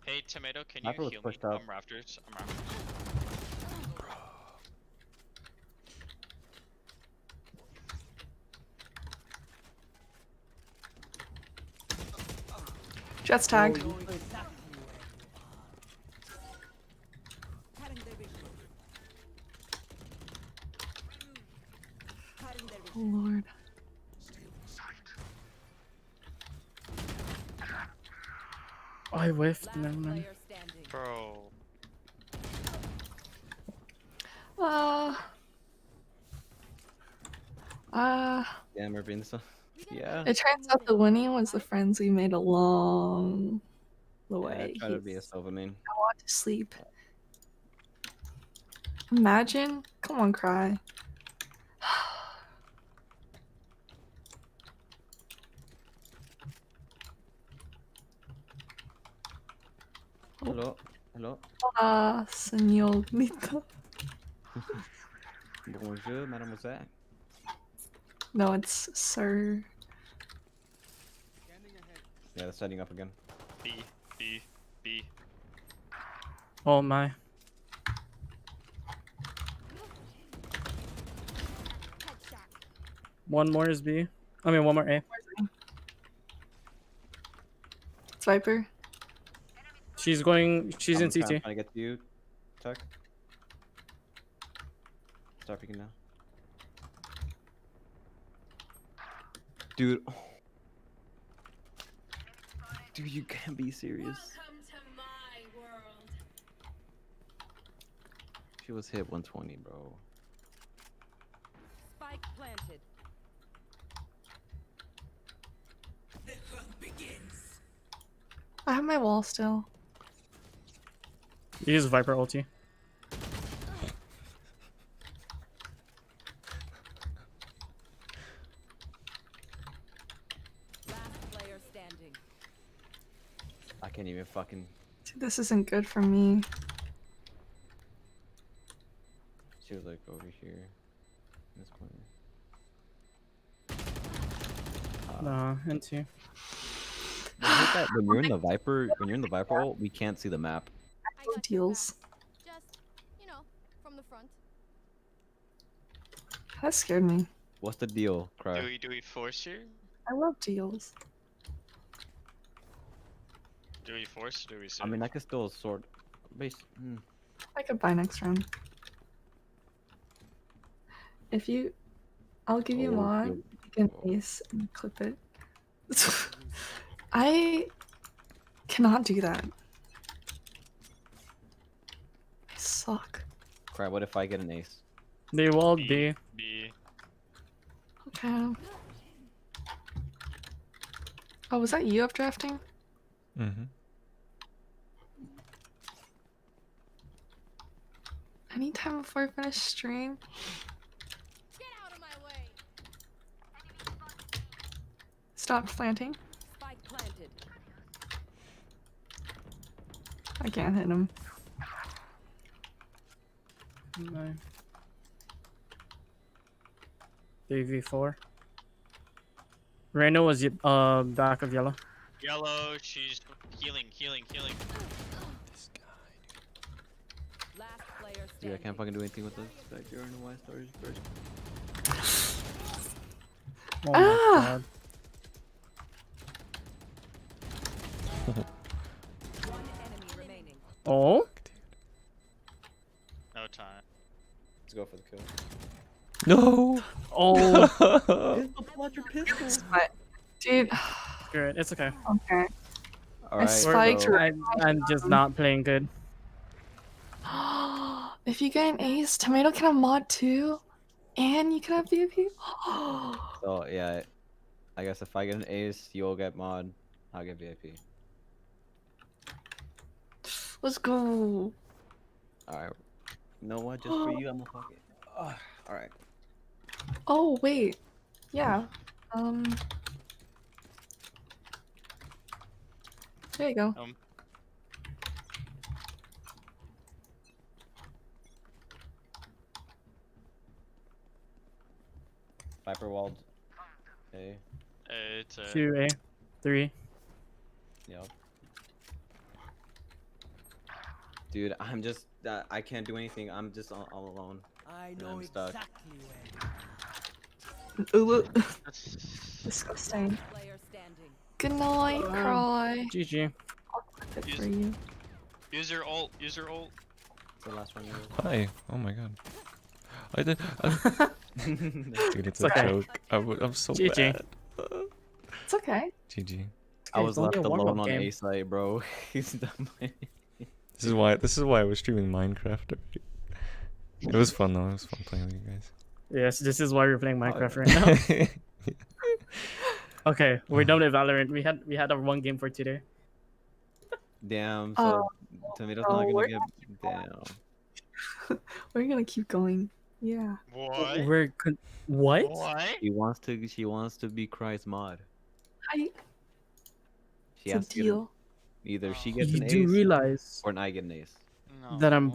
Hey, Tomato, can Viper you was heal me? pushed up. I'm Raptors. I'm Raptors. Jet's tagged. Oh lord. Oh, I whiffed. Never mind. Player standing. Bro. Scammer being so. Yeah. It turns out the winning was the friends we made along the way. I try to be a Silva main. I want to sleep. Imagine. Come on, Cry. Hello. Hello. Hola, señorita. Bonjour, mademoiselle. No, it's sir. Yeah, they're setting up again. B. Oh my. One more is B. I mean, one more A. It's Viper. She's going. She's in I'm trying CT. to get to you, Tuck. Start picking now. Dude. Dude, you can't be serious. She was hit 120, bro. Spike planted. I have my wall still. Use Viper ulti. Last player standing. I can't even fucking. Dude, this isn't good for me. She was like over here. In this corner. Nah, into. I hate that when you're in the Viper, ult, we can't see the map. Deals. Just, you know, from the front. That scared me. What's the deal, Cry? Do we force here? I love deals. Do we force? Or do we? I mean, I can still sort. Base. I could buy next round. If you, I'll give you mod. You can ace and clip it. I cannot do that. I suck. Cry. What if I get an ace? They will be. B. Okay. Oh, was that you up drafting? Mm-hmm. Anytime before I finish stream. Stop planting. Spike planted. I can't hit him. No. 3v4. Reyna was back of yellow. Yellow. She's healing. Last player Dude, I standing. can't fucking do anything with this. Back here in the Y stars first. Oh my god. One enemy remaining. Oh? No time. Let's go for the kill. No. Oh. Dude. Good. It's okay. Okay. Alright, spiked so- I'm just not playing good. If you get an ace, Tomato can have mod too, and you can have VIP. So yeah, I guess if I get an ace, you'll get mod. I'll get VIP. Let's go. Alright. You know what? Just for you, I'm gonna fuck it. Alright. Oh wait, yeah. There you go. Viper walled. A. It's 2A. 3. Yep. Dude, I'm just. I can't do anything. I'm just all alone. I And know I'm stuck. exactly Disgusting. Player standing. Good night, Cry. GG. I'll clip it for you. Use your ult. Use your ult. It's the last one. Hi. Oh my god. I did. Dude, it's a okay. joke. I'm so GG. bad. It's okay. GG. I was it's only left a warm-up alone on game. A site, bro. He's done. This is why I was streaming Minecraft. It was fun though. It was fun playing with you guys. Yes, this is why we're playing Minecraft right now. Okay, we're done with Valorant. We had our one game for today. Damn. So Tomato's not we're gonna get. Damn. We're gonna keep going. Yeah. What? What? What? She wants to be Cry's mod. I. She It's a has to get deal. either she gets You an do ace realize or I get an ace. that I'm